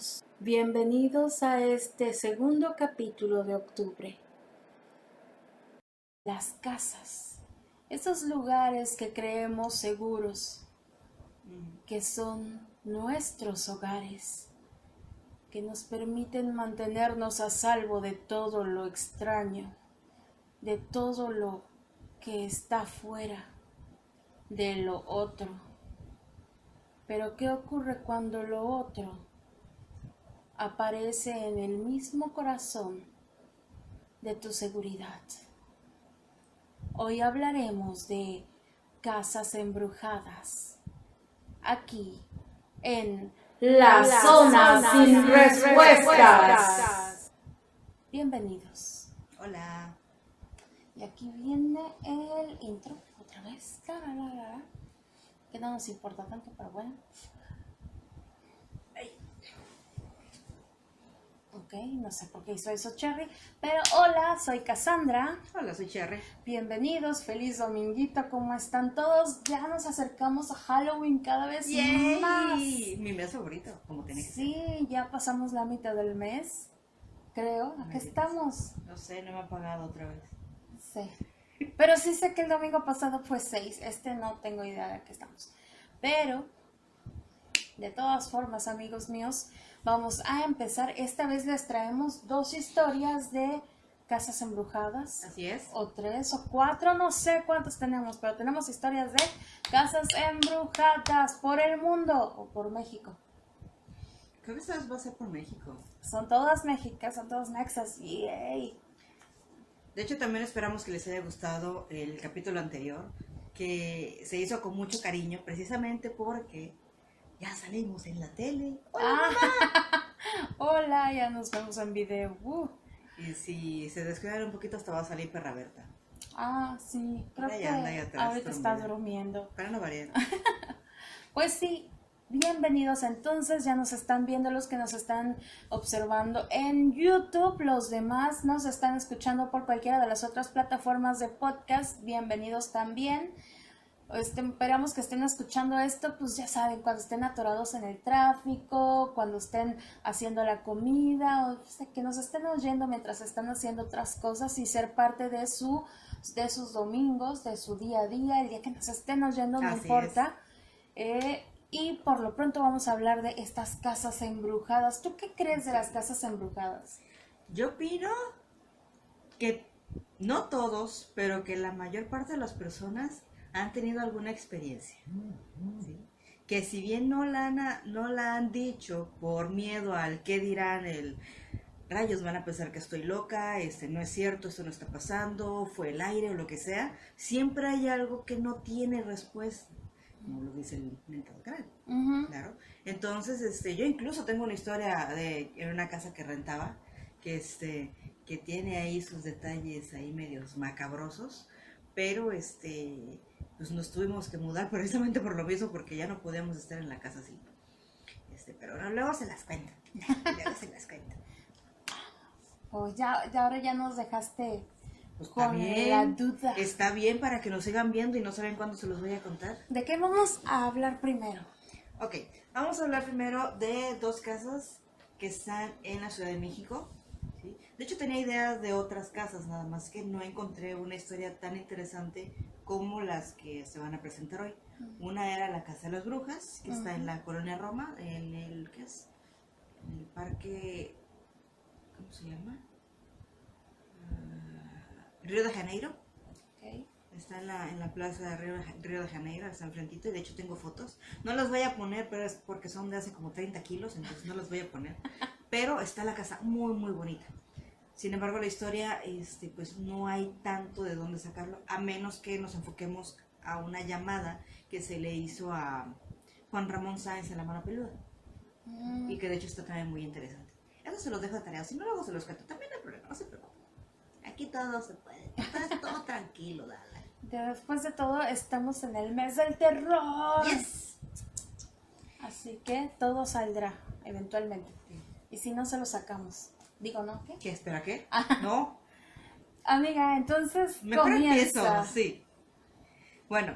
amigos, bienvenidos a este segundo capítulo de octubre. Las casas, esos lugares que creemos seguros, que son nuestros hogares, que nos permiten mantenernos a salvo de todo lo extraño, de todo lo que está fuera, de lo otro. Pero ¿qué ocurre cuando lo otro aparece en el mismo corazón de tu seguridad? Hoy hablaremos de casas embrujadas, aquí en La zona sin respuestas. Bienvenidos. Hola. Y aquí viene el intro, otra vez, que no nos importa tanto, pero bueno. Ok, no sé por qué hizo eso Cherry, pero hola, soy Cassandra. Hola, soy Cherry. Bienvenidos, feliz dominguito, ¿cómo están todos? Ya nos acercamos a Halloween cada vez más. Mi mes favorito, como tiene que ser. Sí, ya pasamos la mitad del mes, creo. ¿A qué estamos? No sé, no me ha pagado otra vez. Sí. Pero sí sé que el domingo pasado fue 6. No tengo idea de qué estamos. Pero, de todas formas, amigos míos, vamos a empezar. Esta vez les traemos 2 historias de casas embrujadas. Así es. O 3 o 4, no sé cuántas tenemos, pero tenemos historias de casas embrujadas por el mundo o por México. Creo que esta vez va a ser por México. Son todas mexicas, son todas mexas. ¡Yay! De hecho, también esperamos que les haya gustado el capítulo anterior, que se hizo con mucho cariño, precisamente porque ya salimos en la tele. ¡Hola, mamá! Hola, ya nos vemos en video. Y si se descuidan un poquito, hasta va a salir Perra Berta. Sí, creo Ahí que anda ahí atrás, ahorita está durmiendo. Para no variar. Pues sí, bienvenidos entonces, ya nos están viendo los que nos están observando en YouTube, los demás nos están escuchando por cualquiera de las otras plataformas de podcast, bienvenidos también. Esperamos que estén escuchando esto, pues ya saben, cuando estén atorados en el tráfico, cuando estén haciendo la comida, o que nos estén oyendo mientras están haciendo otras cosas y ser parte de sus domingos, de su día a día, el día que nos estén oyendo, no Así importa. Y por lo pronto vamos a hablar de estas casas embrujadas. ¿Tú qué crees de las casas embrujadas? Yo opino que no todos, pero que la mayor parte de las personas han tenido alguna experiencia. ¿Sí? Que si bien no la han dicho por miedo al qué dirán, el rayos van a pensar que estoy loca, no es cierto, esto no está pasando, fue el aire o lo que sea, siempre hay algo que no tiene respuesta, como lo dice el mentado canal. Claro. Entonces, yo incluso tengo una historia en una casa que rentaba, que tiene ahí sus detalles ahí medios macabrosos, pero pues nos tuvimos que mudar precisamente por lo mismo, porque ya no podíamos estar en la casa así. Pero no, luego se las cuento. Luego se las cuento. Pues ya ahora ya nos dejaste Pues con la duda. Está bien para que nos sigan viendo y no saben cuándo se los voy a contar. ¿De qué vamos a hablar primero? Ok, vamos a hablar primero de 2 casas que están en la Ciudad de México. ¿Sí? De hecho tenía ideas de otras casas, nada más que no encontré una historia tan interesante como las que se van a presentar hoy. Una era la Casa de las Brujas, que está en la Colonia Roma, en el, ¿qué es? En el parque, ¿cómo se llama? Río de Janeiro. Okay. Está en la plaza de Río de Janeiro, está enfrentito, y de hecho tengo fotos. No las voy a poner, pero es porque son de hace como 30 kilos, entonces no las voy a poner. Pero está la casa muy, muy bonita. Sin embargo, la historia, pues no hay tanto de dónde sacarlo, a menos que nos enfoquemos a una llamada que se le hizo a Juan Ramón Sáenz en La Mano Peluda. Y que de hecho está también muy interesante. Eso se los dejo de tarea, si no luego se los cuento. También no hay problema, no se preocupen. Aquí todo se puede, todo tranquilo, dale. Después de todo, estamos en el mes del terror. Yes. Así que todo saldrá eventualmente. Y si no, se lo sacamos. Digo, ¿no? ¿Qué? ¿Qué? ¿Espera qué? ¿No? Amiga, entonces Mejor comienza. empiezo, sí. Bueno,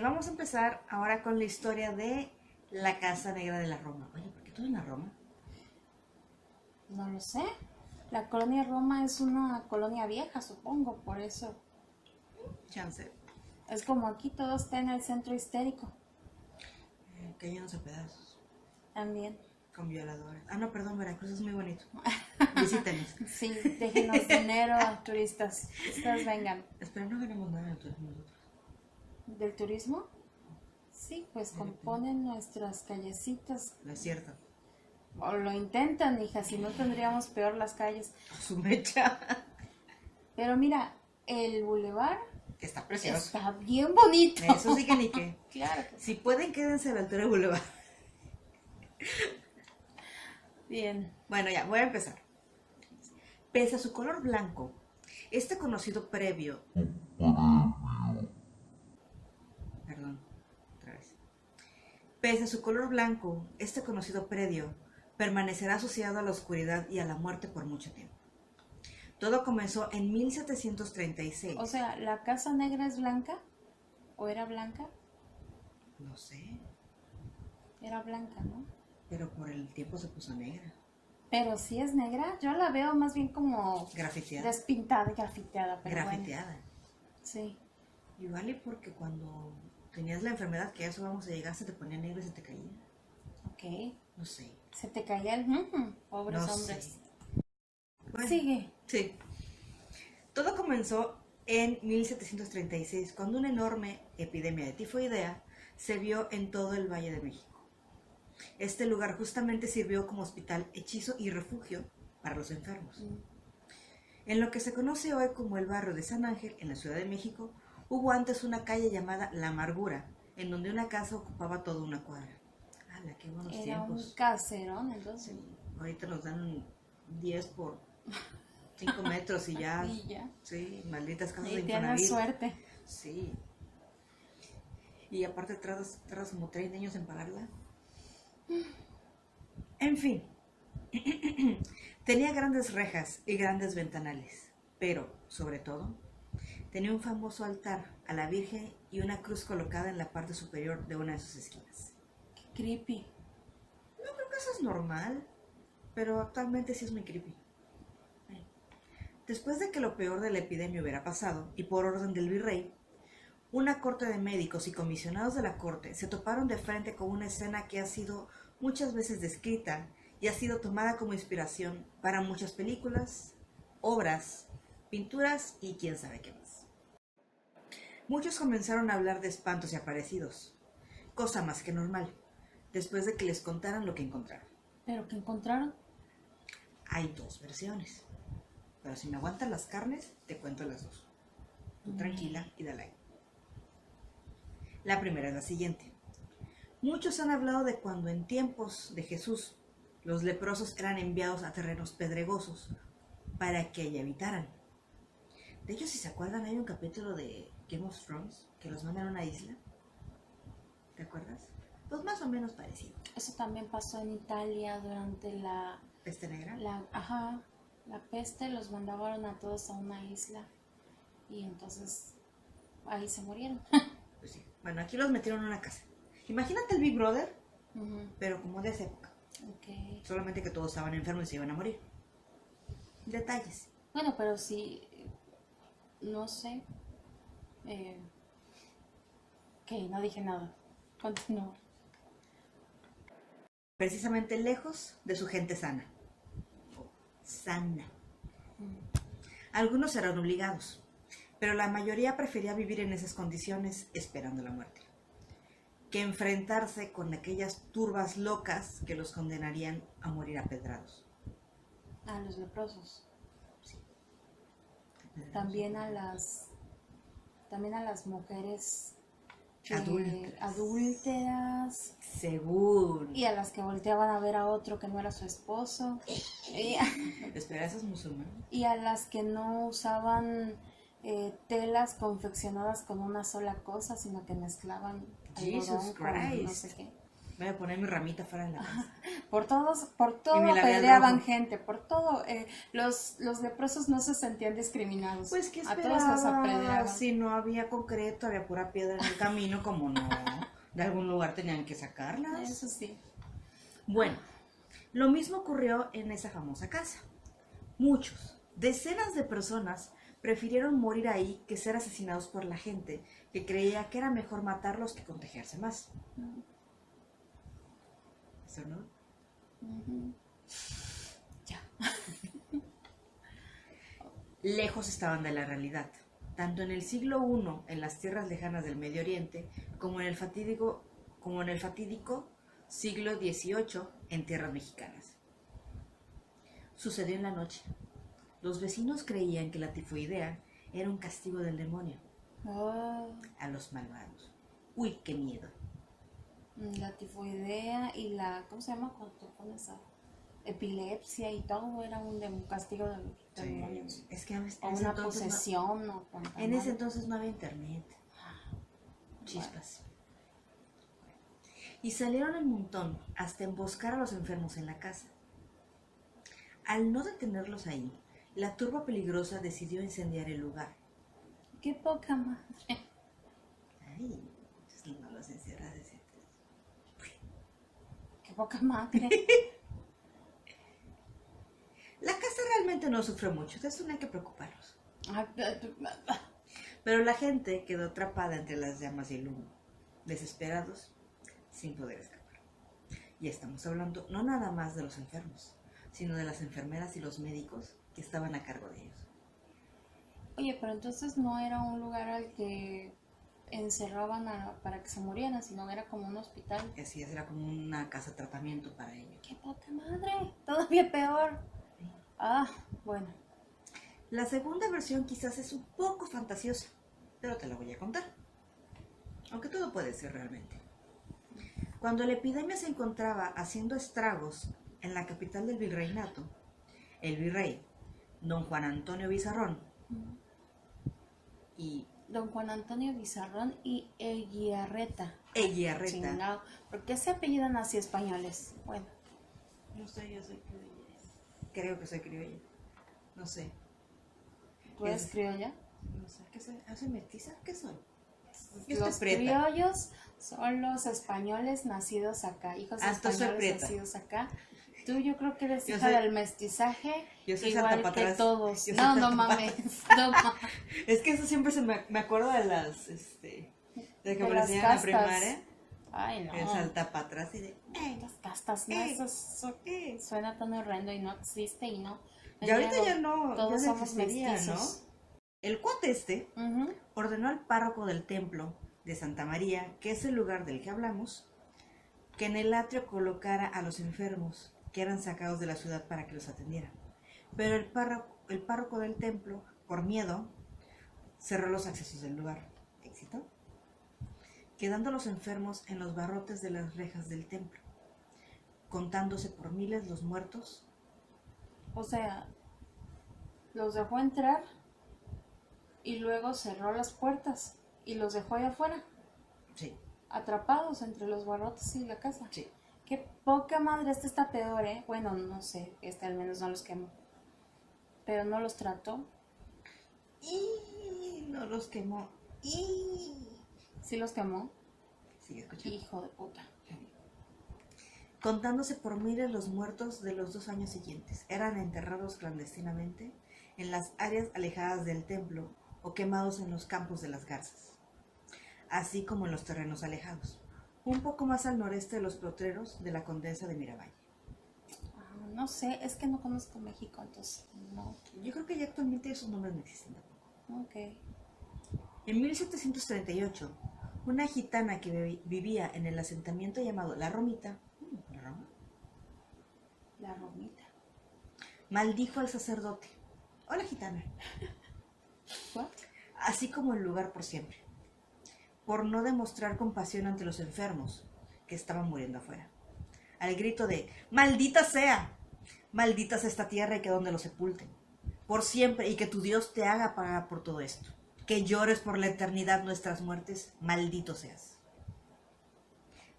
vamos a empezar ahora con la historia de la Casa Negra de la Roma. Oye, ¿por qué todo en la Roma? No lo sé. La colonia Roma es una colonia vieja, supongo, por eso. Chance. Es como aquí todo está en el centro histérico. Cayéndose a pedazos. También. Con violadores. Ah, no, perdón, Veracruz es muy bonito. Visítenos. Sí, déjenos dinero, turistas. Ustedes vengan. Espero no ganemos nada de turismo nosotros. ¿Del turismo? Sí, pues componen nuestras callecitas. No es cierto. O lo intentan, hija, si no tendríamos peor las calles. Su mecha. Pero mira, el bulevar Está precioso. está bien bonito. Eso sí que ni qué. Claro que sí. Si pueden, quédense a la altura del Boulevard. Bien. Bueno, ya, voy a empezar. Pese a su color blanco, este conocido previo... Perdón, otra vez. Pese a su color blanco, este conocido predio permanecerá asociado a la oscuridad y a la muerte por mucho tiempo. Todo comenzó en 1736. O sea, ¿la Casa Negra es blanca? ¿O era blanca? No sé, Era blanca, ¿no? pero por el tiempo se puso negra. Pero si es negra, yo la veo más bien como Grafiteada. despintada y grafiteada. Pero Grafiteada. bueno, sí. Igual y porque cuando tenías la enfermedad, que a eso vamos a llegar, se te ponía negro y se te caía. Ok. No sé. Se te caía el... pobres No hombres. sé. Bueno, Sigue. sí. Todo comenzó en 1736, cuando una enorme epidemia de tifoidea se vio en todo el Valle de México. Este lugar justamente sirvió como hospital, hechizo y refugio para los enfermos. En lo que se conoce hoy como el barrio de San Ángel, en la Ciudad de México, hubo antes una calle llamada La Amargura, en donde una casa ocupaba toda una cuadra. ¡Hala, qué buenos Era tiempos! un caserón, entonces. Sí, ahorita nos dan 10 por 5 metros y ya. Y ya. Sí, malditas casas Y de tienes Infonavit. suerte. Sí. Y aparte tardas como 30 años en pagarla. En fin. Tenía grandes rejas y grandes ventanales, pero, sobre todo, tenía un famoso altar a la Virgen y una cruz colocada en la parte superior de una de sus esquinas. Qué creepy. No creo que eso es normal, pero actualmente sí es muy creepy. Después de que lo peor de la epidemia hubiera pasado, y por orden del virrey, una corte de médicos y comisionados de la corte se toparon de frente con una escena que ha sido muchas veces descrita y ha sido tomada como inspiración para muchas películas, obras, pinturas y quién sabe qué más. Muchos comenzaron a hablar de espantos y aparecidos, cosa más que normal, después de que les contaran lo que encontraron. ¿Pero qué encontraron? Hay dos versiones, pero si me aguantan las carnes, te cuento las dos. Tú tranquila y dale ahí. La primera es la siguiente. Muchos han hablado de cuando en tiempos de Jesús los leprosos eran enviados a terrenos pedregosos para que allí habitaran. De hecho, si se acuerdan, hay un capítulo de Game of Thrones que los mandan a una isla. ¿Te acuerdas? Pues más o menos parecido. Eso también pasó en Italia durante la ¿Peste negra? la peste. Los mandaron a todos a una isla y entonces ahí se murieron. Pues sí. Bueno, aquí los metieron en una casa. Imagínate el Big Brother, Ujú. pero como de esa época. Ok. Solamente que todos estaban enfermos y se iban a morir. Detalles. Bueno, pero sí, no sé. Que no dije nada. Continúa. Precisamente lejos de su gente sana. Sana. Algunos eran obligados, pero la mayoría prefería vivir en esas condiciones esperando la muerte, que enfrentarse con aquellas turbas locas que los condenarían a morir apedrados. A los leprosos. Sí. También a las mujeres adúlteras. Según. Y a las que volteaban a ver a otro que no era su esposo. Espera, ¿eso es musulmán? Y a las que no usaban telas confeccionadas con una sola cosa, sino que mezclaban Jesus algodón con no Christ. sé qué. Voy a poner mi ramita fuera de la casa. Por todo Y mi labial apedreaban rojo. gente, por todo. Los leprosos no se sentían discriminados. Pues que a todos los esperaba, apedreaban. si no había concreto, había pura piedra en el camino, como no, de algún lugar tenían que sacarlas. Eso sí. Bueno, Lo mismo ocurrió en esa famosa casa. Muchos, decenas de personas prefirieron morir ahí que ser asesinados por la gente que creía que era mejor matarlos que contagiarse más. ¿Eso no? Ya. Lejos estaban de la realidad, tanto en el siglo I en las tierras lejanas del Medio Oriente, como en el fatídico siglo XVIII en tierras mexicanas. Sucedió en la noche. Los vecinos creían que la tifoidea era un castigo del demonio a los malvados. ¡Uy, qué miedo! La tifoidea y la, ¿cómo se llama cuando te pones a epilepsia y todo era un castigo del demonio? Es que a veces, O una posesión o en ese entonces no había internet. Chispas. Y salieron en montón hasta emboscar a los enfermos en la casa. Al no detenerlos ahí, la turba peligrosa decidió incendiar el lugar. ¡Qué poca madre! Ay, no los encierras de ese. ¡Qué poca madre! La casa realmente no sufrió mucho, de eso no hay que preocuparnos. Pero la gente quedó atrapada entre las llamas y el humo, desesperados, sin poder escapar. Y estamos hablando no nada más de los enfermos, sino de las enfermeras y los médicos que estaban a cargo de ellos. Oye, pero entonces no era un lugar al que encerraban para que se murieran, sino era como un hospital. Así es, era como una casa de tratamiento para ellos. ¡Qué poca madre! Todavía peor. Bueno. La segunda versión quizás es un poco fantasiosa, pero te la voy a contar. Aunque todo puede ser realmente. Cuando la epidemia se encontraba haciendo estragos en la capital del virreinato, el virrey, don Juan Antonio Bizarrón, y... Don Juan Antonio Bizarrón y Eguiarreta. Eguiarreta. Chingado. ¿Por qué se apellidan así españoles? Bueno. No sé, yo soy criolla. Creo que soy criolla. No sé. ¿Tú eres criolla? No sé. ¿Qué soy? ¿Soy mestiza? ¿Qué soy? Los criollos son los españoles nacidos acá, hijos de españoles nacidos acá. Tú yo creo que eres hija del mestizaje, yo soy igual que todos. No mames. Es que eso siempre me acuerdo de las, de que me lo enseñan en la primaria. Ay, no. El salta para atrás y de... las castas, no, eso suena tan horrendo y no existe y no. Y ahorita ya no, todos ya somos mestizos. ¿no? El cuate ordenó al párroco del templo de Santa María, que es el lugar del que hablamos, que en el atrio colocara a los enfermos que eran sacados de la ciudad para que los atendieran. Pero el párroco del templo, por miedo, cerró los accesos del lugar. ¿Éxito? Quedando los enfermos en los barrotes de las rejas del templo, contándose por miles los muertos. O sea, los dejó entrar y luego cerró las puertas y los dejó allá afuera. Sí. Atrapados entre los barrotes y la casa. Sí. Qué poca madre, está peor, ¿eh? Bueno, no sé, al menos no los quemó. Pero no los trató. Y no los quemó. Y sí los quemó. Sigue escuchando. Hijo de puta. Contándose por miles los muertos de los 2 años siguientes. Eran enterrados clandestinamente en las áreas alejadas del templo o quemados en los campos de las garzas, así como en los terrenos alejados, un poco más al noreste de los potreros de la Condesa de Miravalle. No sé, es que no conozco México, entonces no. Yo creo que ya actualmente esos nombres no existen tampoco. Ok. En 1738, una gitana que vivía en el asentamiento llamado La Romita, La Romita, maldijo al sacerdote. Hola, gitana. ¿What? Así como el lugar por siempre, por no demostrar compasión ante los enfermos que estaban muriendo afuera. Al grito de ¡maldita sea! Maldita sea esta tierra y que donde los sepulten. Por siempre, y que tu Dios te haga pagar por todo esto. Que llores por la eternidad nuestras muertes, maldito seas.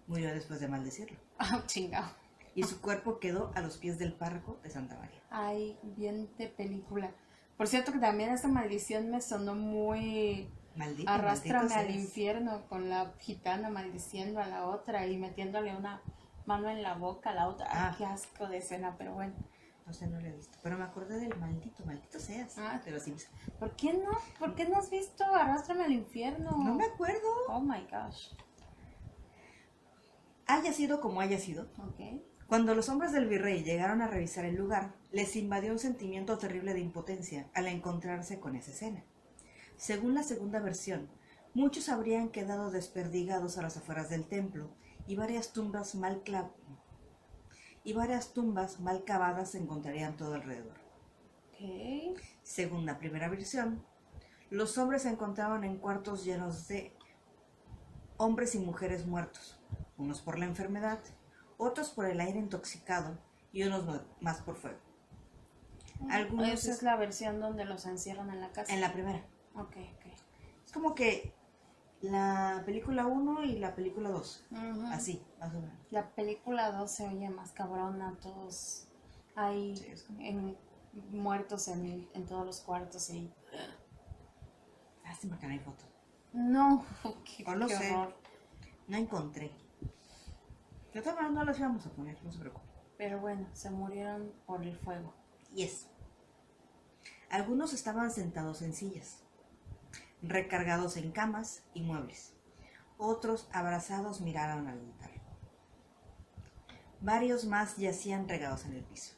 Murió después de maldecirlo. Chingado. Y su cuerpo quedó a los pies del párroco de Santa María. Ay, bien de película. Por cierto que también esta maldición me sonó muy... Maldito, arrástrame al infierno, con la gitana maldiciendo a la otra y metiéndole una mano en la boca, la otra. Ay, Ah. qué asco de escena, pero bueno. No sé, no lo he visto. Pero me acordé del maldito seas. Ah. De los Simpsons. ¿Por qué no? ¿Por qué no has visto Arrástrame al infierno? No me acuerdo. Oh my gosh. Haya sido como haya sido. Ok. Cuando los hombres del virrey llegaron a revisar el lugar, les invadió un sentimiento terrible de impotencia al encontrarse con esa escena. Según la segunda versión, muchos habrían quedado desperdigados a las afueras del templo y varias tumbas mal cavadas se encontrarían todo alrededor. Ok. Según la primera versión, los hombres se encontraban en cuartos llenos de hombres y mujeres muertos, unos por la enfermedad, otros por el aire intoxicado y unos más por fuego. Algunos Esa es la versión donde los encierran en la casa. en la primera. Ok, ok. Es como que la película 1 y la película 2. Ujú. Así, más o menos. La película 2 se oye más cabrona, todos hay Sí, es como- muertos en todos los cuartos y... Lástima que no hay foto. No, qué, O no qué sé. horror. No encontré. De todas maneras no las íbamos a poner, no se preocupe. Pero bueno, se murieron por el fuego. Y eso. Algunos estaban sentados en sillas, recargados en camas y muebles. Otros abrazados miraron al altar. Varios más yacían regados en el piso.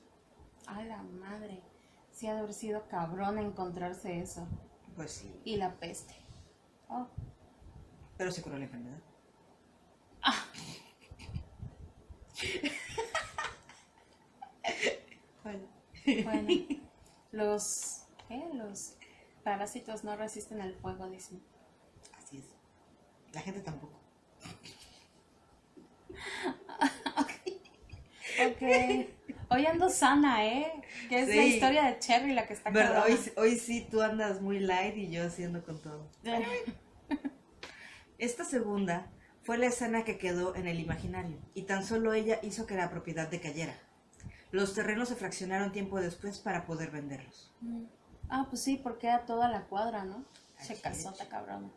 A la madre. Sí ha de haber sido cabrón encontrarse eso. Pues sí, Y la peste. Oh. pero se curó la enfermedad. Bueno. Bueno, los parásitos no resisten el fuego, dicen. Así es. La gente tampoco. Ok. Hoy ando sana, ¿eh? Que es la Sí. historia de Cherry la que está ¿Verdad? cabrona. Hoy sí tú andas muy light y yo haciendo con todo. Esta segunda fue la escena que quedó en el imaginario y tan solo ella hizo que la propiedad decayera. Los terrenos se fraccionaron tiempo después para poder venderlos. Ah, pues sí, porque era toda la cuadra, ¿no? Así Se casota, es. cabrona.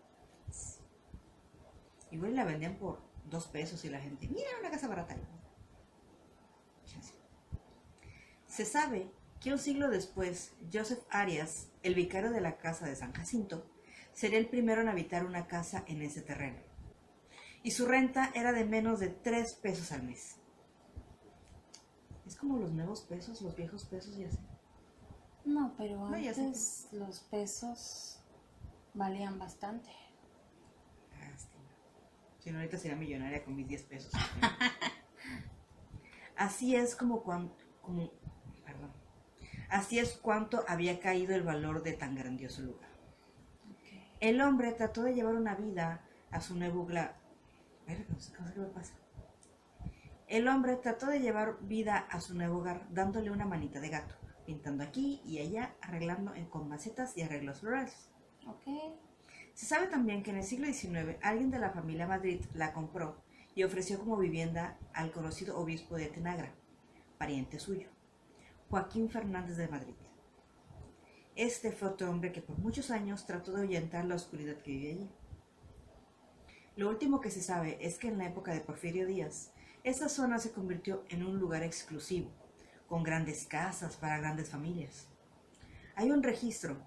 Igual la vendían por 2 pesos y la gente, mira, una casa barata. Se sabe que un siglo después, Joseph Arias, el vicario de la casa de San Jacinto, sería el primero en habitar una casa en ese terreno. Y su renta era de menos de 3 pesos al mes. Es como los nuevos pesos, los viejos pesos y así. No, pero No, ya sé antes los pesos valían bastante. Lástima. Si no, ahorita sería millonaria con mis 10 pesos. Así es Así es cuánto había caído el valor de tan grandioso lugar. Okay. El hombre trató de llevar una vida a su nuevo hogar. ¿Qué me pasa? El hombre trató de llevar vida a su nuevo hogar dándole una manita de gato, pintando aquí y allá, arreglando con macetas y arreglos florales. Ok. Se sabe también que en el siglo XIX alguien de la familia Madrid la compró y ofreció como vivienda al conocido obispo de Tenagra, pariente suyo, Joaquín Fernández de Madrid. Este fue otro hombre que por muchos años trató de ahuyentar la oscuridad que vivía allí. Lo último que se sabe es que en la época de Porfirio Díaz, esta zona se convirtió en un lugar exclusivo, con grandes casas para grandes familias. Hay un registro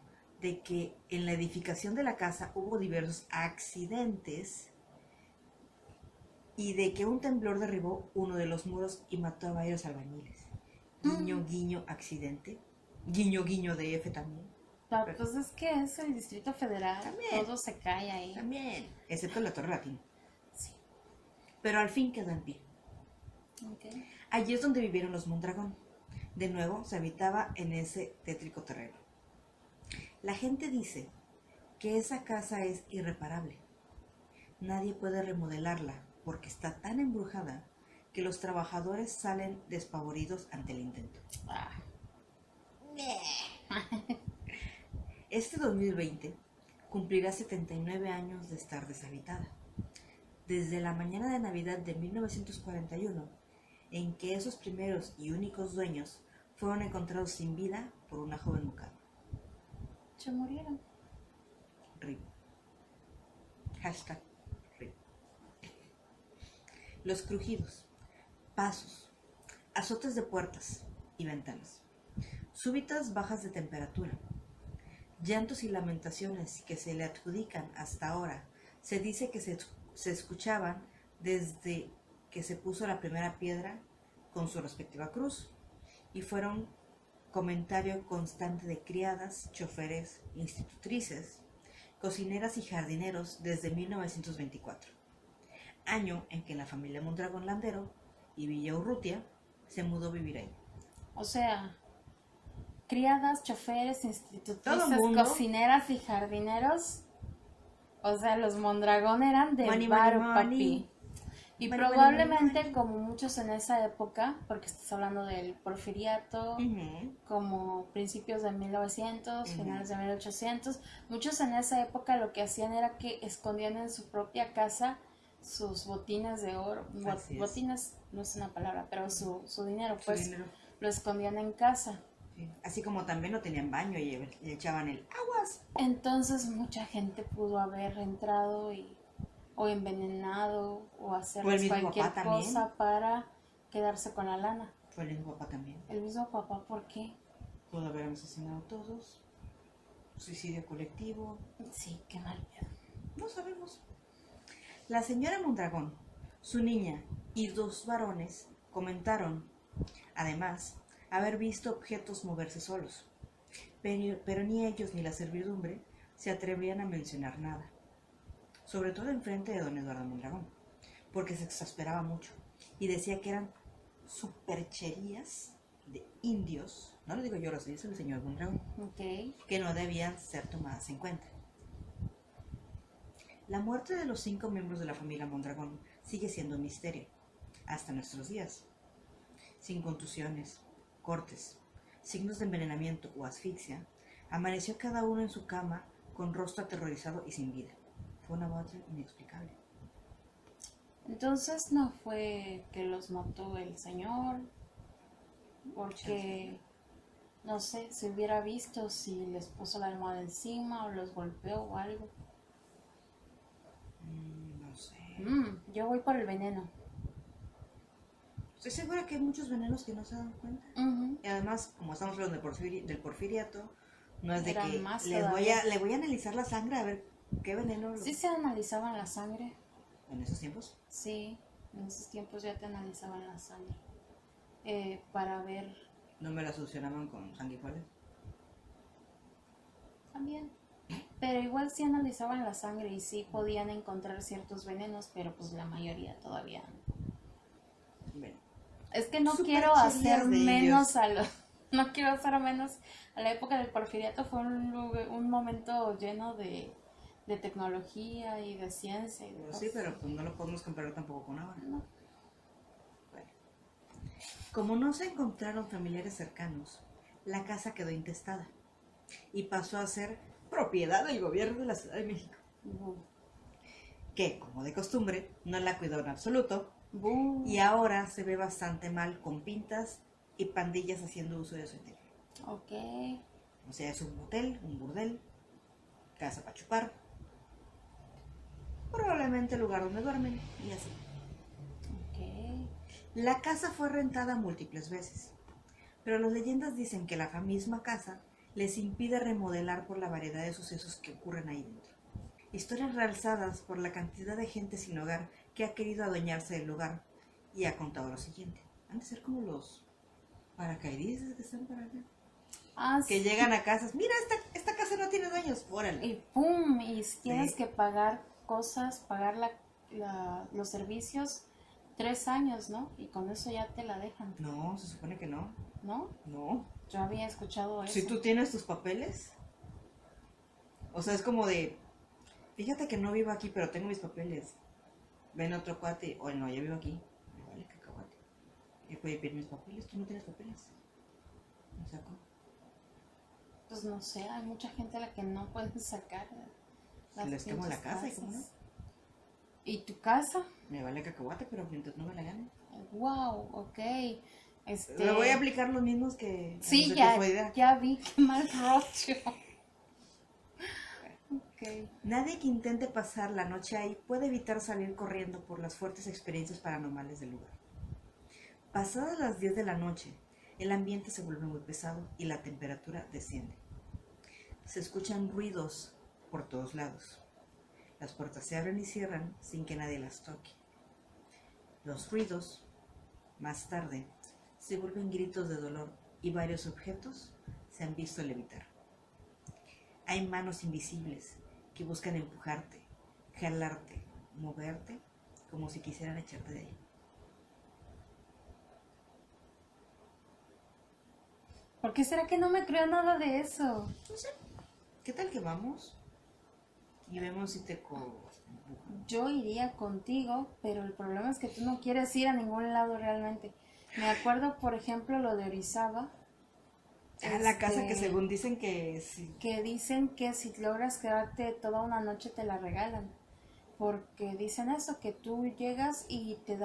de que en la edificación de la casa hubo diversos accidentes y de que un temblor derribó uno de los muros y mató a varios albañiles. Guiño, guiño, accidente. Guiño, guiño de F también. Pero, pues es que es el Distrito Federal. También. Todo se cae ahí. También, excepto la Torre Latina. Sí. Pero al fin quedó en pie. Okay. Allí es donde vivieron los Mondragón. De nuevo se habitaba en ese tétrico terreno. La gente dice que esa casa es irreparable. Nadie puede remodelarla porque está tan embrujada que los trabajadores salen despavoridos ante el intento. Ah. Este 2020 cumplirá 79 años de estar deshabitada. Desde la mañana de Navidad de 1941, en que esos primeros y únicos dueños fueron encontrados sin vida por una joven mucama. Se murieron. RIP. #RIP. Los crujidos, pasos, azotes de puertas y ventanas, súbitas bajas de temperatura, llantos y lamentaciones que se le adjudican hasta ahora. Se dice que se escuchaban desde que se puso la primera piedra con su respectiva cruz, y fueron comentario constante de criadas, choferes, institutrices, cocineras y jardineros desde 1924, año en que la familia Mondragón Landero y Villa Urrutia se mudó a vivir ahí. O sea, criadas, choferes, Todo institutrices, mundo. cocineras y jardineros. O sea, los Mondragón eran de Money, varo, money, money. papi. Y Money, money, probablemente money, money. como muchos en esa época, porque estás hablando del Porfiriato, como principios de 1900, finales de 1800, muchos en esa época lo que hacían era que escondían en su propia casa sus botines de oro, Así es. botines no es una palabra, pero su dinero, Su pues dinero. lo escondían en casa. Sí. Así como también no tenían baño y le echaban el aguas. Entonces mucha gente pudo haber entrado o envenenado o O el hacerles mismo cualquier papá también. cosa para quedarse con la lana. Fue el mismo papá también. El mismo papá, ¿por qué? Pudo haber asesinado a todos. Suicidio colectivo. Sí, qué mal pedo. No sabemos. La señora Mondragón, su niña y 2 varones comentaron, además, haber visto objetos moverse solos, pero ni ellos ni la servidumbre se atrevían a mencionar nada, sobre todo enfrente de don Eduardo Mondragón, porque se exasperaba mucho y decía que eran supercherías de indios, no lo digo yo, lo dice el señor Mondragón, Ok. que no debían ser tomadas en cuenta. La muerte de los 5 miembros de la familia Mondragón sigue siendo un misterio, hasta nuestros días. Sin contusiones, cortes, signos de envenenamiento o asfixia, amaneció cada uno en su cama con rostro aterrorizado y sin vida. Fue una muerte inexplicable. Entonces no fue que los mató el señor, porque no sé, si hubiera visto si les puso la almohada encima o los golpeó o algo. No sé. Yo voy por el veneno. Estoy segura que hay muchos venenos que no se dan cuenta. Ujú. Y además, como estamos hablando del porfiriato, no es de Eran que más le todavía. voy a analizar la sangre a ver qué veneno. Sí se analizaban la sangre. En esos tiempos. Sí, en esos tiempos ya te analizaban la sangre. Para ver No me la solucionaban con sanguijuelas. también. Pero igual sí analizaban la sangre y sí podían encontrar ciertos venenos, pero pues la mayoría todavía no. Bueno, Es que no quiero Supercherías hacer de menos indios. a los... No quiero hacer menos a la época del Porfiriato. Fue un momento lleno de tecnología y de ciencia y de Pues cosas. sí, pero pues no lo podemos comparar tampoco con ahora. No. Bueno, como no se encontraron familiares cercanos, la casa quedó intestada y pasó a ser propiedad del gobierno de la Ciudad de México, Bu. que, como de costumbre, no la cuidó en absoluto Bu. y ahora se ve bastante mal con pintas y pandillas haciendo uso de su interior. Ok. O sea, es un motel, un burdel, casa para chupar, probablemente el lugar donde duermen y así. Ok. La casa fue rentada múltiples veces, pero las leyendas dicen que la misma casa les impide remodelar por la variedad de sucesos que ocurren ahí dentro. Historias realzadas por la cantidad de gente sin hogar que ha querido adueñarse del lugar y ha contado lo siguiente. Han de ser como los paracaidistas que están para acá. Ah, Que sí. llegan a casas, mira, esta casa no tiene dueños, órale. Y pum, y si tienes Sí. que pagar cosas, pagar los servicios 3 años, ¿no? Y con eso ya te la dejan, No, se supone que no. ¿no? No. Yo había escuchado eso. Si tú tienes tus papeles, o sea, es como de, fíjate que no vivo aquí, pero tengo mis papeles. Ven otro cuate, o no, yo vivo aquí. Me vale cacahuate. Y puede pedir mis papeles, tú no tienes papeles. Me saco. Pues no sé, hay mucha gente a la que no pueden sacar Se les quemo la pinches casa, ¿y cómo no? casas. ¿Y tu casa? Me vale cacahuate, pero mientras no me la gane. Wow, ok. Le voy a aplicar los mismos que a Sí, los de ya, tifoidea. ya vi, qué mal rollo. Ok. Nadie que intente pasar la noche ahí puede evitar salir corriendo por las fuertes experiencias paranormales del lugar. Pasadas las 10 de la noche, el ambiente se vuelve muy pesado y la temperatura desciende. Se escuchan ruidos por todos lados. Las puertas se abren y cierran sin que nadie las toque. Los ruidos, más tarde, se vuelven gritos de dolor y varios objetos se han visto levitar. Hay manos invisibles que buscan empujarte, jalarte, moverte, como si quisieran echarte de ahí. ¿Por qué será que no me creo nada de eso? No sé, ¿qué tal que vamos? Y vemos si te Yo iría contigo, pero el problema es que tú no quieres ir a ningún lado realmente. Me acuerdo, por ejemplo, lo de Orizaba. La casa que según dicen que sí. Que dicen que si logras quedarte toda una noche te la regalan. Porque dicen eso, que tú llegas y te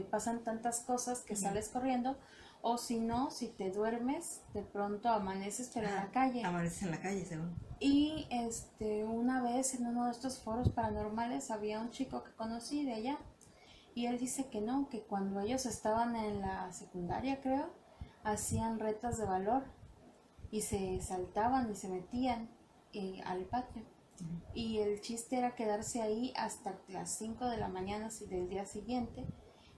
pasan tantas cosas que sales corriendo, o si no, si te duermes, de pronto amaneces pero en la calle. Amaneces en la calle, según. Y una vez en uno de estos foros paranormales había un chico que conocí de allá, y él dice que no, que cuando ellos estaban en la secundaria, creo, hacían retas de valor y se saltaban y se metían al patio. Y el chiste era quedarse ahí hasta las 5 de la mañana del día siguiente,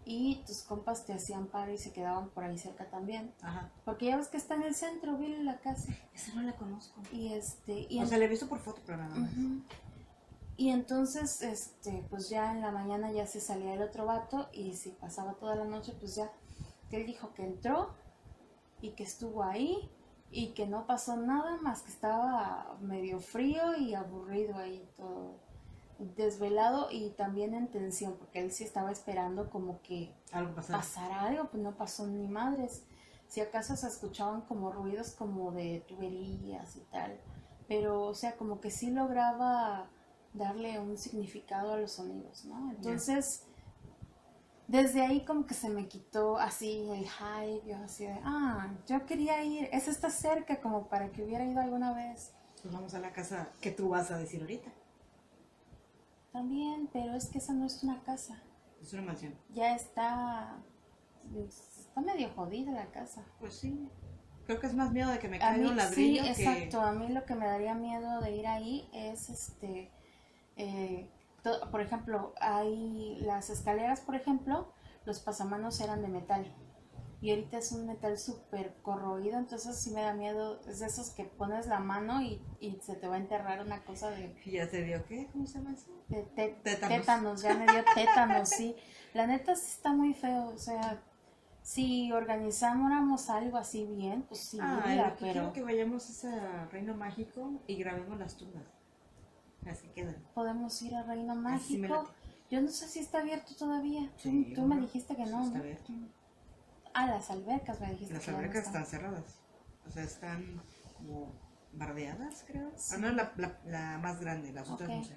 y tus compas te hacían paro y se quedaban por ahí cerca también. Ajá. Porque ya ves que está en el centro, vi la casa. Esa no la conozco. Y o sea, la he visto por foto, pero nada más. Y entonces, pues ya en la mañana ya se salía el otro vato, y si pasaba toda la noche, pues ya, que él dijo que entró y que estuvo ahí y que no pasó nada más que estaba medio frío y aburrido ahí, todo desvelado y también en tensión, porque él sí estaba esperando como que algo pasara algo, pues no pasó ni madres. Si acaso se escuchaban como ruidos como de tuberías y tal, pero o sea, como que sí lograba darle un significado a los sonidos, ¿no? Entonces, desde ahí como que se me quitó así el hype, yo así de, yo quería ir, esa está cerca como para que hubiera ido alguna vez. Pues vamos a la casa que tú vas a decir ahorita. También, pero es que esa no es una casa. Es una mansión. Ya está medio jodida la casa. Pues sí. Creo que es más miedo de que me caiga un ladrillo. Sí, exacto. A mí lo que me daría miedo de ir ahí es por ejemplo, hay las escaleras, por ejemplo, los pasamanos eran de metal. Y ahorita es un metal súper corroído, entonces sí me da miedo. Es de esos que pones la mano y se te va a enterrar una cosa de... ¿Ya te dio qué? ¿Cómo se llama eso? Tétanos, ya me dio tétanos, sí. La neta sí está muy feo, o sea, si organizáramos algo así bien, pues sí, pero... quiero que vayamos a Reino Mágico y grabemos las tumbas. Así quedan. Podemos ir a Reino Mágico. Yo no sé si está abierto todavía. Sí, tú me dijiste que no, está ¿no? abierto. Las albercas me dijiste. Las albercas están cerradas. O sea, están como bardeadas, creo. Sí. No, la más grande, las otras no sé.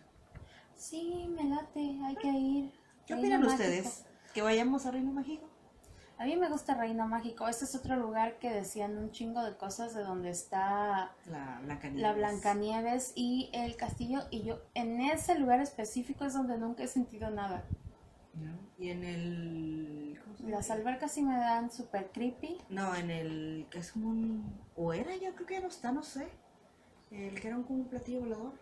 Sí, me late, hay que ir. ¿Qué opinan ustedes? ¿Que vayamos a Reino Mágico? A mí me gusta Reino Mágico. Este es otro lugar que decían un chingo de cosas, de donde está la Blancanieves y el castillo. Y yo en ese lugar específico es donde nunca he sentido nada. No. Y en el... Las albercas sí me dan súper creepy. No, en el... que es como un... o era, yo creo que ya no está, no sé. El que era como un platillo volador.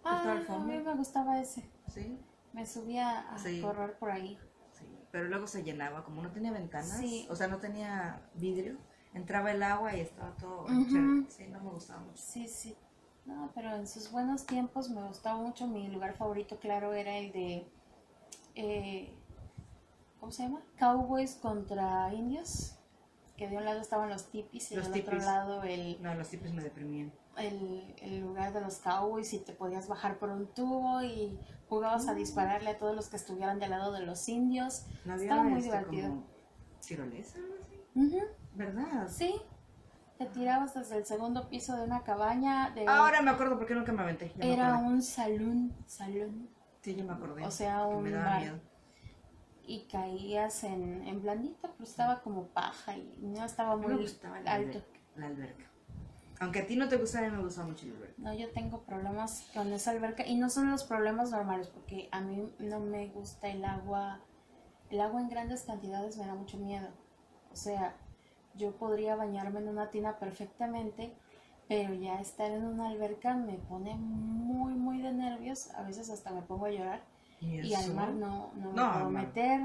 A mí me gustaba ese. Sí. Me subía a correr por ahí. Sí, pero luego se llenaba, como no tenía ventanas, o sea, no tenía vidrio, entraba el agua y estaba todo... Sí, no me gustaba mucho. Sí. No, pero en sus buenos tiempos me gustaba mucho. Mi lugar favorito, claro, era el de... ¿cómo se llama? Cowboys contra indios. Que de un lado estaban los tipis y del otro lado No, los tipis me deprimían. El lugar de los cowboys, y te podías bajar por un tubo y jugabas a dispararle a todos los que estuvieran del lado de los indios. ¿No había Estaba muy divertido. Como tirolesa o algo así? ¿Verdad? Sí. Te tirabas desde el segundo piso de una cabaña. Ahora me acuerdo porque nunca me aventé. Era un salón. Sí, yo me acordé. O sea, un me daba bar. miedo. Y caías en blandito, pero estaba como paja y no estaba muy alto. La alberca. Aunque a ti no te gusta, a mí me gusta mucho la alberca. No, yo tengo problemas con esa alberca, y no son los problemas normales, porque a mí no me gusta el agua. El agua en grandes cantidades me da mucho miedo. O sea, yo podría bañarme en una tina perfectamente, pero ya estar en una alberca me pone muy, muy de nervios. A veces hasta me pongo a llorar. ¿Y Y al mar eso? no me No, puedo hermano. meter.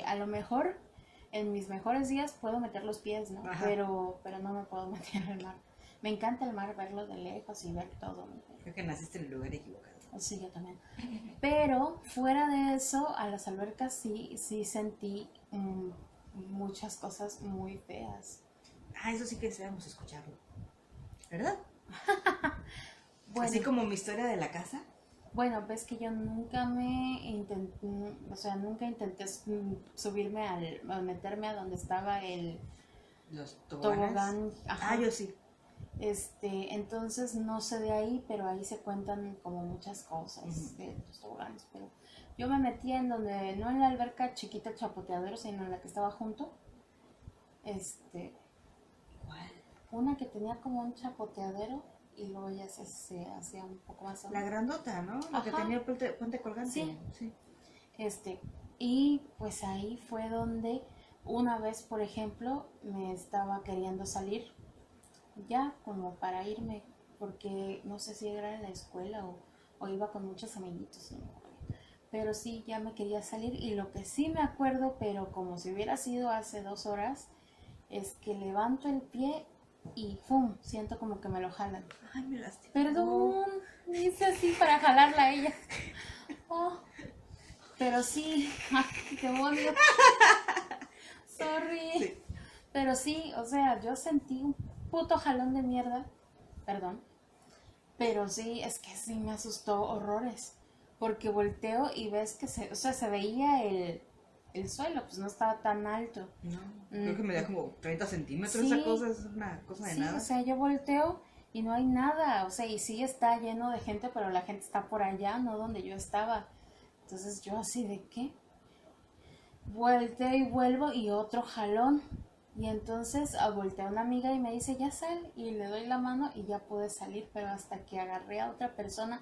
A lo mejor en mis mejores días puedo meter los pies, ¿no? Ajá. Pero no me puedo meter al mar. Me encanta el mar, verlo de lejos y ver todo, ¿no? Creo que naciste en el lugar equivocado. Sí, yo también. Pero fuera de eso, a las albercas sí sentí muchas cosas muy feas. Ah, eso sí que deseamos escucharlo. ¿Verdad? Así Bueno, como mi historia de la casa. bueno, ves que yo nunca o sea, nunca intenté subirme a meterme a donde estaba el Los toboganes. tobogán, Ah, ajá. yo sí. Entonces no sé de ahí, pero ahí se cuentan como muchas cosas Ujú. de los toboganes. Pero yo me metí en donde, no en la alberca chiquita chapoteadero, sino en la que estaba junto. Este, ¿Cuál? una que tenía como un chapoteadero y luego ya se hacía un poco más La hondo. grandota, ¿no? La que Ajá, tenía el puente colgante. sí. Sí. Este, y pues ahí fue donde una vez, por ejemplo, me estaba queriendo salir ya como para irme, porque no sé si era en la escuela o iba con muchos amiguitos, no me acuerdo. Pero sí, ya me quería salir y lo que sí me acuerdo, pero como si hubiera sido hace 2 horas, es que levanto el pie y ¡pum! Siento como que me lo jalan. Ay, me lastimó. Perdón, hice así para jalarla a ella. Oh, pero sí, ay, demonio, sorry. Sí. Pero sí, o sea, yo sentí un puto jalón de mierda, perdón, pero sí, es que sí me asustó horrores, porque volteo y ves que o sea, se veía el suelo, pues no estaba tan alto. No, creo Mm, que me da como 30 centímetros. Esa cosa sí, es una cosa de sí, o nada. sea, yo volteo y no hay nada, o sea, y sí está lleno de gente, pero la gente está por allá, no donde yo estaba. Entonces yo así de qué, volteo y vuelvo y otro jalón. Y entonces voltea una amiga y me dice, ya sal. Y le doy la mano y ya pude salir, pero hasta que agarré a otra persona,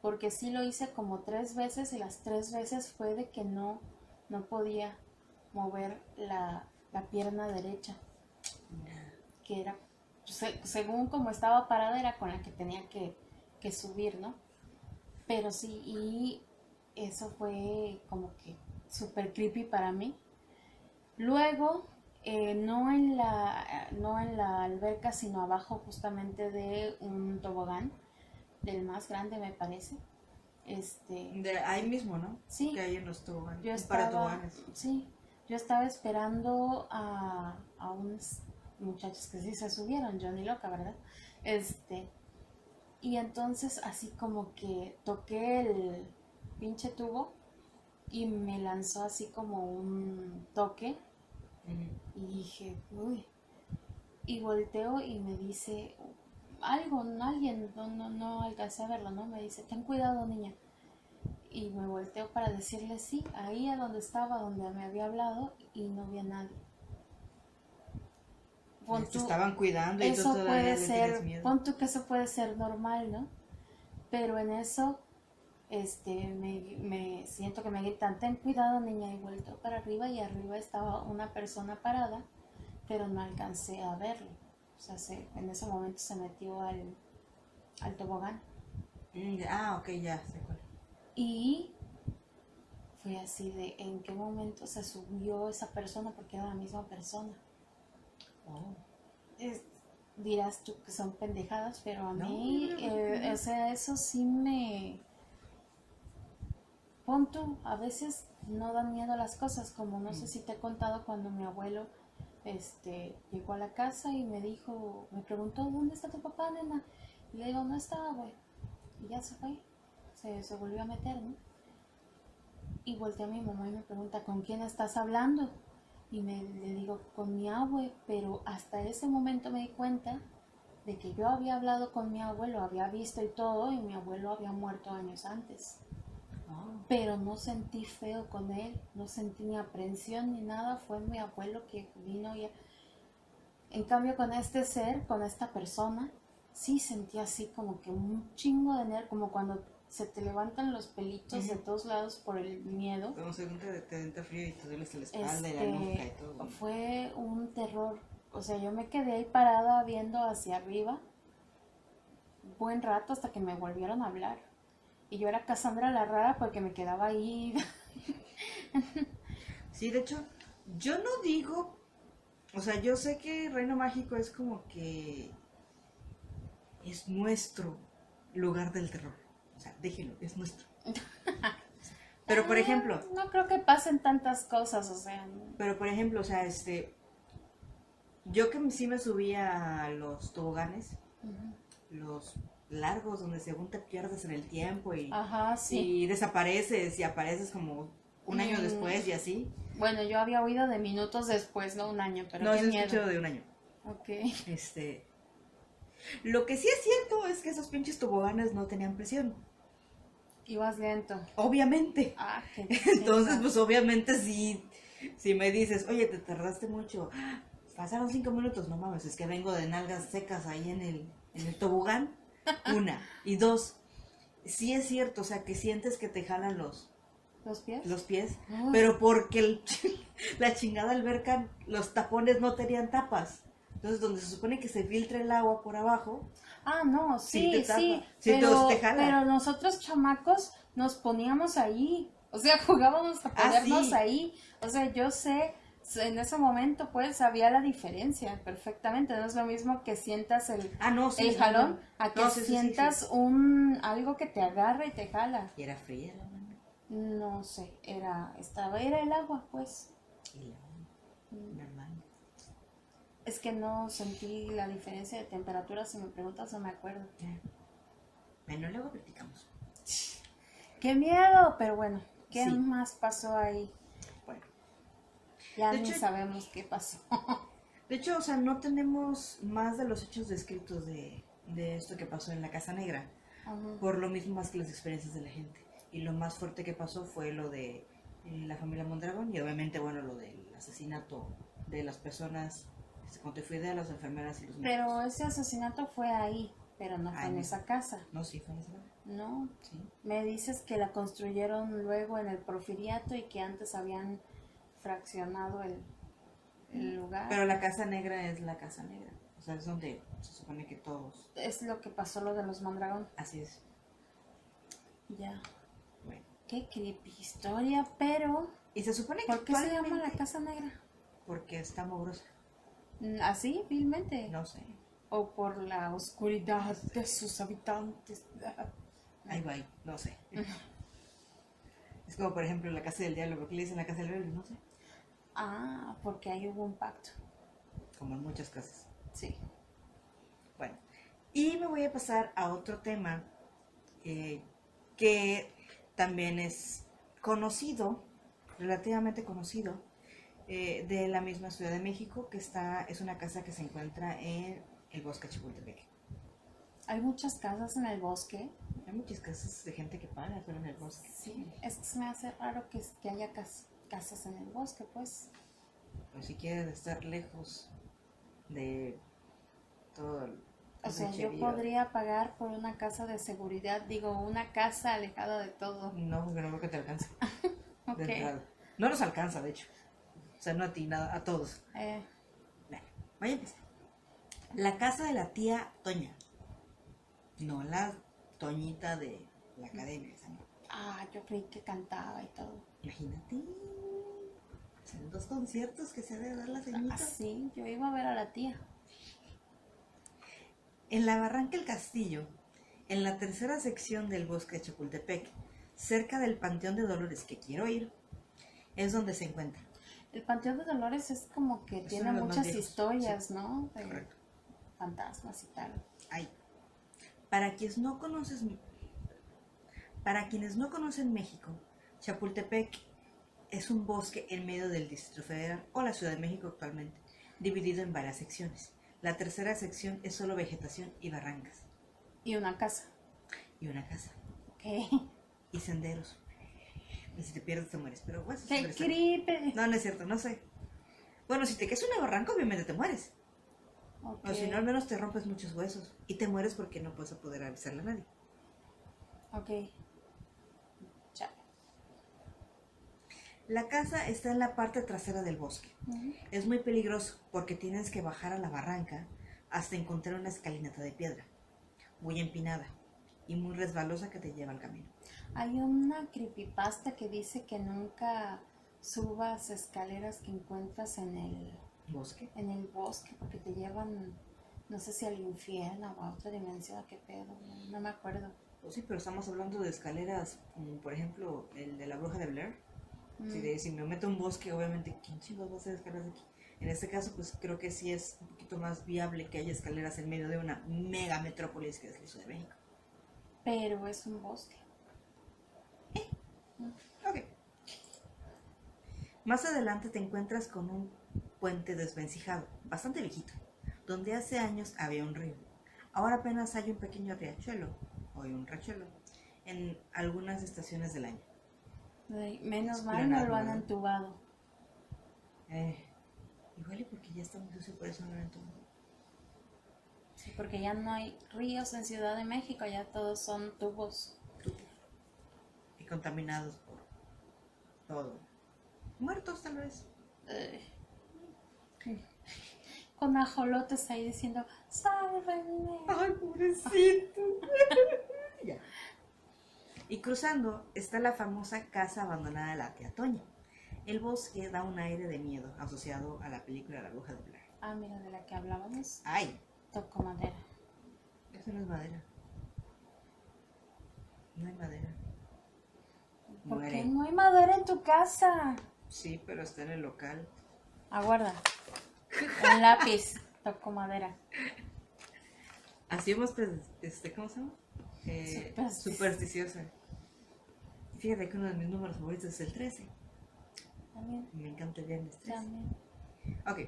porque sí lo hice como 3 veces y las 3 veces fue de que no podía mover la pierna derecha, que era, según como estaba parada, era con la que tenía que subir, ¿no? Pero sí, y eso fue como que súper creepy para mí. Luego, no en la alberca, sino abajo justamente de un tobogán, del más grande me parece. Este, De ahí mismo, ¿no? Que sí, hay en los toboganes. yo Un par de estaba, toboganes. sí, yo estaba esperando a unos muchachos que sí se subieron, yo ni loca, ¿verdad? Este, y entonces así como que toqué el pinche tubo y me lanzó así como un toque Ujú. y dije, uy, y volteo y me dice algo, alguien, no alcancé a verlo, ¿no? Me dice, ten cuidado, niña. Y me volteo para decirle sí, ahí a donde estaba, donde me había hablado, y no había nadie. Pon Te tú, estaban cuidando y tú eso todavía puede le tienes ser, miedo. pon tú que eso puede ser normal, ¿no? Pero en eso, me siento que me gritan, ten cuidado, niña, y vuelto para arriba, y arriba estaba una persona parada, pero no alcancé a verlo. O sea, en ese momento se metió al tobogán. Ok, ya sé cuál. Y fue así de en qué momento se subió esa persona porque era la misma persona. Oh. Es- Dirás tú que son pendejadas, pero a No, mí, yo creo que o no. sea, eso sí me... Pon tú, a veces no dan miedo las cosas, como no sé Mm. si te he contado cuando mi abuelo llegó a la casa y me dijo, me preguntó, ¿dónde está tu papá, nena? Y le digo, no estaba, güey. Y ya se fue, se volvió a meter, ¿no? Y volteé a mi mamá y me pregunta, ¿con quién estás hablando? Y le digo, con mi abue, pero hasta ese momento me di cuenta de que yo había hablado con mi abuelo, había visto y todo, y mi abuelo había muerto años antes. Oh. Pero no sentí feo con él, no sentí ni aprensión ni nada, fue mi abuelo que vino y... En cambio con este ser, con esta persona, sí sentí así como que un chingo de nervio, como cuando se te levantan los pelitos de todos lados por el miedo. Como según te entra frío y te duele la espalda y la nuca y todo. Fue un terror. O sea, yo me quedé ahí parada viendo hacia arriba buen rato hasta que me volvieron a hablar. Y yo era Cassandra la rara porque me quedaba ahí. Sí, de hecho, yo no digo, o sea, yo sé que Reino Mágico es como que es nuestro lugar del terror. O sea, déjenlo, es nuestro. Pero por ejemplo, no creo que pasen tantas cosas, o sea. pero por ejemplo, o sea, yo que sí me subí a los toboganes, los largos, donde según te pierdes en el tiempo y, Ajá, sí. y desapareces y apareces como un año después y así. Bueno, yo había oído de minutos después, no un año, pero No, qué yo he miedo. escuchado de un año. Ok. Lo que sí es cierto es que esos pinches toboganes no tenían presión. Ibas lento. Obviamente. Ah, qué Entonces, pues obviamente si me dices, oye, te tardaste mucho, pasaron 5 minutos, no mames, es que vengo de nalgas secas ahí en el tobogán. Una. Y dos, sí es cierto, o sea, que sientes que te jalan ¿Los pies? los pies, Uy. pero porque la chingada alberca, los tapones no tenían tapas. Entonces, donde se supone que se filtra el agua por abajo, Ah, no, sí te sí, tapa. sí. Sí, Pero, te jala. pero nosotros chamacos nos poníamos ahí. O sea, jugábamos a ponernos sí. ahí. O sea, yo sé, en ese momento pues había la diferencia perfectamente. No es lo mismo que sientas el jalón a que sientas algo que te agarra y te jala. ¿Y era fría la mano? No sé, era el agua, pues. Y la normal. Es que no sentí la diferencia de temperatura, si me preguntas no me acuerdo. Bueno, luego platicamos. ¡Qué miedo! Pero bueno, ¿qué Sí. más pasó ahí? Bueno. Ya De ni hecho, sabemos qué pasó. De hecho, o sea, no tenemos más de los hechos descritos de esto que pasó en la Casa Negra. Por lo mismo más que las experiencias de la gente. Y lo más fuerte que pasó fue lo de la familia Mondragón y obviamente, bueno, lo del asesinato de las personas, como te fui de las enfermeras y los médicos. Pero ese asesinato fue ahí, pero no fue en esa casa. No, sí, fue en esa casa. No, Sí. me dices que la construyeron luego en el Porfiriato y que antes habían fraccionado el lugar. Pero la Casa Negra es la Casa Negra. O sea, es donde se supone que todos... Es lo que pasó lo de los Mondragón. Así es. Ya. Bueno. Qué creepy historia, pero... Y se supone que ¿por qué se llama la Casa Negra? Porque está mugrosa. ¿Así, vilmente? No sé. O por la oscuridad de sus habitantes. Ahí va, no sé. Es como, por ejemplo, la Casa del Diablo. ¿Por qué le dicen la Casa del Diablo? No sé. Ah, porque ahí hubo un pacto. Como en muchas casas. Sí. Bueno, y me voy a pasar a otro tema que también es conocido, relativamente conocido, de la misma Ciudad de México, que es una casa que se encuentra en el bosque Chapultepec. Hay muchas casas en el bosque. Hay muchas casas de gente que paga fuera en el bosque. Sí, es que se me hace raro que haya casas en el bosque, pues. Pues si quieren estar lejos de todo el... O sea, yo podría pagar por una casa de seguridad, digo, una casa alejada de todo. No, porque no creo que te alcance. Okay. No nos alcanza, de hecho. O sea, no a ti, nada, a todos. Bueno, vaya a empezar. La casa de la tía Toña. No la Toñita de la academia, esa no. Ah, yo creí que cantaba y todo. Imagínate. Son 2 conciertos que se ha de dar la señorita. Ah, sí, yo iba a ver a la tía. En la Barranca El Castillo, en la tercera sección del bosque de Chapultepec, cerca del Panteón de Dolores, que quiero ir, es donde se encuentra. El Panteón de Dolores es como que tiene muchas historias, sí, ¿no? De correcto. Fantasmas y tal. Ay. Para quienes no conocen México, Chapultepec es un bosque en medio del Distrito Federal o la Ciudad de México actualmente, dividido en varias secciones. La tercera sección es solo vegetación y barrancas. Y una casa. Okay. Y senderos. Y si te pierdes te mueres, pero bueno. ¡Qué creepy! No, no es cierto, no sé. Bueno, si te caes una barranca, obviamente te mueres. Okay. O si no, al menos te rompes muchos huesos. Y te mueres porque no puedes poder avisarle a nadie. Ok. Chale. La casa está en la parte trasera del bosque. Ujú. Es muy peligroso porque tienes que bajar a la barranca hasta encontrar una escalinata de piedra, muy empinada y muy resbalosa que te lleva al camino. Hay una creepypasta que dice que nunca subas escaleras que encuentras ¿Bosque? en el bosque porque te llevan, no sé si al infierno o a otra dimensión, qué pedo, no me acuerdo. Pues sí, pero estamos hablando de escaleras como por ejemplo el de la bruja de Blair. Si me meto a un bosque, obviamente, ¿quién chingos va a hacer escaleras aquí? En este caso, pues creo que sí es un poquito más viable que haya escaleras en medio de una mega metrópolis que es la Ciudad de México. Pero es un bosque. Ok. Más adelante te encuentras con un puente desvencijado, bastante viejito, donde hace años había un río. Ahora apenas hay un pequeño riachuelo, o un riachuelo, en algunas estaciones del año. Ay, menos mal no Explanado, lo han ¿verdad? entubado. Igual y porque ya está muy sucio, por eso no lo entubo. Sí, porque ya no hay ríos en Ciudad de México, ya todos son tubos. Y contaminados por todo. Muertos tal vez. Con ajolotes ahí diciendo, sálvenme. Ay, pobrecito. Ya. Y cruzando está la famosa casa abandonada de la tía Toña. El bosque da un aire de miedo asociado a la película La bruja de Blair. Ah, mira, de la que hablábamos. Ay, Toco madera. eso no es madera. No hay madera. ¿Por Muere. qué no hay madera en tu casa? Sí, pero está en el local. Aguarda. Un lápiz. Toco madera. Así hemos, ¿cómo se llama? Supersticiosa. Fíjate que uno de mis números favoritos es el 13. También. Me encanta el viernes 13. También. Ok.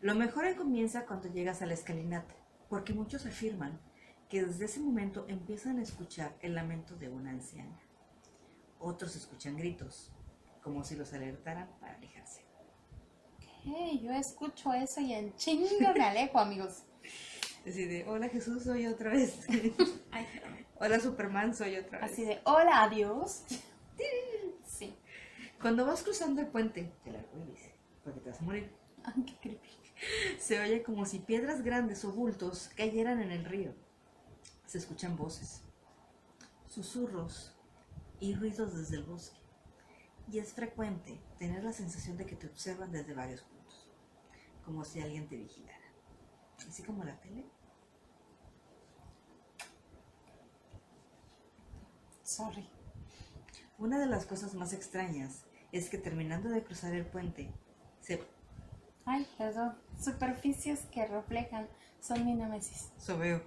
Lo mejor comienza cuando llegas a la escalinata, porque muchos afirman que desde ese momento empiezan a escuchar el lamento de una anciana. Otros escuchan gritos, como si los alertaran para alejarse. Hey, yo escucho eso y en chinga me alejo, amigos. Así de, hola Jesús, soy otra vez. Ay, perdón. Hola Superman, soy otra vez. Así de, hola, adiós. Sí. Cuando vas cruzando el puente del arco iris, porque te vas a morir, Ay, qué creepy. se oye como si piedras grandes o bultos cayeran en el río. Se escuchan voces, susurros y ruidos desde el bosque. Y es frecuente tener la sensación de que te observan desde varios puntos, como si alguien te vigilara. Así como la tele. Sorry. Una de las cosas más extrañas es que terminando de cruzar el puente, Ay, perdón. Superficies que reflejan son mi némesis. Veo.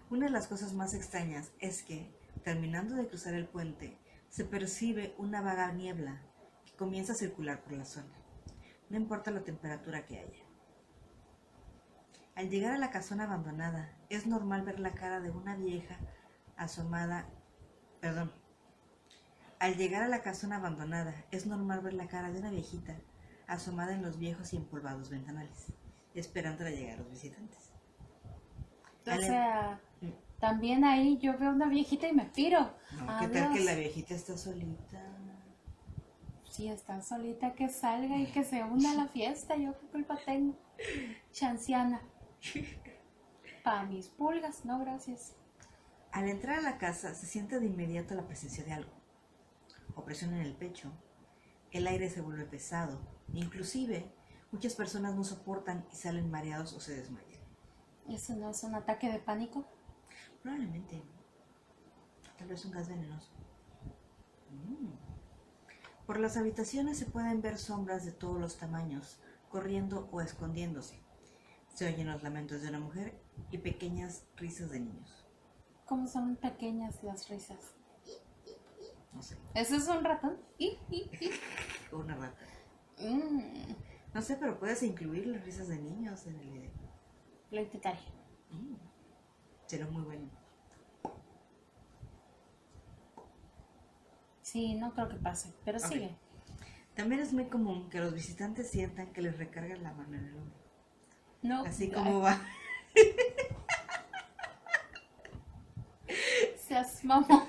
Una de las cosas más extrañas es que, terminando de cruzar el puente, se percibe una vaga niebla que comienza a circular por la zona, no importa la temperatura que haya. Al llegar a la casona abandonada, es normal ver la cara de una vieja asomada. Perdón. Al llegar a la casona abandonada, es normal ver la cara de una viejita asomada en los viejos y empolvados ventanales, esperando a llegar a los visitantes. O sea, también ahí yo veo una viejita y me piro. No, ¿qué tal que la viejita está solita? Sí, está solita, que salga y que se una a la fiesta. Yo qué culpa tengo. Chanciana. Para mis pulgas, no gracias. Al entrar a la casa se siente de inmediato la presencia de algo. Opresión en el pecho, el aire se vuelve pesado, inclusive muchas personas no soportan y salen mareados o se desmayan. ¿Eso no es un ataque de pánico? Probablemente. Tal vez un gas venenoso. Por las habitaciones se pueden ver sombras de todos los tamaños, corriendo o escondiéndose. Se oyen los lamentos de una mujer y pequeñas risas de niños. ¿Cómo son pequeñas las risas? No sé. ¿Ese es un ratón? O una rata. Mm, No sé, pero puedes incluir las risas de niños en el video. lo intentaré. Será muy bueno. Sí, no creo que pase, pero Ok. sigue. También es muy común que los visitantes sientan que les recargan la mano en el hombro. No, Así como va. seas mamón.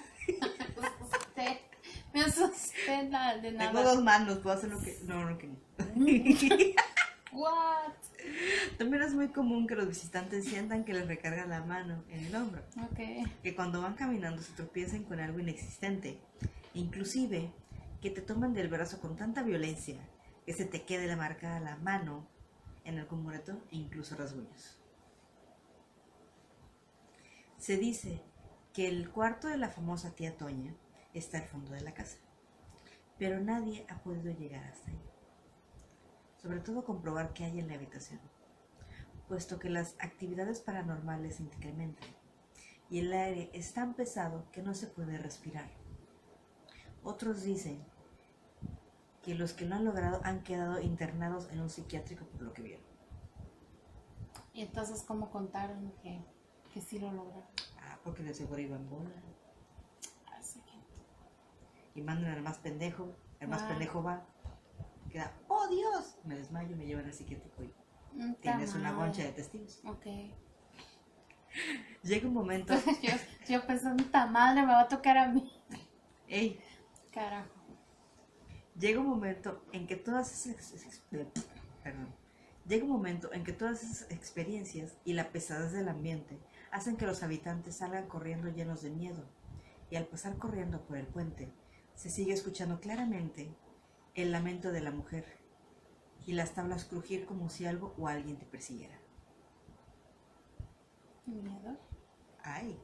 Me asusté de Tengo nada. 2 manos, puedo hacer lo que... No, que no. What? También es muy común que los visitantes sientan que les recarga la mano en el hombro. Ok. Que cuando van caminando se tropiecen con algo inexistente. Inclusive, que te tomen del brazo con tanta violencia que se te quede la marca de la mano en algún moretón e incluso rasguños. Se dice que el cuarto de la famosa tía Toña está al fondo de la casa, pero nadie ha podido llegar hasta ahí. Sobre todo comprobar qué hay en la habitación, puesto que las actividades paranormales se incrementan y el aire es tan pesado que no se puede respirar. Otros dicen que los que lo han logrado han quedado internados en un psiquiátrico por lo que vieron. Y entonces, ¿cómo contaron que sí lo lograron? Porque de seguro iba en bola. Así que... Y mandan al más pendejo, el más pendejo va, queda, ¡oh Dios! Me desmayo, me llevan al psiquiátrico y tienes una boncha de testigos. Ok. Llega un momento... yo pensando, ¡ta madre, me va a tocar a mí! ¡Ey! Carajo. Llega un momento en que todas esas... Perdón. Llega un momento en que todas esas experiencias y la pesadez del ambiente hacen que los habitantes salgan corriendo llenos de miedo. Y al pasar corriendo por el puente, se sigue escuchando claramente el lamento de la mujer y las tablas crujir como si algo o alguien te persiguiera. ¿Miedo? ¡Ay!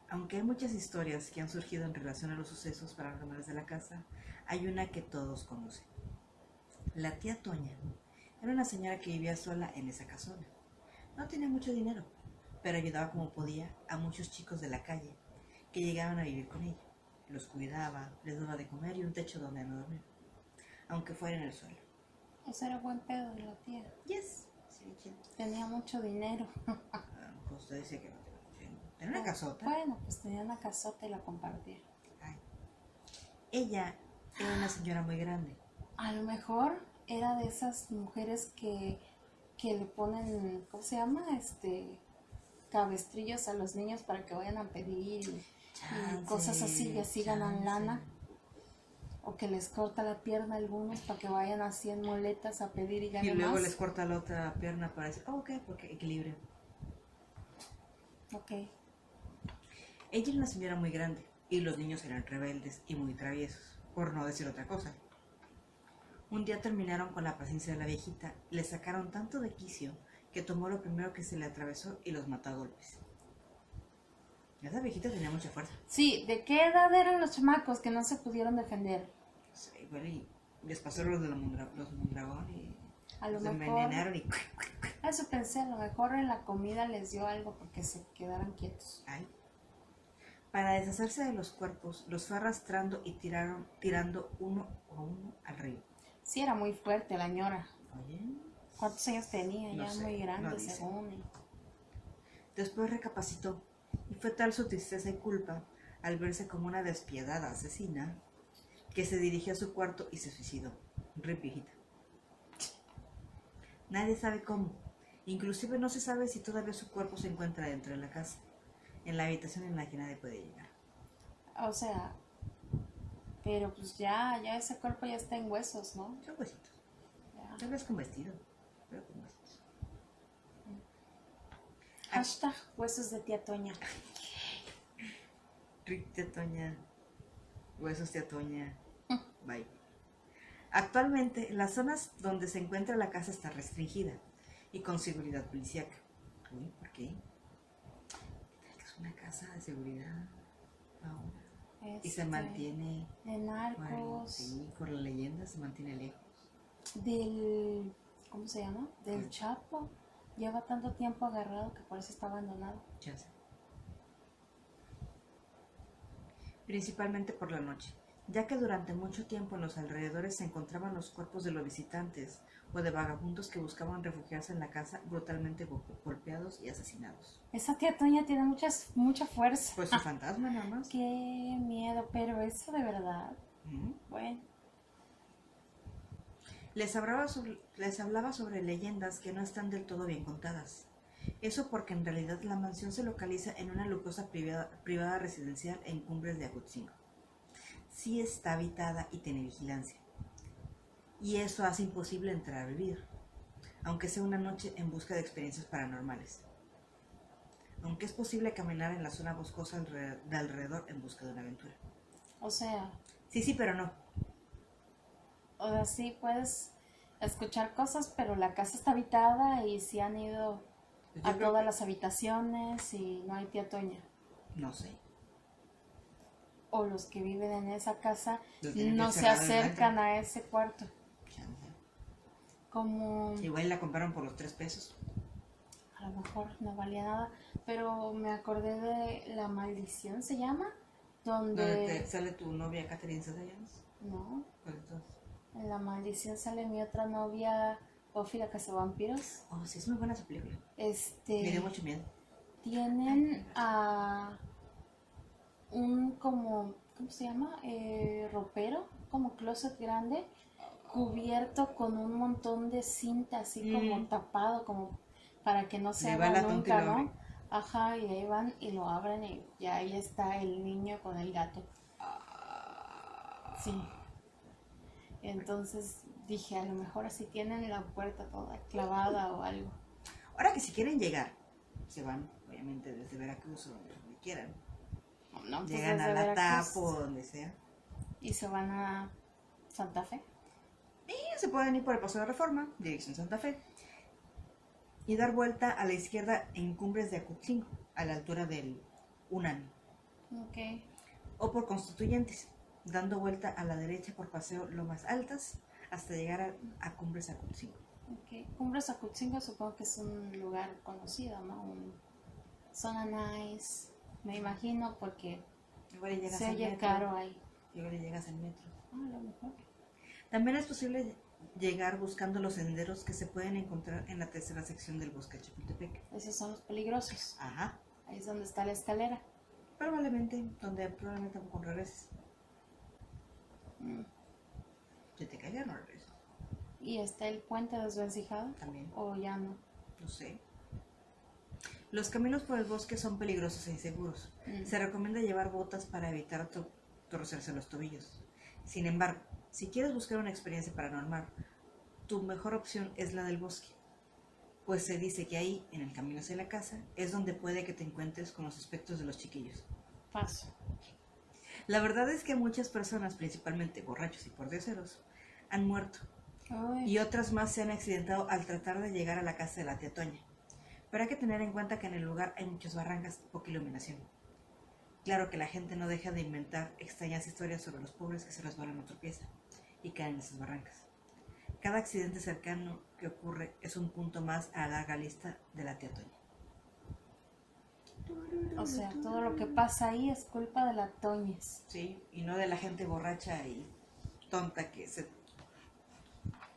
Aunque hay muchas historias que han surgido en relación a los sucesos paranormales de la casa, hay una que todos conocen. La tía Toña era una señora que vivía sola en esa casona. No tenía mucho dinero, pero ayudaba como podía a muchos chicos de la calle que llegaban a vivir con ella. Los cuidaba, les daba de comer y un techo donde no dormir, aunque fuera en el suelo. Eso era buen pedo de la tía. Yes. Sí, chido. Tenía mucho dinero. Pues usted dice que no tenía mucho dinero. Tenía una casota. Bueno, pues tenía una casota y la compartía. Ay. Ella era una señora muy grande. A lo mejor era de esas mujeres que le ponen, ¿cómo se llama? Cabestrillos a los niños para que vayan a pedir y cosas así, y así ganan lana. O que les corta la pierna a algunos para que vayan así en muletas a pedir y ganen Y luego más. les corta la otra pierna para decir, ok, porque equilibrio. Ok. Ella era una señora muy grande y los niños eran rebeldes y muy traviesos, por no decir otra cosa. Un día terminaron con la paciencia de la viejita y le sacaron tanto de quicio que tomó lo primero que se le atravesó y los mató a golpes. Esa viejita tenía mucha fuerza. Sí, ¿de qué edad eran los chamacos que no se pudieron defender? Sí, igual y les pasó los de los Mondragón y A lo los mejor, envenenaron y... eso pensé, a lo mejor en la comida les dio algo porque se quedaran quietos. Ay. Para deshacerse de los cuerpos, los fue arrastrando y tirando uno a uno al río. Sí, era muy fuerte la ñora. Oye, ¿Cuántos años tenía? No Ya sé, muy no grande, dice. según. después recapacitó y fue tal su tristeza y culpa al verse como una despiadada asesina que se dirigió a su cuarto y se suicidó. Rip viejita. Nadie sabe cómo. Inclusive no se sabe si todavía su cuerpo se encuentra dentro de la casa, en la habitación en la que nadie puede llegar. O sea, pero pues ya ese cuerpo ya está en huesos, ¿no? Son huesitos. Ya. Tal vez con vestido, pero con huesitos. Hashtag huesos de tía Toña. Rick tía Toña. Huesos tía Toña. Bye. Actualmente, las zonas donde se encuentra la casa está restringida y con seguridad policíaca. Uy, ¿por qué? Es una casa de seguridad ahora. Y se mantiene... De narcos. Sí, por la leyenda se mantiene lejos. Del... ¿Cómo se llama? Del Chapo. Lleva tanto tiempo agarrado que por eso está abandonado. Ya sé. Principalmente por la noche, ya que durante mucho tiempo en los alrededores se encontraban los cuerpos de los visitantes o de vagabundos que buscaban refugiarse en la casa brutalmente golpeados y asesinados. Esa tía Toña tiene mucha fuerza. Pues su fantasma nada más. Qué miedo, pero eso de verdad. ¿Mm? Bueno, Les hablaba sobre leyendas que no están del todo bien contadas Eso porque en realidad la mansión se localiza en una lujosa privada residencial en Cumbres de Acutzingo. Sí está habitada y tiene vigilancia. Y eso hace imposible entrar a vivir, aunque sea una noche en busca de experiencias paranormales. Aunque es posible caminar en la zona boscosa de alrededor en busca de una aventura. O sea, Sí, pero no. sí puedes escuchar cosas, pero la casa está habitada y si han ido Pues yo a creo todas que... las habitaciones y no hay tía Toña. No sé. O los que viven en esa casa Lo tienen no bien se cerrado y no acercan entran. a ese cuarto. Chance. Como Igual la compraron por los 3 pesos. a lo mejor no valía nada, pero me acordé de La Maldición, ¿se llama? ¿Donde te Donde, sale tu novia Catherine Zeta-Jones? no, ¿Cuál de todas? en La Maldición sale mi otra novia, Buffy la Cazavampiros. Oh, sí, es muy buena esa película. Me dio mucho miedo. Tienen a un como, ¿cómo se llama? Ropero, como closet grande, cubierto con un montón de cinta, así como tapado, como para que no se Le va abra la tonta y nunca, lo abre. ¿no? Ajá, y ahí van y lo abren y ya ahí está el niño con el gato. Sí. Entonces dije, a lo mejor así tienen la puerta toda clavada o algo. Ahora que si quieren llegar, se van, obviamente, desde Veracruz o donde quieran. No, pues Llegan a desde la Veracruz TAP o donde sea. y se van a Santa Fe. Y se pueden ir por el Paso de Reforma, dirección Santa Fe, y dar vuelta a la izquierda en Cumbres de Acutzingo, a la altura del UNAM. Ok. O por Constituyentes, dando vuelta a la derecha por Paseo Lomas Altas hasta llegar a Cumbres Acutzingo. Ok. Cumbres Acutzingo supongo que es un lugar conocido, ¿no? Zona nice, me imagino, porque Igual y llegas se al oye metro. caro ahí. Igual y llegas al metro. Ah, a lo mejor. También es posible llegar buscando los senderos que se pueden encontrar en la tercera sección del bosque de Chapultepec. Esos son los peligrosos. Ajá. Ahí es donde está la escalera. Probablemente, donde probablemente tampoco regreses. Mm. Si te caiga, no regresas. ¿Y está el puente desvencijado? También, ¿O ya no? no sé. Los caminos por el bosque son peligrosos e inseguros. Se recomienda llevar botas para evitar torcerse los tobillos. Sin embargo, si quieres buscar una experiencia paranormal, tu mejor opción es la del bosque. Pues se dice que ahí, en el camino hacia la casa, es donde puede que te encuentres con los aspectos de los chiquillos. Paso. La verdad es que muchas personas, principalmente borrachos y pordioseros, han muerto. Ay. Y otras más se han accidentado al tratar de llegar a la casa de la tía Toña. Pero hay que tener en cuenta que en el lugar hay muchas barrancas y poca iluminación. Claro que la gente no deja de inventar extrañas historias sobre los pobres que se resbalan o tropiezan y caen en esas barrancas. Cada accidente cercano que ocurre es un punto más a la larga lista de la tía Toña. O sea, todo lo que pasa ahí es culpa de la Toñez. Sí, y no de la gente borracha y tonta que se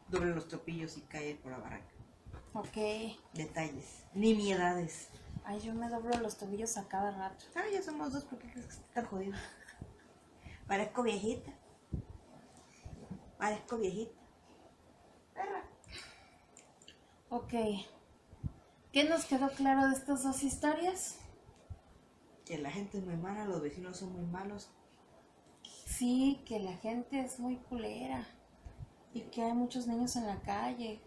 doble los topillos y cae por la barranca. Ok. Detalles, nimiedades. Ay, yo me doblo los tobillos a cada rato. Ah, ya somos dos, ¿por qué crees que estoy tan jodido? Parezco viejita. Parezco viejita. Ok. ¿Qué nos quedó claro de estas dos historias? Que la gente es muy mala, los vecinos son muy malos. Sí, que la gente es muy culera y que hay muchos niños en la calle.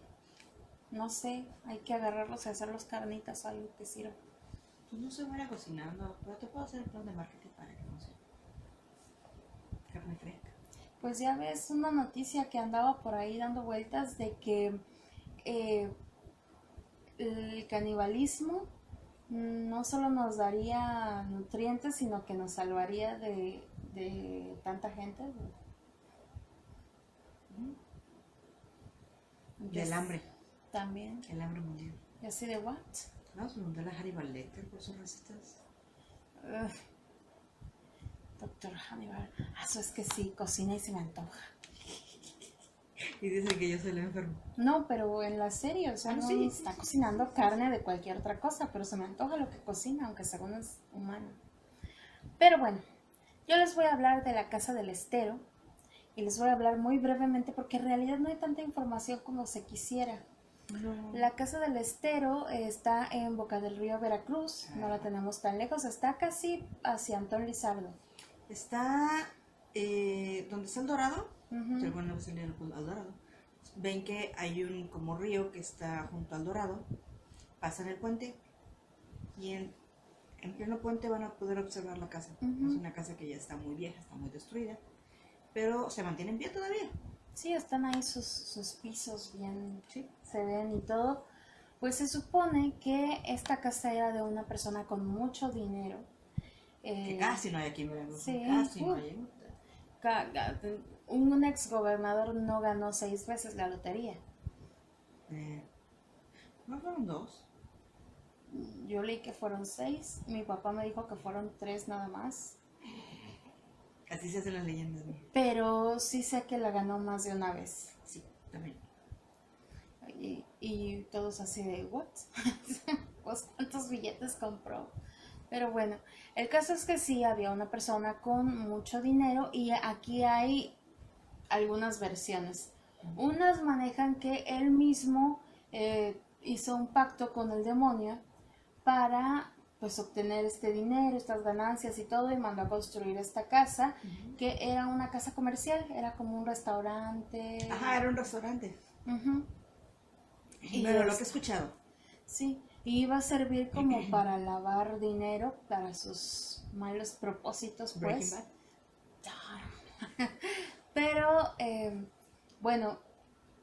No sé, hay que agarrarlos y hacerlos carnitas o algo que sirva. Pues no se muera cocinando, pero te puedo hacer el plan de marketing para que no sea carne fresca. Pues ya ves una noticia que andaba por ahí dando vueltas de que el canibalismo no solo nos daría nutrientes, sino que nos salvaría de tanta gente. Del hambre, También. el hambre mundial. ¿Y así de what? Vamos a preguntarle a Hannibal Lecter por sus recetas. Ugh. Doctor Hannibal. Eso es que sí, cocina y se me antoja. Y dice que yo soy la enferma. No, pero en la serie, o sea, no sí, está cocinando carne de cualquier otra cosa, pero se me antoja lo que cocina, aunque según es humano. Pero bueno, yo les voy a hablar de la Casa del Estero y les voy a hablar muy brevemente porque en realidad no hay tanta información como se quisiera. No. La Casa del Estero está en Boca del Río, Veracruz. No la tenemos tan lejos, está casi hacia Antón Lizardo. Está donde está el Dorado. Ujú. Si alguna vez salieron al Dorado. Ven que hay un como río que está junto al Dorado. Pasan el puente y en pleno puente van a poder observar la casa. Ujú. Es una casa que ya está muy vieja, está muy destruida, pero se mantiene en pie todavía. Sí, están ahí sus pisos bien, Sí. se ven y todo. Pues se supone que esta casa era de una persona con mucho dinero. Que Eh, casi no hay aquí en Veracruz. sí, Casi no hay. ca- ca- un ex gobernador no ganó 6 veces la lotería. Eh, ¿No fueron dos? Yo leí que fueron 6, mi papá me dijo que fueron 3 nada más, Así se hacen las leyendas, ¿no? pero sí sé que la ganó más de una vez. Sí, también. Y todos así de, ¿what? Pues, ¿cuántos billetes compró? Pero bueno, el caso es que sí, había una persona con mucho dinero y aquí hay algunas versiones. Unas manejan que él mismo hizo un pacto con el demonio para pues obtener este dinero, estas ganancias y todo, y mandó a construir esta casa, que era una casa comercial, era como un restaurante. Ajá, era un restaurante. Ujú. Y Bueno, lo que he escuchado. sí, y iba a servir como para lavar dinero para sus malos propósitos, Breaking pues. Bad. Pero bueno,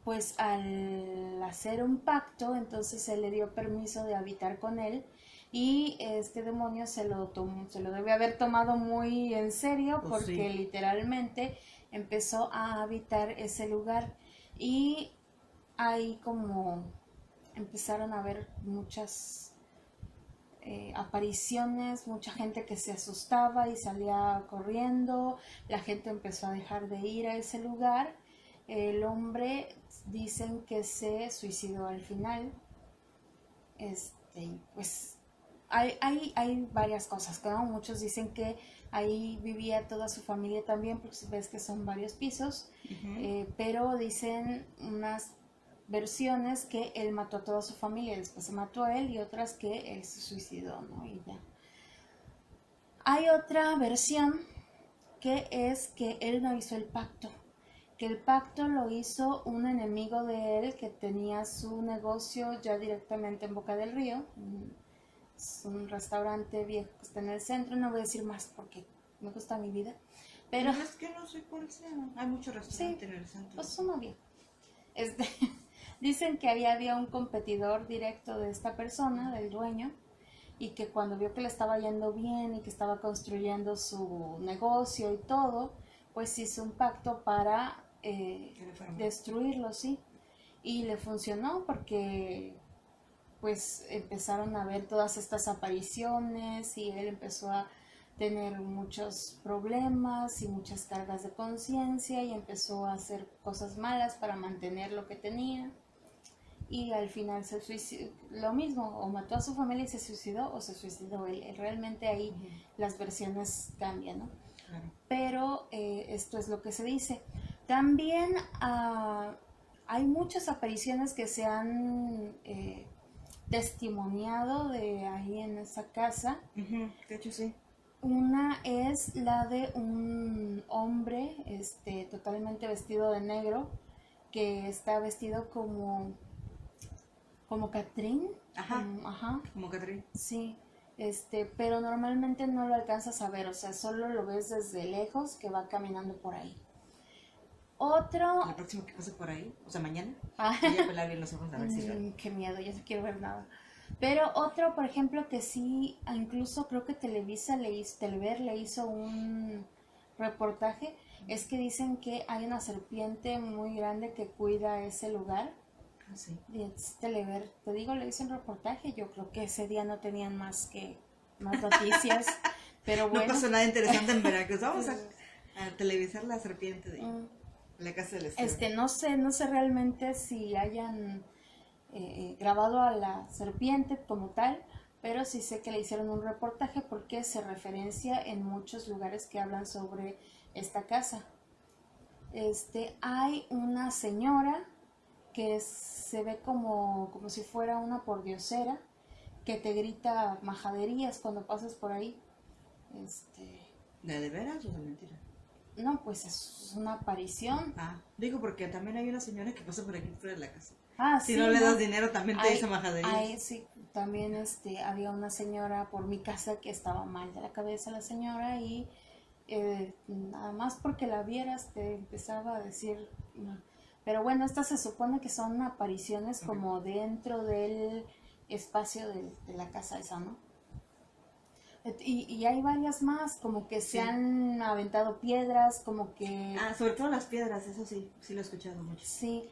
pues al hacer un pacto, entonces él le dio permiso de habitar con él y este demonio se lo debe haber tomado muy en serio Pues porque sí. literalmente empezó a habitar ese lugar y ahí como empezaron a haber muchas apariciones, mucha gente que se asustaba y salía corriendo, la gente empezó a dejar de ir a ese lugar, el hombre dicen que se suicidó al final, pues hay varias cosas, ¿no? Muchos dicen que ahí vivía toda su familia también, porque ves que son varios pisos, pero dicen unas versiones que él mató a toda su familia, después se mató a él y otras que él se suicidó, ¿no? Y ya. Hay otra versión que es que él no hizo el pacto, que el pacto lo hizo un enemigo de él que tenía su negocio ya directamente en Boca del Río. Es un restaurante viejo que está en el centro, no voy a decir más porque me gusta mi vida, pero No, es que no sé cuál sea. Hay muchos restaurantes sí, en el centro. pues uno viejo. Este, dicen que ahí había un competidor directo de esta persona, del dueño, y que cuando vio que le estaba yendo bien y que estaba construyendo su negocio y todo, pues hizo un pacto para destruirlo, sí. Y le funcionó porque pues empezaron a ver todas estas apariciones y él empezó a tener muchos problemas y muchas cargas de conciencia y empezó a hacer cosas malas para mantener lo que tenía y al final se suicidó, lo mismo, o mató a su familia y se suicidó o se suicidó él. Realmente ahí las versiones cambian, ¿no? Claro. Pero esto es lo que se dice. También hay muchas apariciones que se han testimoniado de ahí en esa casa. De hecho, sí. Una es la de un hombre totalmente vestido de negro que está vestido como Catrín. Ajá. Ajá. Como Catrín. Sí. Pero normalmente no lo alcanzas a ver, o sea, solo lo ves desde lejos que va caminando por ahí. Otro. La próxima que pase por ahí, o sea, mañana, Ah, voy a pelar bien los ojos a ver si es real. qué miedo, ya no quiero ver nada. Pero otro, por ejemplo, que sí, incluso creo que Telever le hizo un reportaje, es que dicen que hay una serpiente muy grande que cuida ese lugar. Ah, sí. Y es Telever, te digo, le hizo un reportaje, yo creo que ese día no tenían más noticias, pero bueno. No pasó nada interesante en Veracruz. Vamos a televisar la serpiente de la Casa del Estero. No sé realmente si hayan grabado a la serpiente como tal, pero sí sé que le hicieron un reportaje porque se referencia en muchos lugares que hablan sobre esta casa. Hay una señora que se ve como si fuera una pordiosera que te grita majaderías cuando pasas por ahí. ¿De veras o de mentira? No, pues es una aparición. Digo porque también hay una señora que pasa por aquí fuera de la casa. Si Sí, no le das dinero también te dice majaderías. Ahí sí, también había una señora por mi casa que estaba mal de la cabeza la señora y nada más porque la vieras te empezaba a decir, no. Pero bueno, estas se supone que son apariciones como dentro del espacio de la casa esa, ¿no? Y hay varias más, como que se han aventado piedras, como que... sobre todo las piedras, eso sí lo he escuchado mucho. Sí,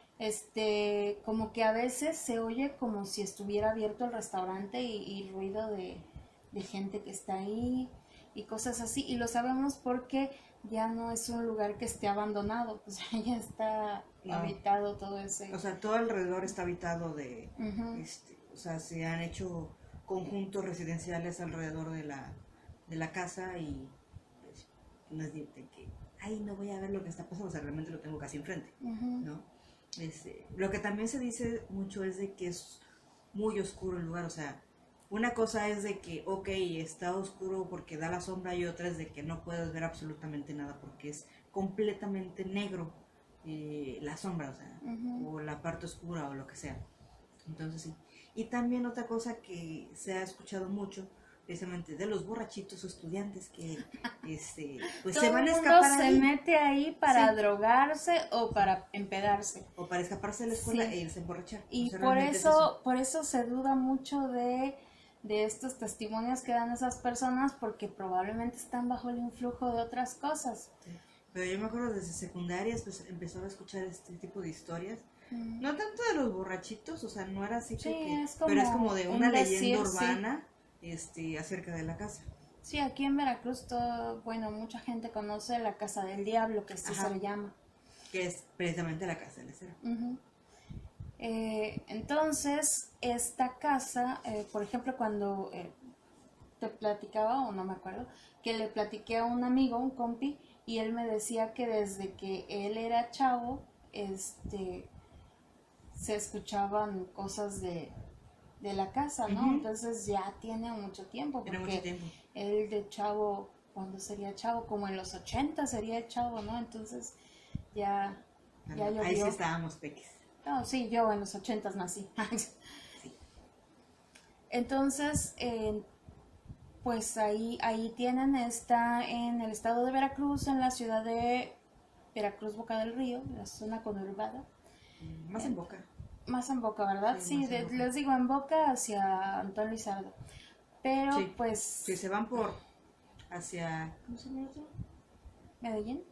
como que a veces se oye como si estuviera abierto el restaurante y ruido de gente que está ahí y cosas así. Y lo sabemos porque ya no es un lugar que esté abandonado, pues ya está habitado todo ese... O sea, todo alrededor está habitado de... o sea, se han hecho conjuntos residenciales alrededor de la casa y pues, no es de que, ay, no voy a ver lo que está pasando, o sea, realmente lo tengo casi enfrente, ¿no? Lo que también se dice mucho es de que es muy oscuro el lugar, o sea, una cosa es de que, ok, está oscuro porque da la sombra y otra es de que no puedes ver absolutamente nada porque es completamente negro la sombra, o sea, o la parte oscura o lo que sea. Entonces sí. Y también otra cosa que se ha escuchado mucho, precisamente de los borrachitos o estudiantes que pues se van a escapar se ahí. mete ahí para drogarse o para empedarse. O para escaparse de la escuela e irse a emborrachar. Y o sea, por eso se duda mucho de estos testimonios que dan esas personas porque probablemente están bajo el influjo de otras cosas. Sí. Pero yo me acuerdo desde secundarias pues empezaba a escuchar este tipo de historias. No tanto de los borrachitos, o sea, no era así pero es como de una leyenda urbana acerca de la casa. Sí, aquí en Veracruz mucha gente conoce la Casa del Diablo, que así se le llama. Que es precisamente la casa del acero. Entonces, esta casa, por ejemplo, cuando te platicaba, o no me acuerdo, que le platiqué a un amigo, un compi, y él me decía que desde que él era chavo, se escuchaban cosas de la casa, ¿no? Entonces ya tiene mucho tiempo, porque él de chavo, ¿cuándo sería chavo? Como en los 80 sería chavo, ¿no? Entonces ya llovió. Ahí sí estábamos peques. No, sí, yo en los 80 nací. Sí. Entonces, pues ahí tienen, está en el estado de Veracruz, en la ciudad de Veracruz, Boca del Río, la zona conurbada. Más en Boca. Más en Boca, ¿verdad? Sí, les digo en Boca hacia Antón Lizardo. Pero pues... Si se van hacia... ¿Cómo se llama otro?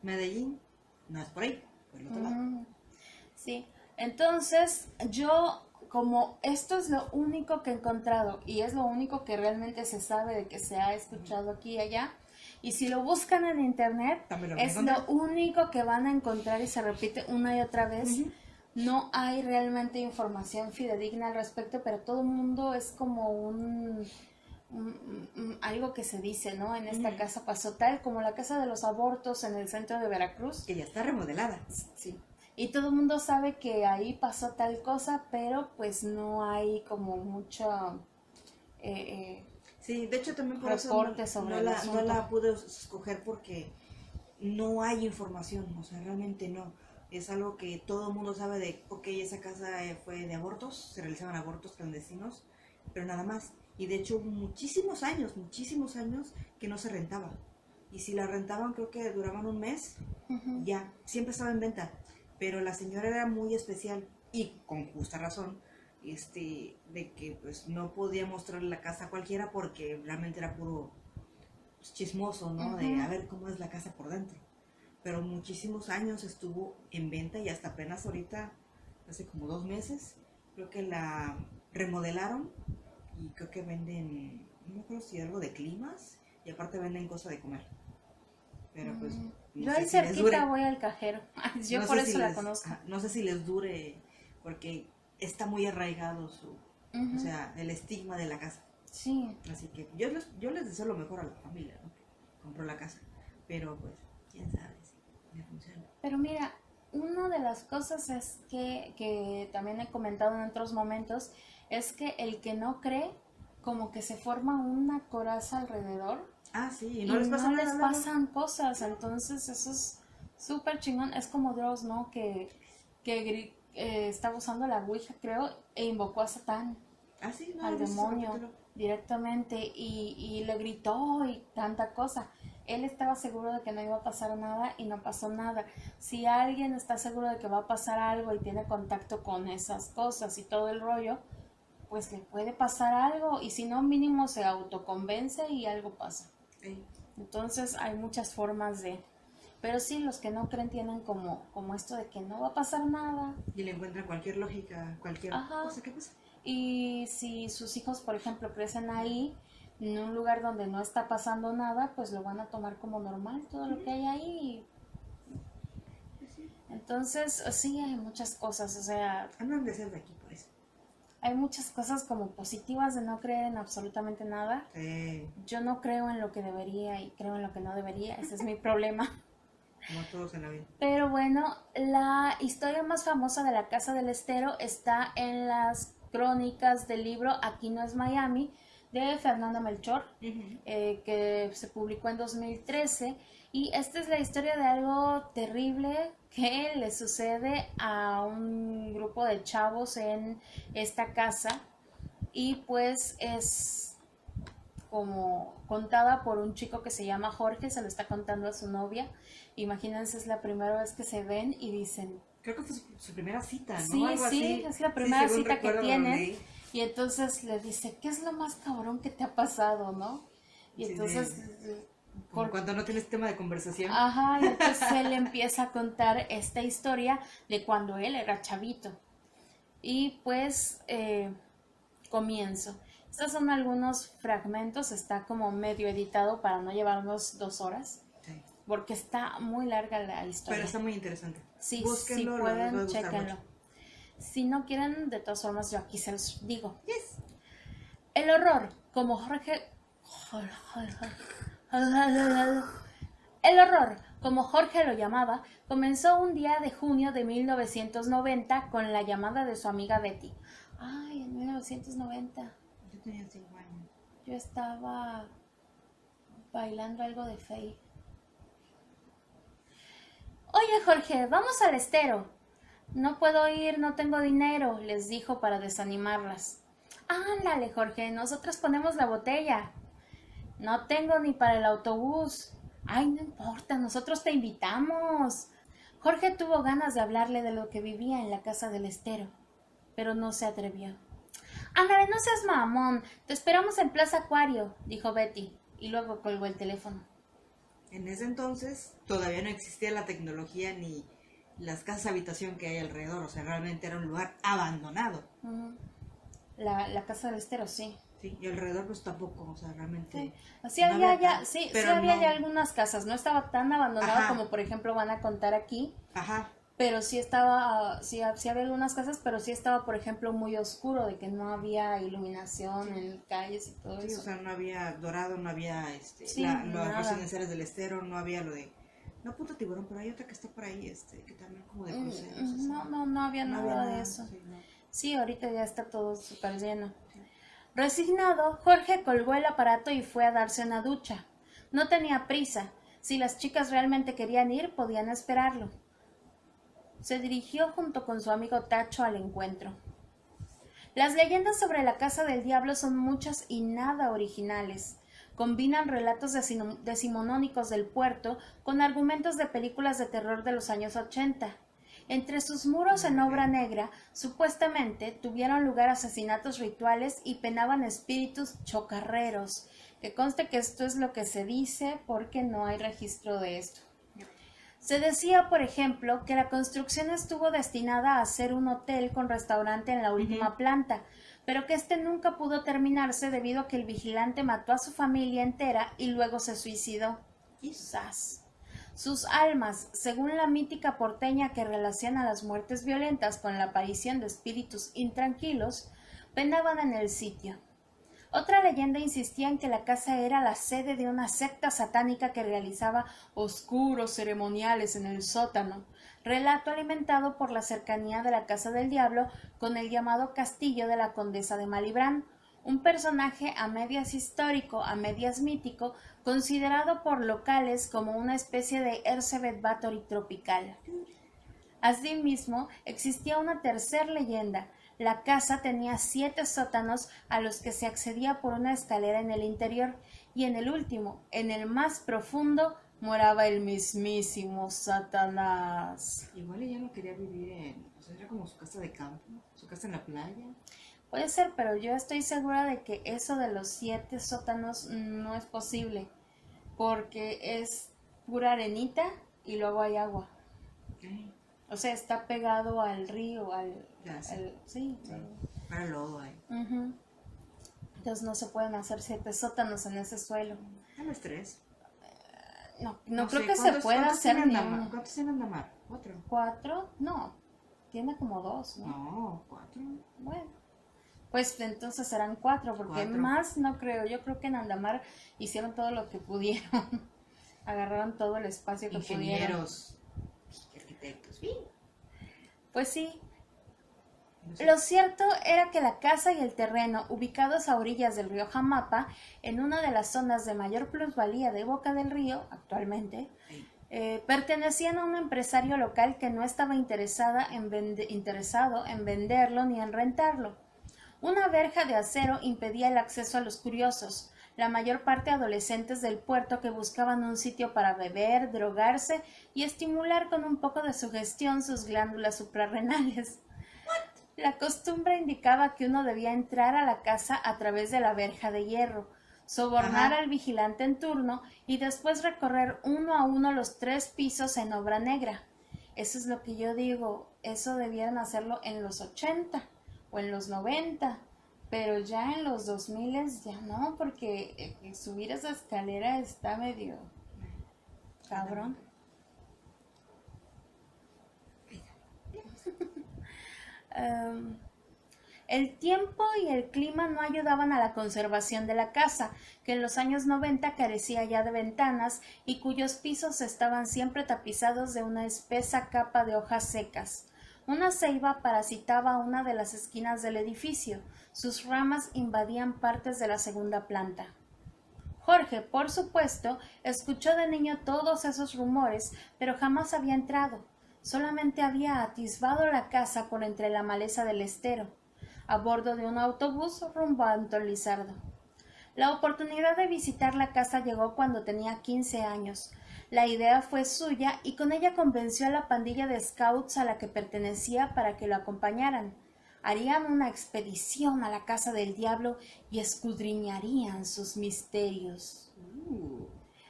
Medellín, no es por ahí, por el otro lado. Sí, entonces yo, como esto es lo único que he encontrado y es lo único que realmente se sabe de que se ha escuchado aquí y allá, y si lo buscan en internet, es lo único que van a encontrar y se repite una y otra vez. No hay realmente información fidedigna al respecto, pero todo el mundo es como algo que se dice, ¿no? En esta casa pasó tal, como la casa de los abortos en el centro de Veracruz. Que ya está remodelada. Sí. Y todo el mundo sabe que ahí pasó tal cosa, pero pues no hay como mucho... sí, de hecho también por reporte eso sobre no la pude escoger porque no hay información, o sea, realmente no. Es algo que todo el mundo sabe de, ok, esa casa fue de abortos, se realizaban abortos clandestinos, pero nada más. Y de hecho muchísimos años que no se rentaba. Y si la rentaban creo que duraban un mes, ya, siempre estaba en venta. Pero la señora era muy especial y con justa razón, de que pues no podía mostrarle la casa a cualquiera porque realmente era puro pues, chismoso, ¿no? De a ver cómo es la casa por dentro. Pero muchísimos años estuvo en venta y hasta apenas ahorita, hace como 2 meses, creo que la remodelaron y creo que venden, no me acuerdo si algo de climas y aparte venden cosas de comer. Pero pues... yo ahí cerquita voy al cajero, yo no por eso la conozco. No sé si les dure porque está muy arraigado o sea, el estigma de la casa. Sí. Así que yo les deseo lo mejor a la familia, ¿no? Que compró la casa, pero pues, quién sabe. Pero mira, una de las cosas es que también he comentado en otros momentos, es que el que no cree, como que se forma una coraza alrededor Ah, sí, y y no les pasa no les nada luego. pasan cosas, entonces eso es súper chingón, es como Dross, ¿no? Que estaba usando la Ouija, creo, e invocó a Satán, Ah, sí, no, he al visto ese demonio, capítulo. directamente, y le gritó y tanta cosa. Él estaba seguro de que no iba a pasar nada y no pasó nada. Si alguien está seguro de que va a pasar algo y tiene contacto con esas cosas y todo el rollo, pues le puede pasar algo y si no, mínimo se autoconvence y algo pasa. Ey, Entonces hay muchas formas de... Pero sí, los que no creen tienen como esto de que no va a pasar nada. y le encuentran cualquier lógica, cualquier Ajá. cosa que pasa. Y si sus hijos, por ejemplo, crecen ahí, en un lugar donde no está pasando nada, pues lo van a tomar como normal, todo lo que hay ahí. Pues sí. Entonces, sí, hay muchas cosas, o sea, Andan de ser de aquí por eso. hay muchas cosas como positivas de no creer en absolutamente nada. Yo no creo en lo que debería y creo en lo que no debería, ese es mi problema. Como todos en la vida. Pero bueno, la historia más famosa de la Casa del Estero está en las crónicas del libro Aquí no es Miami de Fernando Melchor, que se publicó en 2013. Y esta es la historia de algo terrible que le sucede a un grupo de chavos en esta casa. Y pues es como contada por un chico que se llama Jorge, se lo está contando a su novia. Imagínense, es la primera vez que se ven y dicen, Creo que fue su primera cita, ¿no? sí, Algo sí, así. es la Sí, primera según cita que recuerdo lo tienen. leí. Y entonces le dice, ¿qué es lo más cabrón que te ha pasado, no? Y Sí, entonces, como por... cuando no tienes tema de conversación. Ajá, y entonces él empieza a contar esta historia de cuando él era chavito. Y pues comienzo. Estos son algunos fragmentos, está como medio editado para no llevarnos 2 horas, Sí. porque está muy larga la historia. Pero está muy interesante. Sí, si Búsquenlo, les va a pueden, gustar chéquenlo. mucho. Si no quieren, de todas formas, yo aquí se los digo. Yes. El horror, como Jorge... El horror, como Jorge lo llamaba, comenzó un día de junio de 1990 con la llamada de su amiga Betty. Ay, en 1990 Yo tenía 5 años. yo estaba bailando algo de Faye. Oye, Jorge, vamos al estero. No puedo ir, no tengo dinero, les dijo para desanimarlas. Ándale, Jorge, nosotros ponemos la botella. No tengo ni para el autobús. Ay, no importa, nosotros te invitamos. Jorge tuvo ganas de hablarle de lo que vivía en la casa del estero, pero no se atrevió. Ándale, no seas mamón, te esperamos en Plaza Acuario, dijo Betty, y luego colgó el teléfono. En ese entonces todavía no existía la tecnología ni las casas habitación que hay alrededor. O sea, realmente era un lugar abandonado. La casa del estero, sí. Sí, y alrededor pues tampoco, o sea, realmente... Sí, no había había ya, tan- sí, sí pero había no- ya algunas casas, no estaba tan abandonado Ajá. como por ejemplo van a contar aquí, Ajá, pero sí estaba, sí había algunas casas, pero sí estaba por ejemplo muy oscuro, de que no había iluminación en calles y todo sí, eso. o sea, no había Dorado, no había Sí, los nada. residenciales del estero, no había lo de... No Punta Tiburón, pero hay otra que está por ahí, que también como de cruceros. así. No había No nada había de eso. sí, no. Sí, ahorita ya está todo súper lleno. Resignado, Jorge colgó el aparato y fue a darse una ducha. No tenía prisa. Si las chicas realmente querían ir, podían esperarlo. Se dirigió junto con su amigo Tacho al encuentro. Las leyendas sobre la casa del diablo son muchas y nada originales. Combinan relatos decimonónicos del puerto con argumentos de películas de terror de los años 80. Entre sus muros en obra negra, supuestamente, tuvieron lugar asesinatos rituales y penaban espíritus chocarreros. Que conste que esto es lo que se dice porque no hay registro de esto. Se decía, por ejemplo, que la construcción estuvo destinada a ser un hotel con restaurante en la última planta, pero que este nunca pudo terminarse debido a que el vigilante mató a su familia entera y luego se suicidó. Quizás. Sus almas, según la mítica porteña que relaciona las muertes violentas con la aparición de espíritus intranquilos, penaban en el sitio. Otra leyenda insistía en que la casa era la sede de una secta satánica que realizaba oscuros ceremoniales en el sótano, relato alimentado por la cercanía de la casa del diablo con el llamado castillo de la condesa de Malibran, un personaje a medias histórico, a medias mítico, considerado por locales como una especie de Erzsébet Báthory tropical. Asimismo, existía una tercera leyenda. La casa tenía 7 sótanos a los que se accedía por una escalera en el interior, y en el último, en el más profundo, moraba el mismísimo Satanás. Igual ella no quería vivir o sea, era como su casa de campo, su casa en la playa. Puede ser, pero yo estoy segura de que eso de los 7 sótanos no es posible, porque es pura arenita y luego hay agua. Okay. O sea, está pegado al río, Ya, sí. sí. Para lodo ahí. Uh-huh. Entonces no se pueden hacer 7 sótanos en ese suelo. Tal vez 3. No creo sé, que se pueda hacer ni Andamar? uno. ¿Cuántos tiene Andamar? 4. 4, no, tiene como 2, ¿no? No, 4. Bueno, pues entonces serán 4, porque 4. más no creo. Yo creo que en Andamar hicieron todo lo que pudieron. Agarraron todo el espacio que pudieron. Ingenieros, arquitectos, sí. Pues sí. No sé. Lo cierto era que la casa y el terreno, ubicados a orillas del río Jamapa, en una de las zonas de mayor plusvalía de Boca del Río, actualmente, pertenecían a un empresario local que no estaba interesado en venderlo ni en rentarlo. Una verja de acero impedía el acceso a los curiosos, la mayor parte adolescentes del puerto que buscaban un sitio para beber, drogarse y estimular con un poco de sugestión sus glándulas suprarrenales. La costumbre indicaba que uno debía entrar a la casa a través de la verja de hierro, sobornar al vigilante en turno y después recorrer uno a uno los 3 pisos en obra negra. Eso es lo que yo digo, eso debieran hacerlo en los 80 o en los 90, pero ya en los 2000 ya no, porque subir esa escalera está medio cabrón. El tiempo y el clima no ayudaban a la conservación de la casa, que en los años 90 carecía ya de ventanas y cuyos pisos estaban siempre tapizados de una espesa capa de hojas secas. Una ceiba parasitaba una de las esquinas del edificio, sus ramas invadían partes de la segunda planta. Jorge, por supuesto, escuchó de niño todos esos rumores, pero jamás había entrado. Solamente había atisbado la casa por entre la maleza del estero, a bordo de un autobús rumbo a Antón Lizardo. La oportunidad de visitar la casa llegó cuando tenía 15 años. La idea fue suya y con ella convenció a la pandilla de scouts a la que pertenecía para que lo acompañaran. Harían una expedición a la casa del diablo y escudriñarían sus misterios.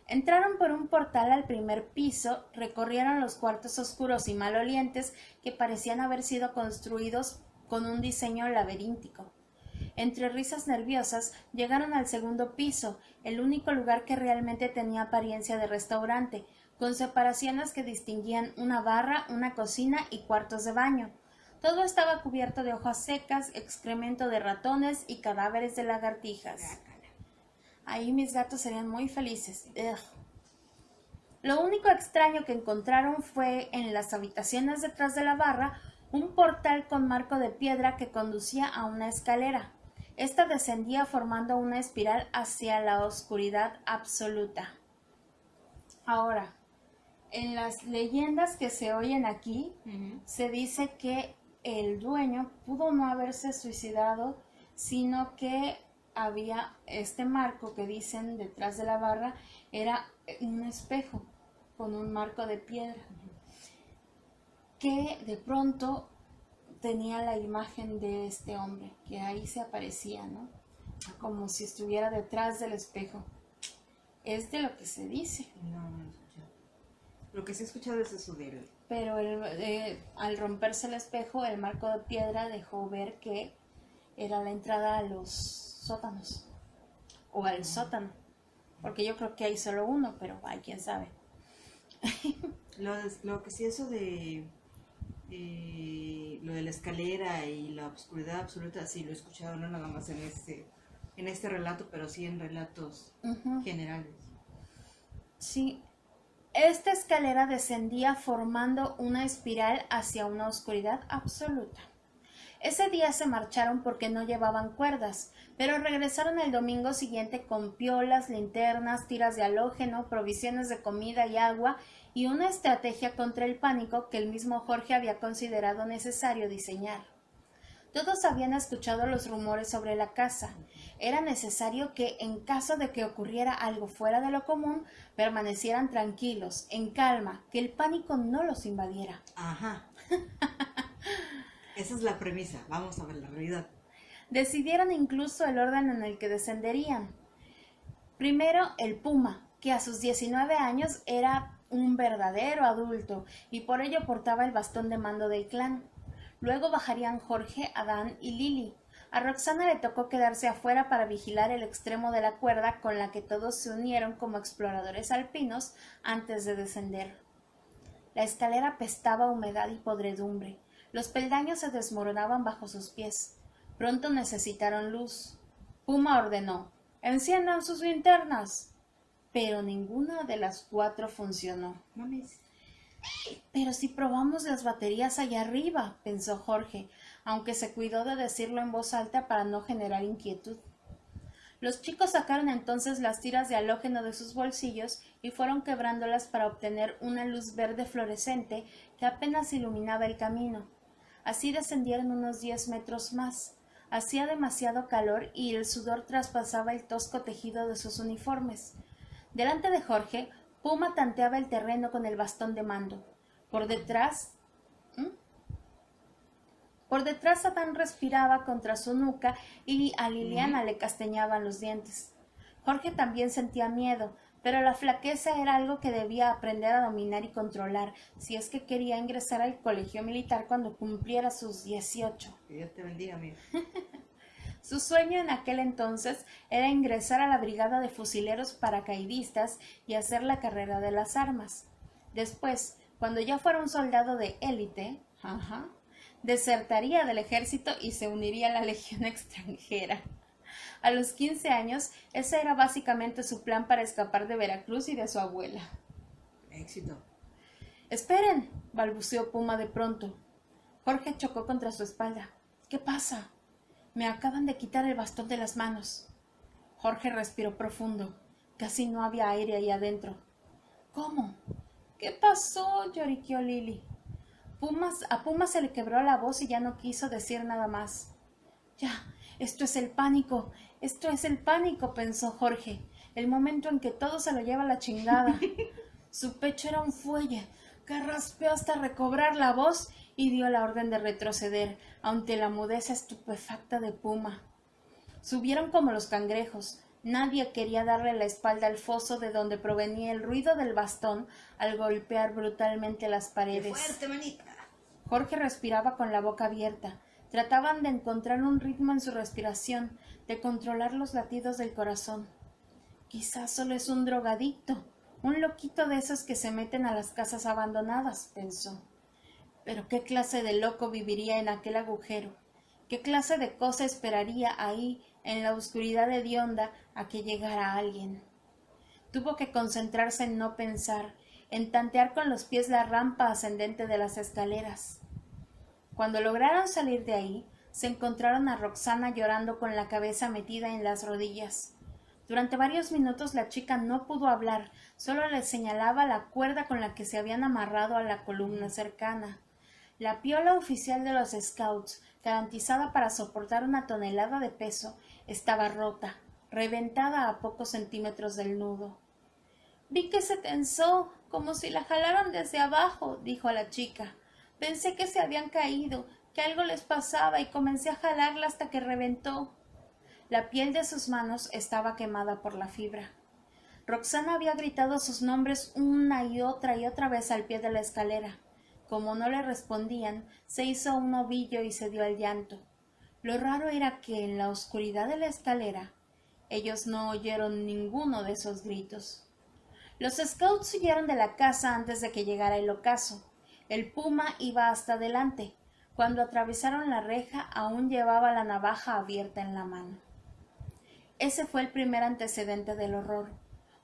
Entraron por un portal al primer piso, recorrieron los cuartos oscuros y malolientes que parecían haber sido construidos con un diseño laberíntico. Entre risas nerviosas llegaron al segundo piso, el único lugar que realmente tenía apariencia de restaurante, con separaciones que distinguían una barra, una cocina y cuartos de baño. Todo estaba cubierto de hojas secas, excremento de ratones y cadáveres de lagartijas. Ahí mis gatos serían muy felices. Ugh. Lo único extraño que encontraron fue en las habitaciones detrás de la barra un portal con marco de piedra que conducía a una escalera. Esta descendía formando una espiral hacia la oscuridad absoluta. Ahora, en las leyendas que se oyen aquí, se dice que el dueño pudo no haberse suicidado, sino que había este marco que dicen detrás de la barra, era un espejo con un marco de piedra, que de pronto tenía la imagen de este hombre, que ahí se aparecía, ¿no? Como si estuviera detrás del espejo. Es de lo que se dice. No he escuchado. Lo que sí he escuchado es eso de él. Pero al romperse el espejo, el marco de piedra dejó ver que era la entrada a los sótanos, o al sótano, porque yo creo que hay solo uno, pero hay quien sabe. Lo que sí, eso de lo de la escalera y la oscuridad absoluta, sí lo he escuchado, no nada más en este en este relato, pero sí en relatos generales. Sí, esta escalera descendía formando una espiral hacia una oscuridad absoluta. Ese día se marcharon porque no llevaban cuerdas, pero regresaron el domingo siguiente con piolas, linternas, tiras de halógeno, provisiones de comida y agua y una estrategia contra el pánico que el mismo Jorge había considerado necesario diseñar. Todos habían escuchado los rumores sobre la casa. Era necesario que, en caso de que ocurriera algo fuera de lo común, permanecieran tranquilos, en calma, que el pánico no los invadiera. Ajá. Esa es la premisa. Vamos a ver la realidad. Decidieron incluso el orden en el que descenderían. Primero, el Puma, que a sus 19 años era un verdadero adulto y por ello portaba el bastón de mando del clan. Luego bajarían Jorge, Adán y Lily. A Roxana le tocó quedarse afuera para vigilar el extremo de la cuerda con la que todos se unieron como exploradores alpinos antes de descender. La escalera apestaba a humedad y podredumbre. Los peldaños se desmoronaban bajo sus pies. Pronto necesitaron luz. Puma ordenó: «¡Enciendan sus linternas!». Pero ninguna de las 4 funcionó. Mames. «Pero si probamos las baterías allá arriba», pensó Jorge, aunque se cuidó de decirlo en voz alta para no generar inquietud. Los chicos sacaron entonces las tiras de halógeno de sus bolsillos y fueron quebrándolas para obtener una luz verde fluorescente que apenas iluminaba el camino. Así descendieron unos 10 metros más. Hacía demasiado calor y el sudor traspasaba el tosco tejido de sus uniformes. Delante de Jorge, Puma tanteaba el terreno con el bastón de mando. Por detrás Adán respiraba contra su nuca y a Liliana le castañaban los dientes. Jorge también sentía miedo, pero la flaqueza era algo que debía aprender a dominar y controlar si es que quería ingresar al colegio militar cuando cumpliera sus 18. Que Dios te bendiga, amigo. Su sueño en aquel entonces era ingresar a la brigada de fusileros paracaidistas y hacer la carrera de las armas. Después, cuando ya fuera un soldado de élite, desertaría del ejército y se uniría a la legión extranjera. A los 15 años, ese era básicamente su plan para escapar de Veracruz y de su abuela. Éxito. «Esperen», balbuceó Puma de pronto. Jorge chocó contra su espalda. «¿Qué pasa?». «Me acaban de quitar el bastón de las manos». Jorge respiró profundo. Casi no había aire ahí adentro. «¿Cómo?». «¿Qué pasó?», lloriqueó Lily. A Puma se le quebró la voz y ya no quiso decir nada más. «Ya, esto es el pánico, pensó Jorge, el momento en que todo se lo lleva a la chingada. Su pecho era un fuelle, que raspeó hasta recobrar la voz y dio la orden de retroceder ante la mudez estupefacta de Puma. Subieron como los cangrejos. Nadie quería darle la espalda al foso de donde provenía el ruido del bastón al golpear brutalmente las paredes. ¡Qué fuerte, manita! Jorge respiraba con la boca abierta. Trataban de encontrar un ritmo en su respiración, de controlar los latidos del corazón. «Quizás solo es un drogadicto, un loquito de esos que se meten a las casas abandonadas», pensó. Pero ¿qué clase de loco viviría en aquel agujero? ¿Qué clase de cosa esperaría ahí, en la oscuridad hedionda, a que llegara alguien? Tuvo que concentrarse en no pensar, en tantear con los pies la rampa ascendente de las escaleras. Cuando lograron salir de ahí, se encontraron a Roxana llorando con la cabeza metida en las rodillas. Durante varios minutos la chica no pudo hablar, solo le señalaba la cuerda con la que se habían amarrado a la columna cercana. La piola oficial de los Scouts, garantizada para soportar 1 tonelada de peso, estaba rota, reventada a pocos centímetros del nudo. «Vi que se tensó, como si la jalaran desde abajo», dijo la chica. «Pensé que se habían caído, que algo les pasaba y comencé a jalarla hasta que reventó». La piel de sus manos estaba quemada por la fibra. Roxana había gritado sus nombres una y otra vez al pie de la escalera. Como no le respondían, se hizo un ovillo y se dio al llanto. Lo raro era que en la oscuridad de la escalera ellos no oyeron ninguno de esos gritos. Los scouts huyeron de la casa antes de que llegara el ocaso. El Puma iba hasta adelante. Cuando atravesaron la reja, aún llevaba la navaja abierta en la mano. Ese fue el primer antecedente del horror.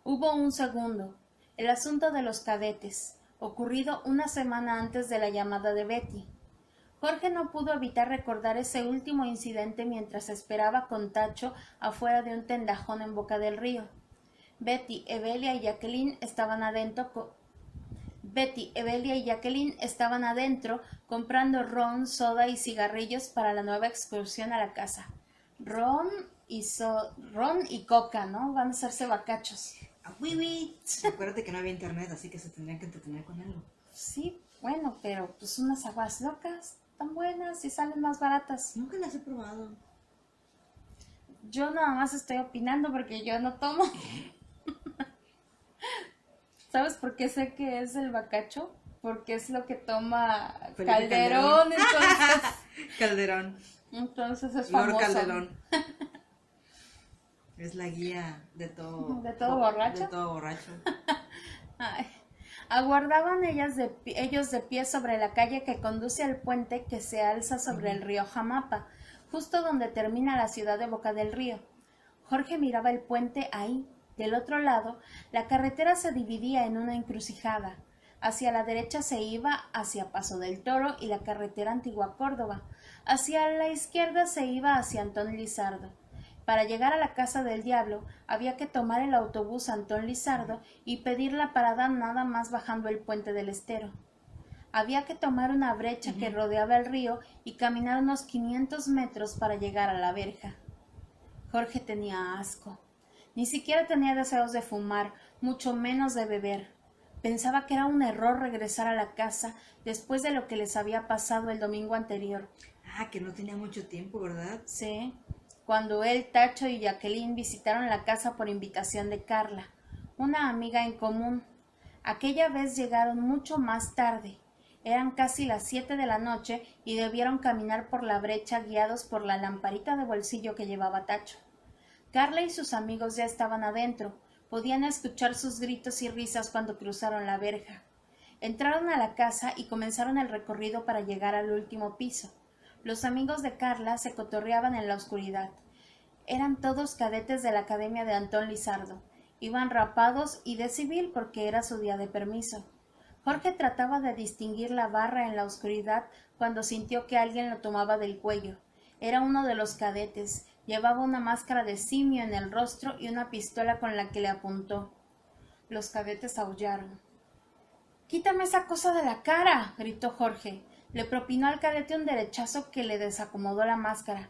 Hubo un segundo, el asunto de los cadetes, ocurrido una semana antes de la llamada de Betty. Jorge no pudo evitar recordar ese último incidente mientras esperaba con Tacho afuera de un tendajón en Boca del Río. Betty, Evelia y Jacqueline estaban adentro comprando ron, soda y cigarrillos para la nueva excursión a la casa. Ron y coca, ¿no? Van a hacerse bacachos. ¡Ah, oui! Acuérdate que no había internet, así que se tendrían que entretener con algo. Sí, bueno, pero pues unas aguas locas tan buenas y salen más baratas. Nunca las he probado. Yo nada más estoy opinando porque yo no tomo. ¿Sabes por qué sé que es el bacacho? Porque es lo que toma Felipe Calderón, entonces. Calderón. Entonces es Lord famoso. Calderón. Es la guía de todo. ¿De todo borracho? De todo borracho. Ay. Aguardaban ellos de pie sobre la calle que conduce al puente que se alza sobre el río Jamapa, justo donde termina la ciudad de Boca del Río. Jorge miraba el puente ahí. Del otro lado, la carretera se dividía en una encrucijada. Hacia la derecha se iba hacia Paso del Toro y la carretera Antigua Córdoba. Hacia la izquierda se iba hacia Antón Lizardo. Para llegar a la casa del diablo había que tomar el autobús Antón Lizardo y pedir la parada nada más bajando el puente del Estero. Había que tomar una brecha que rodeaba el río y caminar unos 500 metros para llegar a la verja. Jorge tenía asco. Ni siquiera tenía deseos de fumar, mucho menos de beber. Pensaba que era un error regresar a la casa después de lo que les había pasado el domingo anterior. Ah, que no tenía mucho tiempo, ¿verdad? Sí, cuando él, Tacho y Jacqueline visitaron la casa por invitación de Carla, una amiga en común. Aquella vez llegaron mucho más tarde. Eran casi las 7 de la noche y debieron caminar por la brecha guiados por la lamparita de bolsillo que llevaba Tacho. Carla y sus amigos ya estaban adentro. Podían escuchar sus gritos y risas cuando cruzaron la verja. Entraron a la casa y comenzaron el recorrido para llegar al último piso. Los amigos de Carla se cotorreaban en la oscuridad. Eran todos cadetes de la Academia de Antón Lizardo. Iban rapados y de civil porque era su día de permiso. Jorge trataba de distinguir la barra en la oscuridad cuando sintió que alguien lo tomaba del cuello. Era uno de los cadetes. Llevaba una máscara de simio en el rostro y una pistola con la que le apuntó. Los cadetes aullaron. «¡Quítame esa cosa de la cara!», gritó Jorge. Le propinó al cadete un derechazo que le desacomodó la máscara.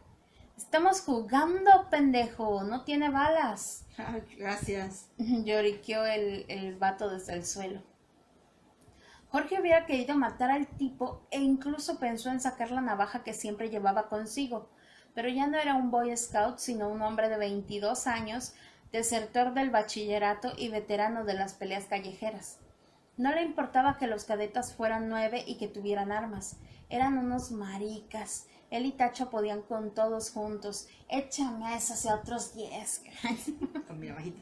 «¡Estamos jugando, pendejo! ¡No tiene balas!». Ah, gracias. Lloriqueó el vato desde el suelo. Jorge hubiera querido matar al tipo e incluso pensó en sacar la navaja que siempre llevaba consigo, pero ya no era un Boy Scout, sino un hombre de 22 años, desertor del bachillerato y veterano de las peleas callejeras. No le importaba que los cadetas fueran 9 y que tuvieran armas. Eran unos maricas. Él y Tacho podían con todos juntos. «Échame a esos y a otros 10. Con mi navajita.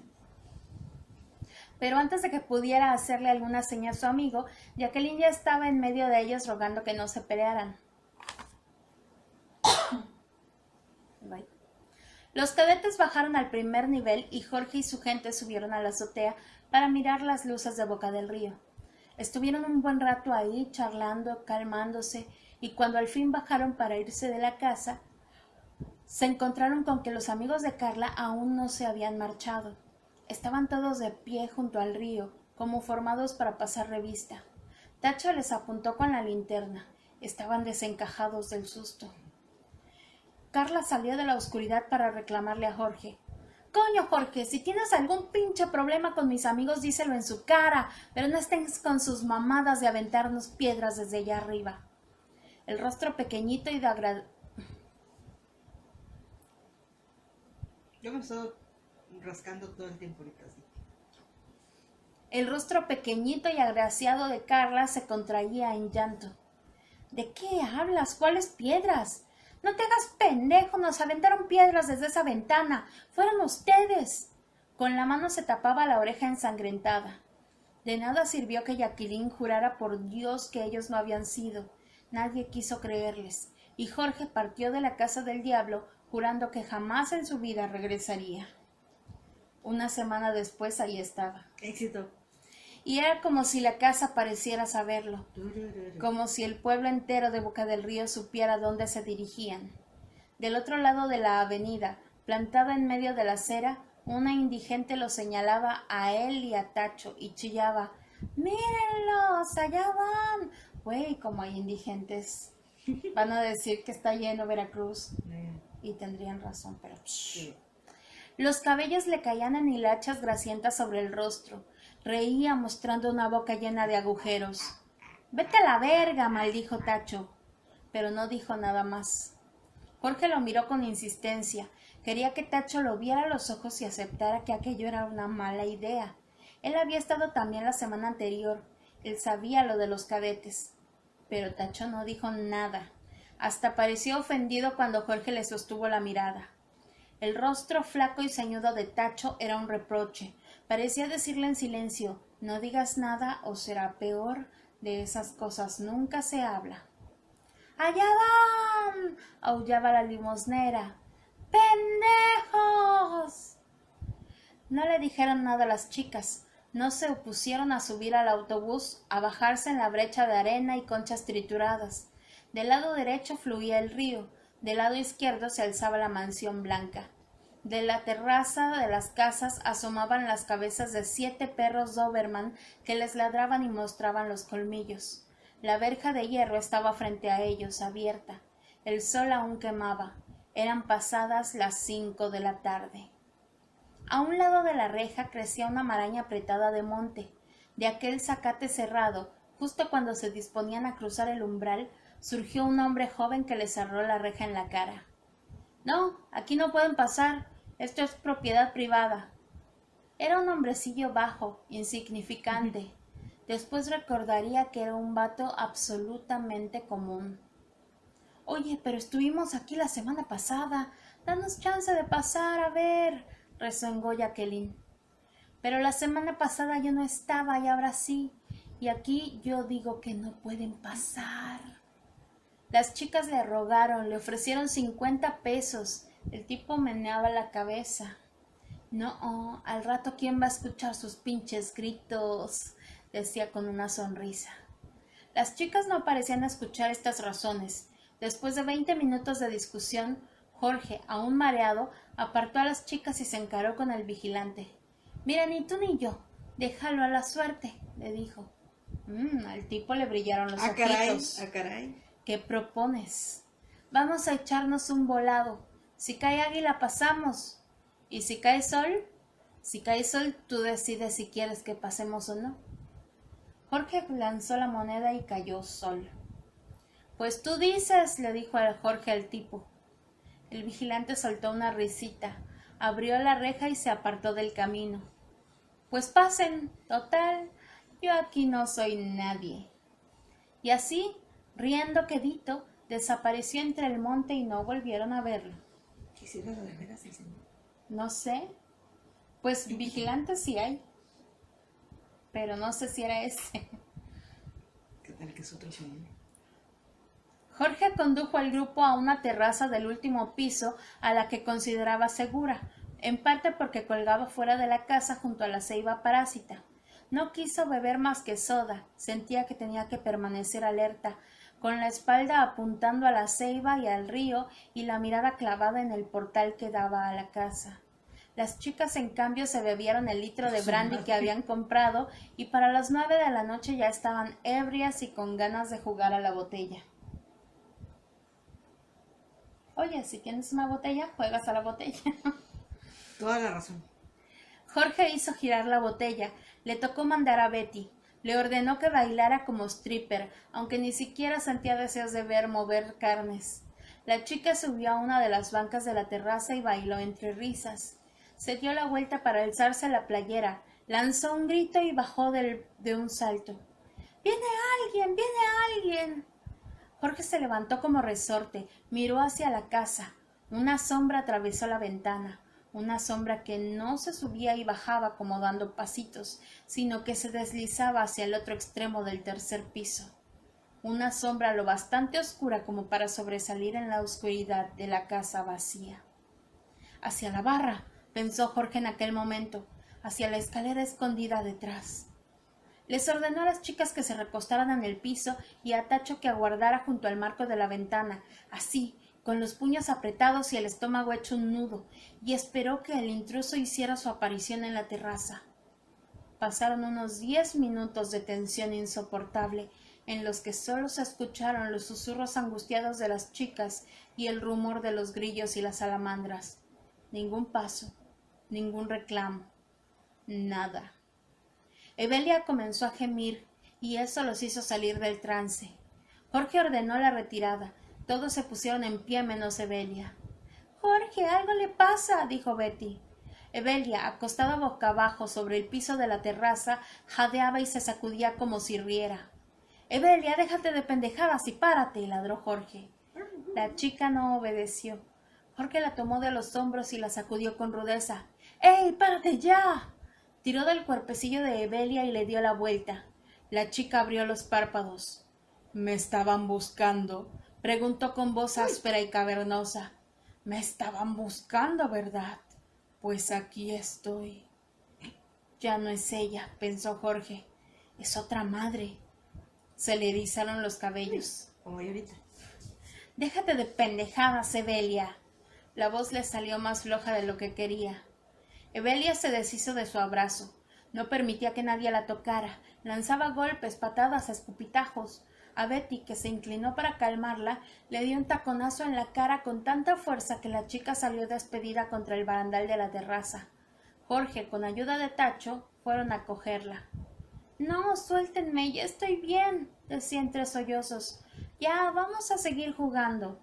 Pero antes de que pudiera hacerle alguna seña a su amigo, Jacqueline ya estaba en medio de ellos rogando que no se pelearan. Los cadetes bajaron al primer nivel y Jorge y su gente subieron a la azotea para mirar las luces de Boca del Río. Estuvieron un buen rato ahí charlando, calmándose, y cuando al fin bajaron para irse de la casa, se encontraron con que los amigos de Carla aún no se habían marchado. Estaban todos de pie junto al río, como formados para pasar revista. Tacho les apuntó con la linterna. Estaban desencajados del susto. Carla salió de la oscuridad para reclamarle a Jorge. «Coño, Jorge, si tienes algún pinche problema con mis amigos, díselo en su cara, pero no estés con sus mamadas de aventarnos piedras desde allá arriba». El rostro pequeñito y Yo me estoy rascando todo el tiempo ahorita, así. El rostro pequeñito y agraciado de Carla se contraía en llanto. «¿De qué hablas? ¿Cuáles piedras? No te hagas pendejo, nos aventaron piedras desde esa ventana. ¡Fueron ustedes!». Con la mano se tapaba la oreja ensangrentada. De nada sirvió que Jacqueline jurara por Dios que ellos no habían sido. Nadie quiso creerles, y Jorge partió de la casa del diablo jurando que jamás en su vida regresaría. Una semana después ahí estaba. Éxito. Y era como si la casa pareciera saberlo, como si el pueblo entero de Boca del Río supiera dónde se dirigían. Del otro lado de la avenida, plantada en medio de la acera, una indigente lo señalaba a él y a Tacho y chillaba: ¡Mírenlos! ¡Allá van! Güey, como hay indigentes. Van a decir que está lleno Veracruz. Y tendrían razón, pero... Sí. Los cabellos le caían en hilachas grasientas sobre el rostro. Reía mostrando una boca llena de agujeros. «Vete a la verga», maldijo Tacho. Pero no dijo nada más. Jorge lo miró con insistencia. Quería que Tacho lo viera a los ojos y aceptara que aquello era una mala idea. Él había estado también la semana anterior. Él sabía lo de los cadetes. Pero Tacho no dijo nada. Hasta pareció ofendido cuando Jorge le sostuvo la mirada. El rostro flaco y ceñudo de Tacho era un reproche. Parecía decirle en silencio: no digas nada o será peor. De esas cosas nunca se habla. ¡Allá van!, aullaba la limosnera. ¡Pendejos! No le dijeron nada a las chicas. No se opusieron a subir al autobús, a bajarse en la brecha de arena y conchas trituradas. Del lado derecho fluía el río, del lado izquierdo se alzaba la mansión blanca. De la terraza de las casas asomaban las cabezas de 7 perros Doberman que les ladraban y mostraban los colmillos. La verja de hierro estaba frente a ellos, abierta. El sol aún quemaba. Eran pasadas las 5 de la tarde. A un lado de la reja crecía una maraña apretada de monte. De aquel zacate cerrado, justo cuando se disponían a cruzar el umbral, surgió un hombre joven que les cerró la reja en la cara. «No, aquí no pueden pasar. Esto es propiedad privada». Era un hombrecillo bajo, insignificante. Después recordaría que era un vato absolutamente común. «Oye, pero estuvimos aquí la semana pasada. Danos chance de pasar, a ver», rezongó Jacqueline. «Pero la semana pasada yo no estaba y ahora sí. Y aquí yo digo que no pueden pasar». Las chicas le rogaron, le ofrecieron 50 pesos. El tipo meneaba la cabeza. «No, al rato quién va a escuchar sus pinches gritos», decía con una sonrisa. Las chicas no parecían escuchar estas razones. Después de 20 minutos de discusión, Jorge, aún mareado, apartó a las chicas y se encaró con el vigilante. «Mira, ni tú ni yo. Déjalo a la suerte», le dijo. Al tipo le brillaron los ojitos. ¡Ah, caray! «¿Qué propones?» «Vamos a echarnos un volado. Si cae águila, pasamos. ¿Y si cae sol?» «Si cae sol, tú decides si quieres que pasemos o no». Jorge lanzó la moneda y cayó sol. «Pues tú dices», le dijo a Jorge al tipo. El vigilante soltó una risita, abrió la reja y se apartó del camino. «Pues pasen, total, yo aquí no soy nadie». Y así, riendo quedito, desapareció entre el monte y no volvieron a verlo. Quisiera lo de veras el señor. No sé, pues vigilantes sí hay, pero no sé si era ese. ¿Qué tal que es otro señor? Jorge condujo al grupo a una terraza del último piso a la que consideraba segura, en parte porque colgaba fuera de la casa junto a la ceiba parásita. No quiso beber más que soda, sentía que tenía que permanecer alerta, con la espalda apuntando a la ceiba y al río y la mirada clavada en el portal que daba a la casa. Las chicas, en cambio, se bebieron el litro de brandy que habían comprado y para las 9 de la noche ya estaban ebrias y con ganas de jugar a la botella. Oye, si tienes una botella, juegas a la botella. Toda la razón. Jorge hizo girar la botella, le tocó mandar a Betty, le ordenó que bailara como stripper, aunque ni siquiera sentía deseos de ver mover carnes. La chica subió a una de las bancas de la terraza y bailó entre risas. Se dio la vuelta para alzarse la playera, lanzó un grito y bajó de un salto. ¡Viene alguien! ¡Viene alguien! Jorge se levantó como resorte, miró hacia la casa. Una sombra atravesó la ventana, una sombra que no se subía y bajaba como dando pasitos, sino que se deslizaba hacia el otro extremo del tercer piso. una sombra lo bastante oscura como para sobresalir en la oscuridad de la casa vacía. Hacia la barra, pensó Jorge en aquel momento, hacia la escalera escondida detrás. Les ordenó a las chicas que se recostaran en el piso y a Tacho que aguardara junto al marco de la ventana, así, con los puños apretados y el estómago hecho un nudo, y esperó que el intruso hiciera su aparición en la terraza. Pasaron unos 10 minutos de tensión insoportable, en los que solo se escucharon los susurros angustiados de las chicas y el rumor de los grillos y las salamandras. Ningún paso, ningún reclamo, nada. Evelia comenzó a gemir, y eso los hizo salir del trance. Jorge ordenó la retirada. Todos se pusieron en pie menos Evelia. —Jorge, algo le pasa —dijo Betty. Evelia, acostada boca abajo sobre el piso de la terraza, jadeaba y se sacudía como si riera. —Evelia, déjate de pendejadas y párate —ladró Jorge. La chica no obedeció. Jorge la tomó de los hombros y la sacudió con rudeza. —¡Ey, párate ya! Tiró del cuerpecillo de Evelia y le dio la vuelta. La chica abrió los párpados. —¿Me estaban buscando? —preguntó con voz áspera y cavernosa. —Me estaban buscando, ¿verdad? Pues aquí estoy. Ya no es ella —pensó Jorge—, es otra madre. Se le erizaron los cabellos. Como yo ahorita. —Déjate de pendejadas, Evelia. La voz le salió más floja de lo que quería. Evelia se deshizo de su abrazo. No permitía que nadie la tocara. Lanzaba golpes, patadas, escupitajos. A Betty, que se inclinó para calmarla, le dio un taconazo en la cara con tanta fuerza que la chica salió despedida contra el barandal de la terraza. Jorge, con ayuda de Tacho, fueron a cogerla. —No, suéltenme, ya estoy bien —decía entre sollozos—. Ya, vamos a seguir jugando.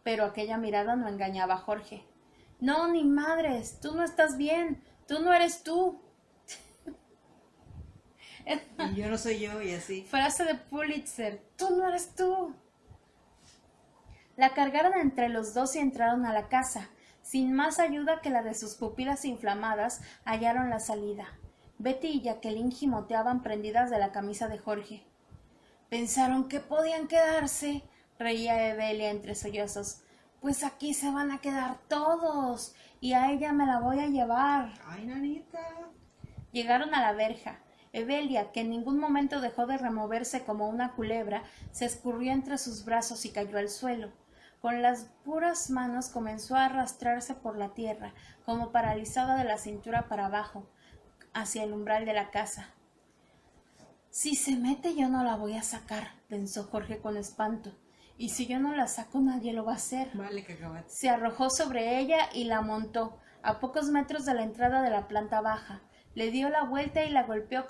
Pero aquella mirada no engañaba a Jorge. —No, ni madres, tú no estás bien, tú no eres tú. Y yo no soy yo, y así. Frase de Pulitzer, tú no eres tú. La cargaron entre los dos y entraron a la casa. Sin más ayuda que la de sus pupilas inflamadas, hallaron la salida. Betty y Jacqueline gimoteaban prendidas de la camisa de Jorge. —¿Pensaron que podían quedarse? —reía Evelia entre sollozos. —Pues aquí se van a quedar todos, y a ella me la voy a llevar. ¡Ay, nanita! Llegaron a la verja. Evelia, que en ningún momento dejó de removerse como una culebra, se escurrió entre sus brazos y cayó al suelo. Con las puras manos comenzó a arrastrarse por la tierra, como paralizada de la cintura para abajo, hacia el umbral de la casa. Si se mete yo no la voy a sacar, pensó Jorge con espanto. Y si yo no la saco nadie lo va a hacer. Vale, cacahuate. Se arrojó sobre ella y la montó, a pocos metros de la entrada de la planta baja. Le dio la vuelta y la golpeó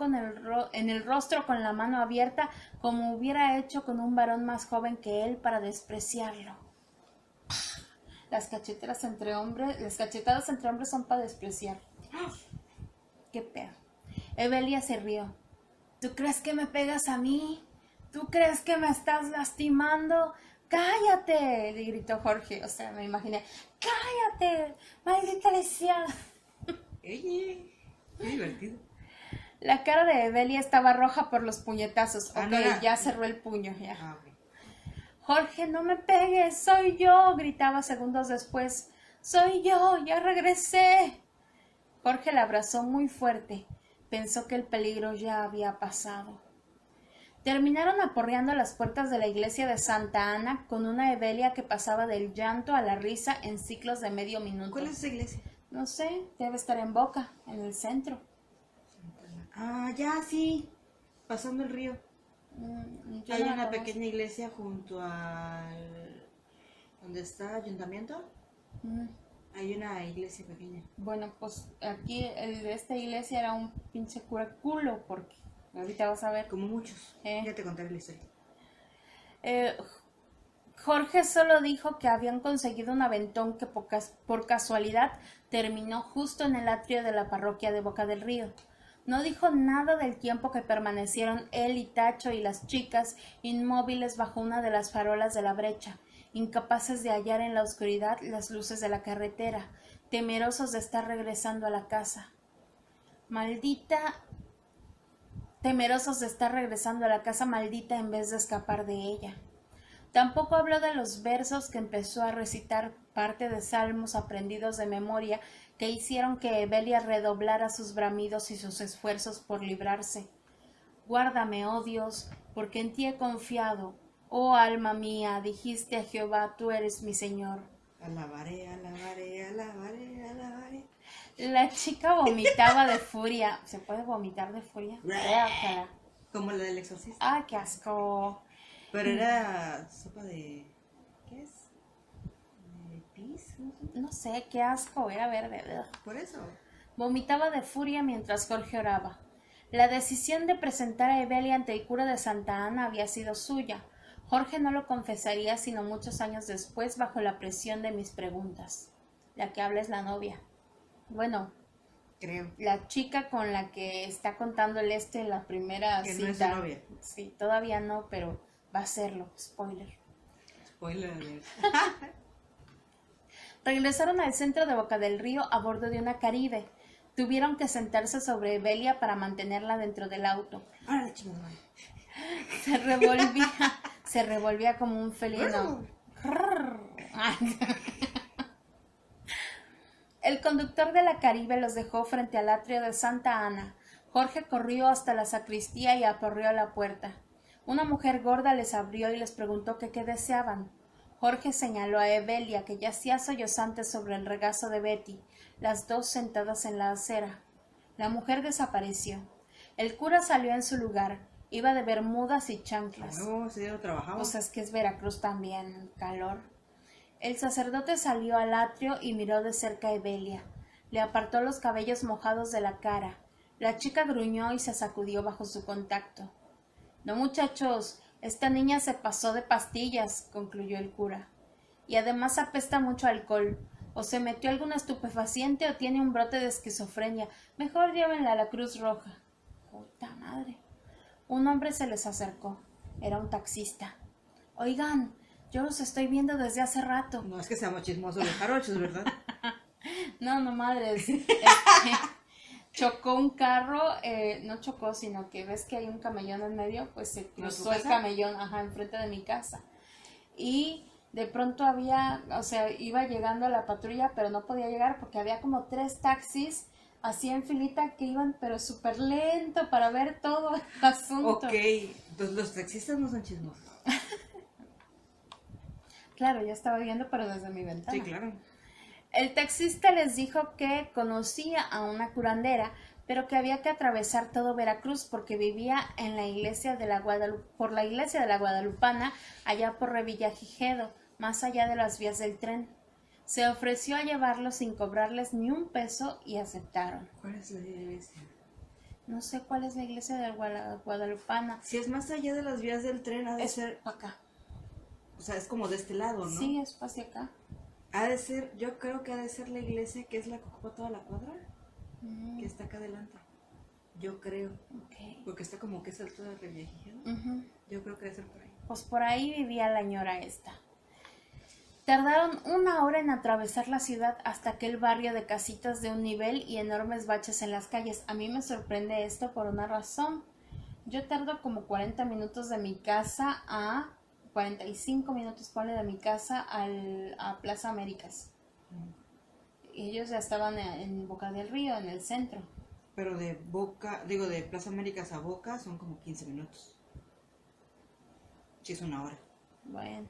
en el rostro con la mano abierta, como hubiera hecho con un varón más joven que él para despreciarlo. Las cachetadas entre hombres son para despreciar. Qué pedo. Evelia se rió. ¿Tú crees que me pegas a mí? ¿Tú crees que me estás lastimando? ¡Cállate! Le gritó Jorge. O sea, me imaginé. ¡Cállate! ¡Maldita lesión! Oye, qué divertido. La cara de Evelia estaba roja por los puñetazos. Ok, no era. ya cerró el puño. Ya. Ah, ok. Jorge, no me pegues, soy yo, gritaba segundos después. Soy yo, ya regresé. Jorge la abrazó muy fuerte. Pensó que el peligro ya había pasado. Terminaron aporreando las puertas de la iglesia de Santa Ana con una Evelia que pasaba del llanto a la risa en ciclos de medio minuto. ¿Cuál es esa iglesia? No sé, debe estar en Boca, en el centro. Ah, ya, sí. Pasando el río. Yo Hay no la una conozco. pequeña iglesia junto al... ¿Dónde está el ayuntamiento? Mm. Hay una iglesia pequeña. Bueno, pues aquí el de esta iglesia era un pinche cura culo, porque ahorita vas a ver. Como muchos. Eh. Ya te contaré la historia. Jorge solo dijo que habían conseguido un aventón que por casualidad terminó justo en el atrio de la parroquia de Boca del Río. No dijo nada del tiempo que permanecieron él y Tacho y las chicas inmóviles bajo una de las farolas de la brecha, incapaces de hallar en la oscuridad las luces de la carretera, temerosos de estar regresando a la casa. Maldita temerosos de estar regresando a la casa maldita en vez de escapar de ella. Tampoco habló de los versos que empezó a recitar, parte de salmos aprendidos de memoria que hicieron que Evelia redoblara sus bramidos y sus esfuerzos por librarse. Guárdame, oh Dios, porque en ti he confiado. Oh alma mía, dijiste a Jehová, tú eres mi Señor. Alabaré, alabaré, alabaré, alabaré. La chica vomitaba de furia. ¿Se puede vomitar de furia? Guácala. Como la del exorcista. ¡Ay, qué asco! Pero era sopa de... ¿Qué es? ¿De pis? No sé. No sé, qué asco, era verde. Ugh. Por eso. Vomitaba de furia mientras Jorge oraba. La decisión de presentar a Evelia ante el cura de Santa Ana había sido suya. Jorge no lo confesaría sino muchos años después bajo la presión de mis preguntas. La que habla es la novia. Bueno, Creo. la chica con la que está contándole en la primera Que cita. no es su novia. Sí, todavía no, pero va a serlo. Spoiler. Spoiler alert. Regresaron al centro de Boca del Río a bordo de una Caribe. Tuvieron que sentarse sobre Evelia para mantenerla dentro del auto. Órale, chingada. Se revolvía como un felino. El conductor de la Caribe los dejó frente al atrio de Santa Ana. Jorge corrió hasta la sacristía y aporreó a la puerta. Una mujer gorda les abrió y les preguntó que qué deseaban. Jorge señaló a Evelia, que yacía sollozante sobre el regazo de Betty, las dos sentadas en la acera. La mujer desapareció. El cura salió en su lugar. Iba de bermudas y chanclas. No, ese día no trabajaba. Pues es que es Veracruz también, calor. El sacerdote salió al atrio y miró de cerca a Evelia. Le apartó los cabellos mojados de la cara. La chica gruñó y se sacudió bajo su contacto. No, muchachos, esta niña se pasó de pastillas, concluyó el cura. Y además apesta mucho alcohol. O se metió algún estupefaciente o tiene un brote de esquizofrenia. Mejor llévenla a la Cruz Roja. ¡Puta madre! Un hombre se les acercó. Era un taxista. Oigan, yo los estoy viendo desde hace rato. No es que seamos chismosos los jarochos, ¿verdad? No, madres. Chocó un carro, no chocó, sino que ves que hay un camellón en medio, pues se cruzó el camellón, enfrente de mi casa. Y de pronto iba llegando a la patrulla, pero no podía llegar porque había como 3 taxis así en filita que iban, pero súper lento para ver todo el asunto. Ok, entonces los taxistas no son chismosos. Claro, ya estaba viendo, pero desde mi ventana. Sí, claro. El taxista les dijo que conocía a una curandera, pero que había que atravesar todo Veracruz porque vivía en la iglesia de la Guadalupana, allá por Revillagigedo, más allá de las vías del tren. Se ofreció a llevarlos sin cobrarles ni un peso y aceptaron. ¿Cuál es la iglesia? No sé cuál es la iglesia de Guadalupana. Si es más allá de las vías del tren, ha de ser... acá. O sea, es como de este lado, ¿no? Sí, es hacia acá. Ha de ser, yo creo que ha de ser la iglesia que es la que ocupa toda la cuadra, que está acá adelante. Yo creo. Okay. Porque está como que es altura de Revillagigedo. Yo creo que debe ser por ahí. Pues por ahí vivía la ñora esta. Tardaron 1 hora en atravesar la ciudad hasta aquel barrio de casitas de un nivel y enormes baches en las calles. A mí me sorprende esto por una razón. Yo tardo como 40 minutos de mi casa a 45 minutos, ponle, de mi casa a Plaza Américas. Ellos ya estaban en Boca del Río, en el centro. Pero de Plaza Américas a Boca son como 15 minutos. Sí, es 1 hora. Bueno.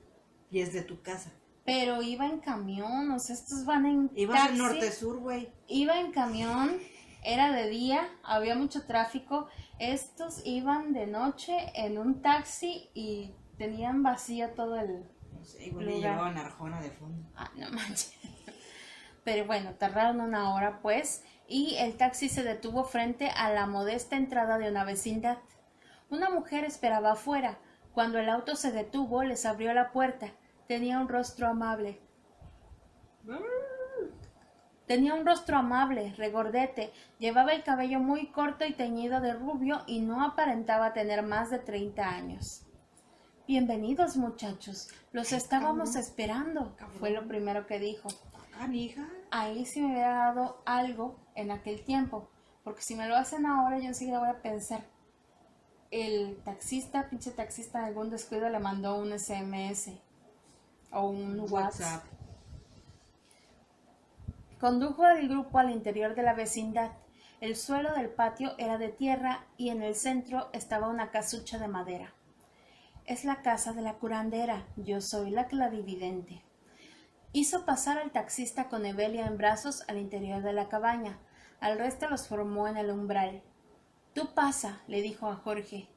Y es de tu casa. Pero iba en camión, o sea, estos van en Ibas taxi. en norte-sur, güey. Iba en camión, era de día, había mucho tráfico. Estos iban de noche en un taxi y tenían vacío todo el No sé, igual lugar. le llevaban Arjona de fondo. Ah, no manches. Pero bueno, tardaron 1 hora pues, y el taxi se detuvo frente a la modesta entrada de una vecindad. Una mujer esperaba afuera. Cuando el auto se detuvo, les abrió la puerta. Tenía un rostro amable. Regordete, llevaba el cabello muy corto y teñido de rubio y no aparentaba tener más de 30 años. Bienvenidos, muchachos, los estábamos esperando, fue lo primero que dijo. Hija. Ahí sí me hubiera dado algo en aquel tiempo, porque si me lo hacen ahora yo enseguida voy a pensar, el taxista, pinche taxista, en algún descuido le mandó un SMS o un WhatsApp. Condujo al grupo al interior de la vecindad. El suelo del patio era de tierra y en el centro estaba una casucha de madera. Es la casa de la curandera, yo soy la clarividente. Hizo pasar al taxista con Evelia en brazos al interior de la cabaña. Al resto los formó en el umbral. Tú pasa, le dijo a Jorge.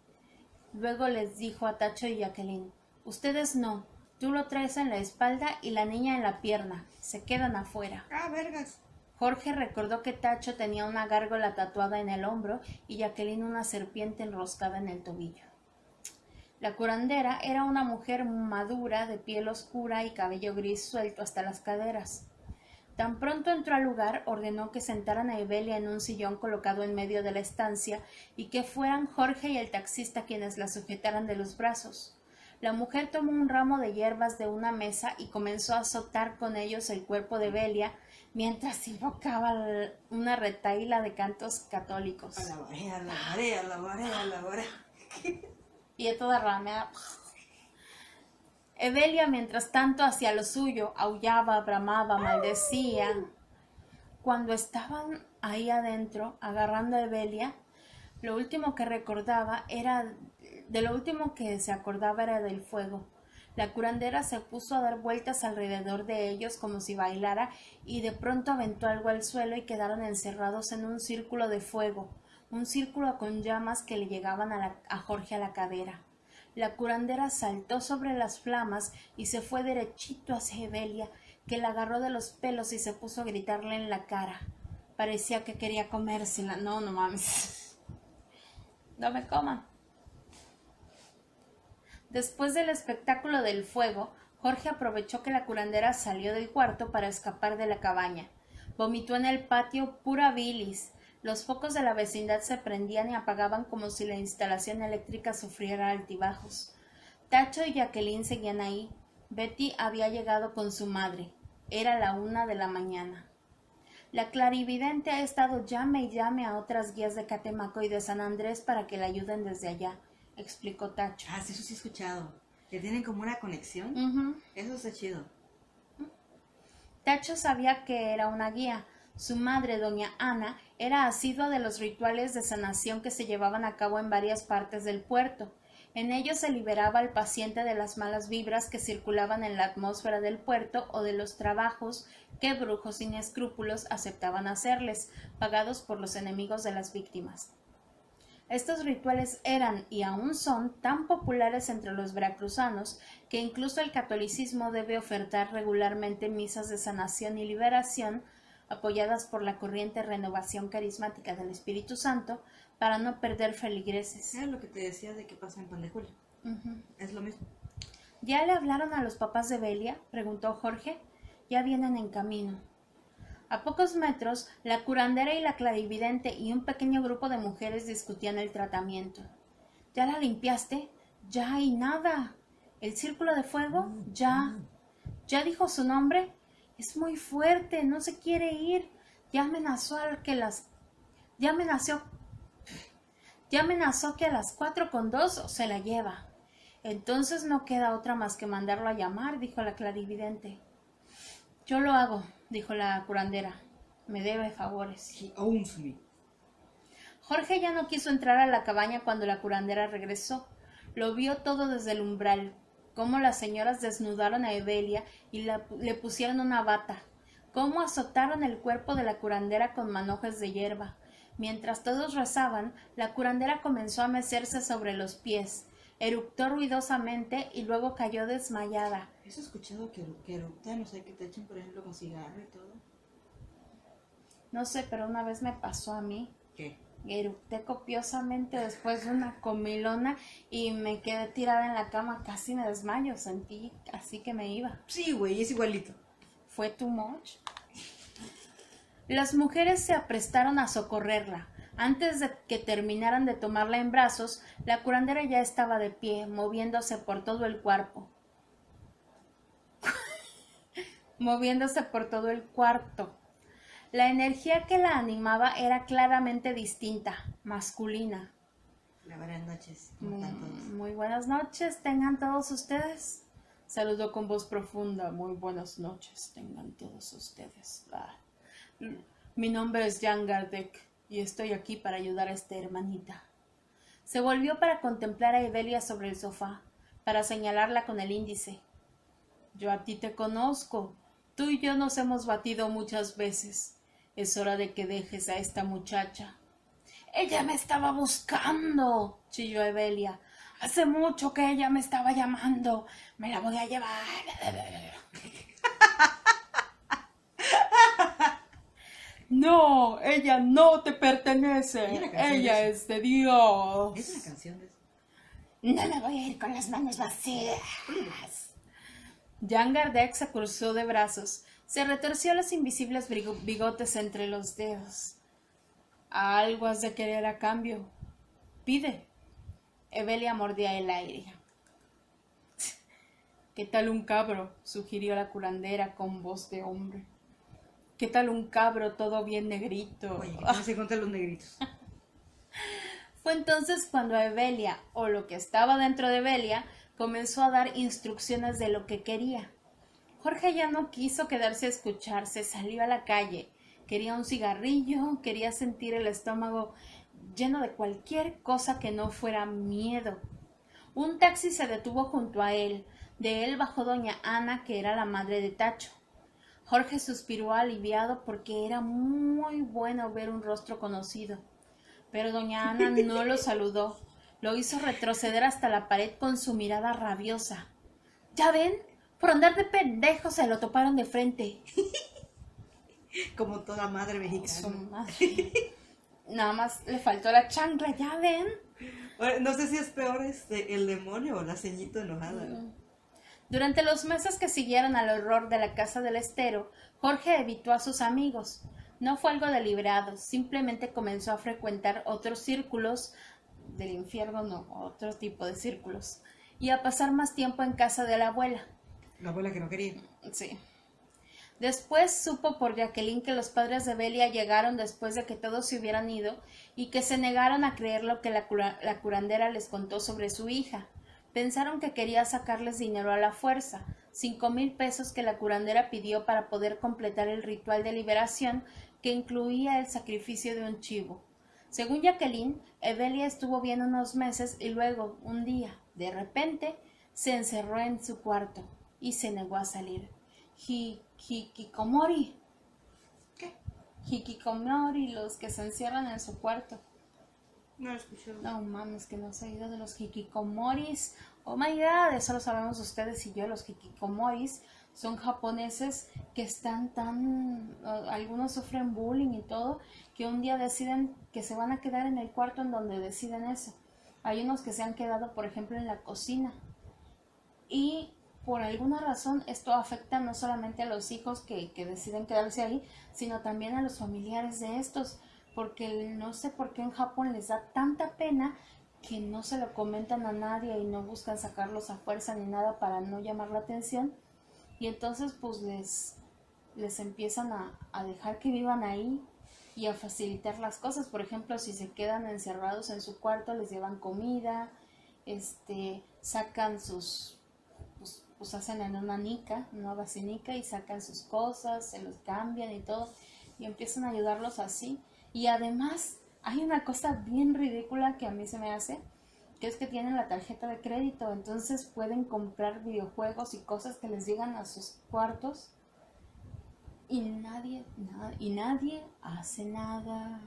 Luego les dijo a Tacho y Jacqueline. Ustedes no. Tú lo traes en la espalda y la niña en la pierna. Se quedan afuera. ¡Ah, vergas! Jorge recordó que Tacho tenía una gárgola tatuada en el hombro y Jacqueline una serpiente enroscada en el tobillo. La curandera era una mujer madura, de piel oscura y cabello gris suelto hasta las caderas. Tan pronto entró al lugar, ordenó que sentaran a Evelia en un sillón colocado en medio de la estancia y que fueran Jorge y el taxista quienes la sujetaran de los brazos. La mujer tomó un ramo de hierbas de una mesa y comenzó a azotar con ellos el cuerpo de Evelia mientras invocaba una retahíla de cantos católicos. Alabaré, alabaré, alabaré, alabaré. Y de toda rameada. Evelia, mientras tanto, hacía lo suyo, aullaba, bramaba, maldecía. Cuando estaban ahí adentro, agarrando a Evelia, lo último que se acordaba era del fuego. La curandera se puso a dar vueltas alrededor de ellos como si bailara y de pronto aventó algo al suelo y quedaron encerrados en un círculo de fuego, un círculo con llamas que le llegaban a Jorge a la cadera. La curandera saltó sobre las flamas y se fue derechito hacia Evelia, que la agarró de los pelos y se puso a gritarle en la cara. Parecía que quería comérsela. No, no mames. No me coman. Después del espectáculo del fuego, Jorge aprovechó que la curandera salió del cuarto para escapar de la cabaña. Vomitó en el patio pura bilis. Los focos de la vecindad se prendían y apagaban como si la instalación eléctrica sufriera altibajos. Tacho y Jacqueline seguían ahí. Betty había llegado con su madre. Era la 1 de la mañana. La clarividente ha estado llame y llame a otras guías de Catemaco y de San Andrés para que la ayuden desde allá, explicó Tacho. Ah, sí, eso sí he escuchado. Que tienen como una conexión. Eso está chido. Tacho sabía que era una guía. Su madre, doña Ana, era asidua de los rituales de sanación que se llevaban a cabo en varias partes del puerto. En ellos se liberaba al paciente de las malas vibras que circulaban en la atmósfera del puerto o de los trabajos que brujos sin escrúpulos aceptaban hacerles, pagados por los enemigos de las víctimas. Estos rituales eran y aún son tan populares entre los veracruzanos que incluso el catolicismo debe ofertar regularmente misas de sanación y liberación apoyadas por la corriente renovación carismática del Espíritu Santo para no perder feligreses. Es lo que te decía de que pasa en Pan de Julio. Es lo mismo. ¿Ya le hablaron a los papás de Belia?, preguntó Jorge. Ya vienen en camino. A pocos metros, la curandera y la clarividente y un pequeño grupo de mujeres discutían el tratamiento. ¿Ya la limpiaste? Ya y nada. ¿El círculo de fuego? Ya. ¿Ya dijo su nombre? Es muy fuerte, no se quiere ir. Ya amenazó que a las 4:02 se la lleva. Entonces no queda otra más que mandarlo a llamar, dijo la clarividente. Yo lo hago, dijo la curandera. Me debe favores. He owns me. Jorge ya no quiso entrar a la cabaña cuando la curandera regresó. Lo vio todo desde el umbral, cómo las señoras desnudaron a Evelia y le pusieron una bata, cómo azotaron el cuerpo de la curandera con manojes de hierba. Mientras todos rezaban, la curandera comenzó a mecerse sobre los pies, eructó ruidosamente y luego cayó desmayada. ¿Has escuchado que eructan? O sea, que te echen, por ejemplo, con cigarro y todo. No sé, pero una vez me pasó a mí. ¿Qué? Eructé copiosamente después de una comilona y me quedé tirada en la cama, casi me desmayo, sentí así que me iba. Sí, güey, es igualito. ¿Fue too much? Las mujeres se aprestaron a socorrerla. Antes de que terminaran de tomarla en brazos, la curandera ya estaba de pie, moviéndose por todo el cuerpo. moviéndose por todo el cuarto. La energía que la animaba era claramente distinta, masculina. Buenas noches. ¿Cómo están todos? Muy buenas noches, tengan todos ustedes. Saludo con voz profunda. Muy buenas noches, tengan todos ustedes. Mi nombre es Jan Gardek y estoy aquí para ayudar a esta hermanita. Se volvió para contemplar a Evelia sobre el sofá, para señalarla con el índice. Yo a ti te conozco. Tú y yo nos hemos batido muchas veces. Es hora de que dejes a esta muchacha. Ella me estaba buscando, chilló Evelia. Hace mucho que ella me estaba llamando. Me la voy a llevar. No, ella no te pertenece. Ella es de Dios. Es una canción de eso. No me voy a ir con las manos vacías. Jan Gardek se cruzó de brazos. Se retorció los invisibles bigotes entre los dedos. Algo has de querer a cambio. Pide. Evelia mordía el aire. ¿Qué tal un cabro? Sugirió la curandera con voz de hombre. ¿Qué tal un cabro todo bien negrito? Oye, ¿cómo se encuentran los negritos? Fue entonces cuando Evelia, o lo que estaba dentro de Evelia, comenzó a dar instrucciones de lo que quería. Jorge ya no quiso quedarse a escucharse, salió a la calle. Quería un cigarrillo, quería sentir el estómago lleno de cualquier cosa que no fuera miedo. Un taxi se detuvo junto a él. De él bajó doña Ana, que era la madre de Tacho. Jorge suspiró aliviado porque era muy bueno ver un rostro conocido. Pero doña Ana no lo saludó. Lo hizo retroceder hasta la pared con su mirada rabiosa. ¿Ya ven? Por andar de pendejo se lo toparon de frente. Como toda madre mexicana. Su madre. Nada más le faltó la chancla, ¿ya ven? Bueno, no sé si es peor el demonio o la ceñito enojada. Durante los meses que siguieron al horror de la casa del estero, Jorge evitó a sus amigos. No fue algo deliberado, simplemente comenzó a frecuentar otros círculos del infierno, no, otro tipo de círculos, y a pasar más tiempo en casa de la abuela. La abuela que no quería. Sí. Después supo por Jacqueline que los padres de Belia llegaron después de que todos se hubieran ido y que se negaron a creer lo que la curandera les contó sobre su hija. Pensaron que quería sacarles dinero a la fuerza, 5,000 pesos que la curandera pidió para poder completar el ritual de liberación que incluía el sacrificio de un chivo. Según Jacqueline, Evelia estuvo bien unos meses y luego, un día, de repente, se encerró en su cuarto y se negó a salir. Hikikomori. ¿Qué? Hikikomori, los que se encierran en su cuarto. No lo escuché. No mames, que no se ha oído de los hikikomoris. Oh my god, eso lo sabemos ustedes y yo. Los hikikomoris son japoneses que están algunos sufren bullying y todo, que un día deciden que se van a quedar en el cuarto en donde deciden eso. Hay unos que se han quedado, por ejemplo, en la cocina. Y por alguna razón esto afecta no solamente a los hijos que deciden quedarse ahí, sino también a los familiares de estos, porque no sé por qué en Japón les da tanta pena que no se lo comentan a nadie y no buscan sacarlos a fuerza ni nada para no llamar la atención, y entonces pues les empiezan a dejar que vivan ahí y a facilitar las cosas. Por ejemplo, si se quedan encerrados en su cuarto, les llevan comida, sacan sus, pues hacen en una basinica y sacan sus cosas, se los cambian y todo, y empiezan a ayudarlos así. Y además hay una cosa bien ridícula que a mí se me hace, que es que tienen la tarjeta de crédito, entonces pueden comprar videojuegos y cosas que les llegan a sus cuartos y nadie hace nada.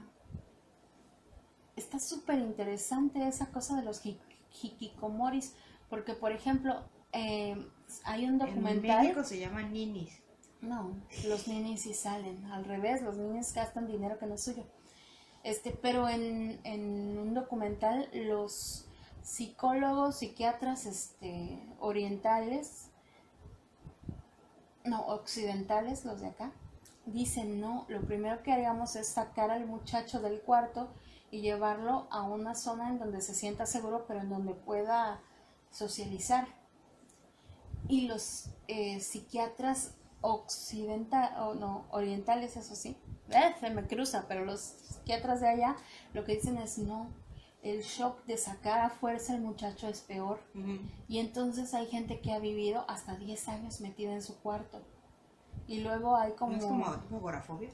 Está súper interesante esa cosa de los hikikomoris, porque por ejemplo hay un documental. En México se llaman ninis. No, los ninis sí salen, al revés, los ninis gastan dinero que no es suyo. Pero en un documental los psicólogos, psiquiatras occidentales, los de acá, dicen no, lo primero que haríamos es sacar al muchacho del cuarto y llevarlo a una zona en donde se sienta seguro, pero en donde pueda socializar. Y los psiquiatras orientales, eso sí, se me cruza, pero los psiquiatras de allá lo que dicen es no, el shock de sacar a fuerza al muchacho es peor. Y entonces hay gente que ha vivido hasta 10 años metida en su cuarto. Y luego hay como... ¿No es como tipo agorafobia?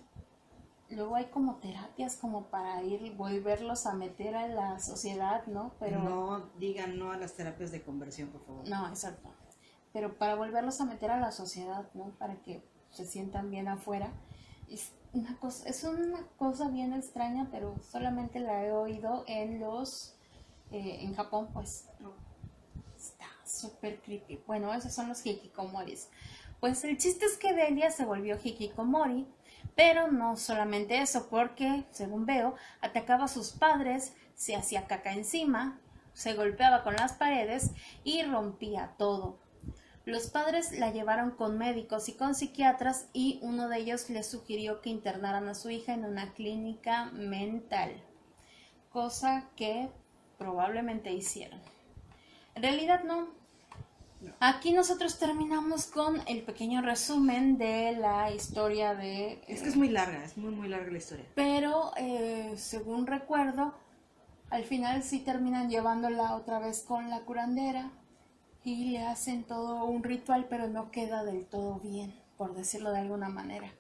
Luego hay como terapias como para volverlos a meter a la sociedad, ¿no? Pero no digan no a las terapias de conversión, por favor. no, exacto. Pero para volverlos a meter a la sociedad, ¿no? Para que se sientan bien afuera. Es una cosa bien extraña, pero solamente la he oído en Japón, pues. Está súper creepy. Bueno, esos son los hikikomoris. Pues el chiste es que Delia se volvió hikikomori, pero no solamente eso, porque, según veo, atacaba a sus padres, se hacía caca encima, se golpeaba con las paredes y rompía todo. Los padres la llevaron con médicos y con psiquiatras y uno de ellos les sugirió que internaran a su hija en una clínica mental, cosa que probablemente hicieron. En realidad no. Aquí nosotros terminamos con el pequeño resumen de la historia de... Es que es muy larga, es muy larga la historia. Pero, según recuerdo, al final sí terminan llevándola otra vez con la curandera y le hacen todo un ritual, pero no queda del todo bien, por decirlo de alguna manera.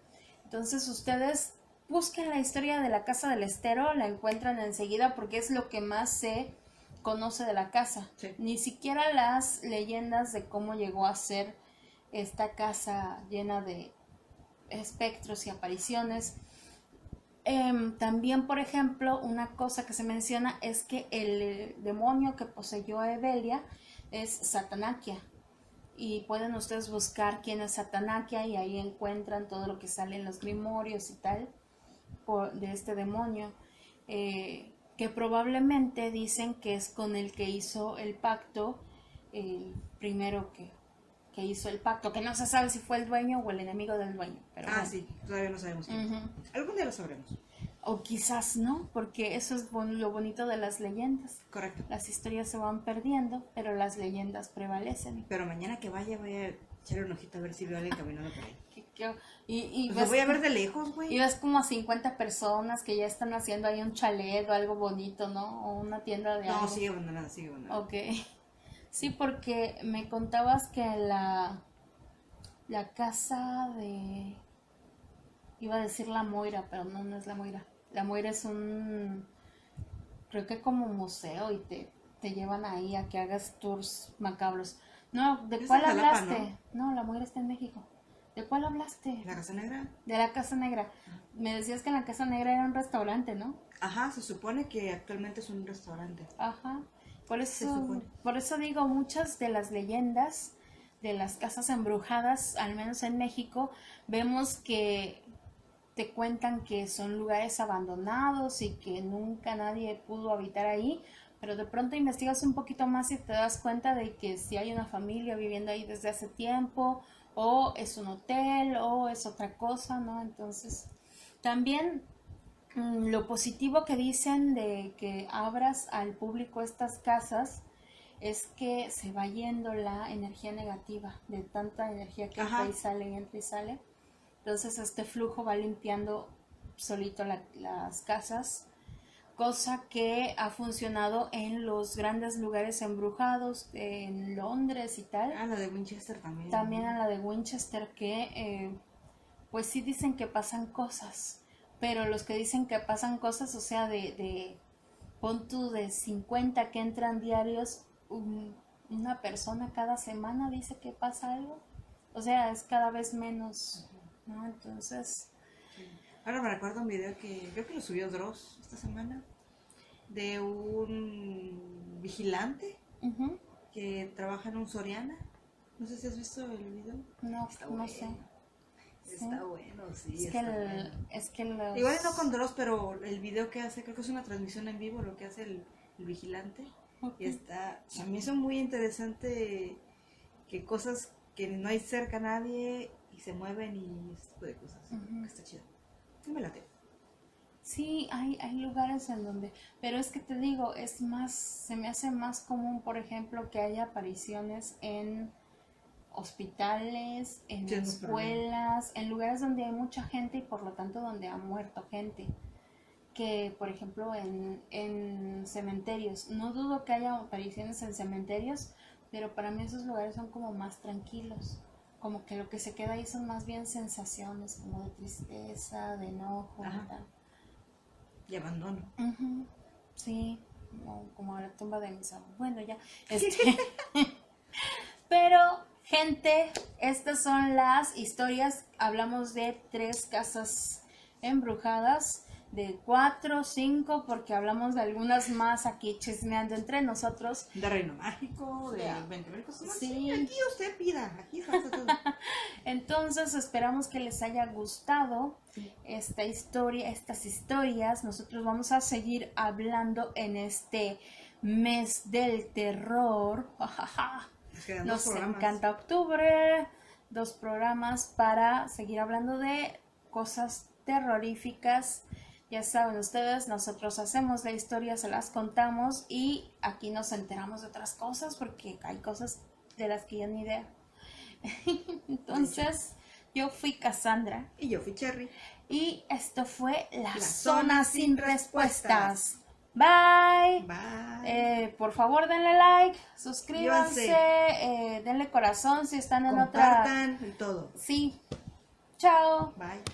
Entonces ustedes busquen la historia de la Casa del Estero, la encuentran enseguida porque es lo que más se conoce de la casa. Sí. Ni siquiera las leyendas de cómo llegó a ser esta casa llena de espectros y apariciones. También, por ejemplo, una cosa que se menciona es que el demonio que poseyó a Evelia es Satanakia. Y pueden ustedes buscar quién es Satanakia y ahí encuentran todo lo que sale en los grimorios y tal de este demonio. Que probablemente dicen que es con el que hizo el pacto, el primero que hizo el pacto, que no se sabe si fue el dueño o el enemigo del dueño. Pero bueno. Sí, todavía no sabemos quién. Algún día lo sabremos. O quizás no, porque eso es lo bonito de las leyendas. Correcto. Las historias se van perdiendo, pero las leyendas prevalecen. Pero mañana que vaya voy a echarle un ojito a ver si veo a alguien caminando por ahí. Y pues lo voy a ver de lejos, güey. Y ves como a 50 personas que ya están haciendo ahí un chalet o algo bonito, ¿no? O una tienda de algo. No, sigue abandonada, sigue abandonada. Ok. Sí, porque me contabas que la casa de... Iba a decir la Moira, pero no es la Moira. La Moira es creo que como museo y te llevan ahí a que hagas tours macabros. No, ¿de cuál hablaste? No, la Moira está en México. ¿De cuál hablaste? ¿La Casa Negra? De la Casa Negra. Me decías que en la Casa Negra era un restaurante, ¿no? Ajá, se supone que actualmente es un restaurante. Ajá. Por eso digo, muchas de las leyendas de las casas embrujadas, al menos en México, vemos que te cuentan que son lugares abandonados y que nunca nadie pudo habitar ahí, pero de pronto investigas un poquito más y te das cuenta de que si hay una familia viviendo ahí desde hace tiempo, o es un hotel, o es otra cosa, ¿no? Entonces, también lo positivo que dicen de que abras al público estas casas es que se va yendo la energía negativa de tanta energía que entra y sale, entra y sale. Entonces este flujo va limpiando solito las casas, cosa que ha funcionado en los grandes lugares embrujados, en Londres y tal. La de Winchester también. También a la de Winchester, que pues sí dicen que pasan cosas, pero los que dicen que pasan cosas, o sea, pon tú de 50 que entran diarios, una persona cada semana dice que pasa algo, o sea, es cada vez menos, ¿no? Entonces... Ahora me recuerdo un video que creo que lo subió Dross esta semana, de un vigilante que trabaja en un Soriana. No sé si has visto el video. No, no sé. Está bueno, sí. Es que los... Igual no con Dross, pero el video que hace, creo que es una transmisión en vivo, lo que hace el vigilante. Okay. Y a mí es muy interesante que cosas que no hay cerca a nadie y se mueven y ese tipo de cosas. Está chido. No me late. Sí, hay lugares en donde, pero es que te digo, se me hace más común, por ejemplo, que haya apariciones en hospitales, en escuelas, en lugares donde hay mucha gente y por lo tanto donde ha muerto gente. que, por ejemplo, en cementerios, no dudo que haya apariciones en cementerios, pero para mí esos lugares son como más tranquilos, como que lo que se queda ahí son más bien sensaciones, como de tristeza, de enojo, Ajá. tal. Y abandono. Ujú, sí, como la tumba de mis abuelos. Bueno, ya, este, pero, gente, estas son las historias. Hablamos de 3 casas embrujadas, de 4, 5, porque hablamos de algunas más aquí chismeando entre nosotros. De Reino Mágico, de Ya. 20.000 cosas más. Sí. Sí, aquí usted pida, aquí falta todo. Entonces esperamos que les haya gustado esta historia, estas historias. Nosotros vamos a seguir hablando en este mes del terror. Nos quedan 2 Nos programas. encanta octubre. 2 programas para seguir hablando de cosas terroríficas. Ya saben ustedes, nosotros hacemos la historia, se las contamos y aquí nos enteramos de otras cosas porque hay cosas de las que yo ni idea. Entonces, yo fui Cassandra Y yo fui Cherry. y esto fue La La Zona Zona Sin Sin Respuestas. Bye. Bye. Por favor, denle like, suscríbanse, Suscríbanse. denle corazón si están en otra. Compartan y todo. Sí. Chao. Bye.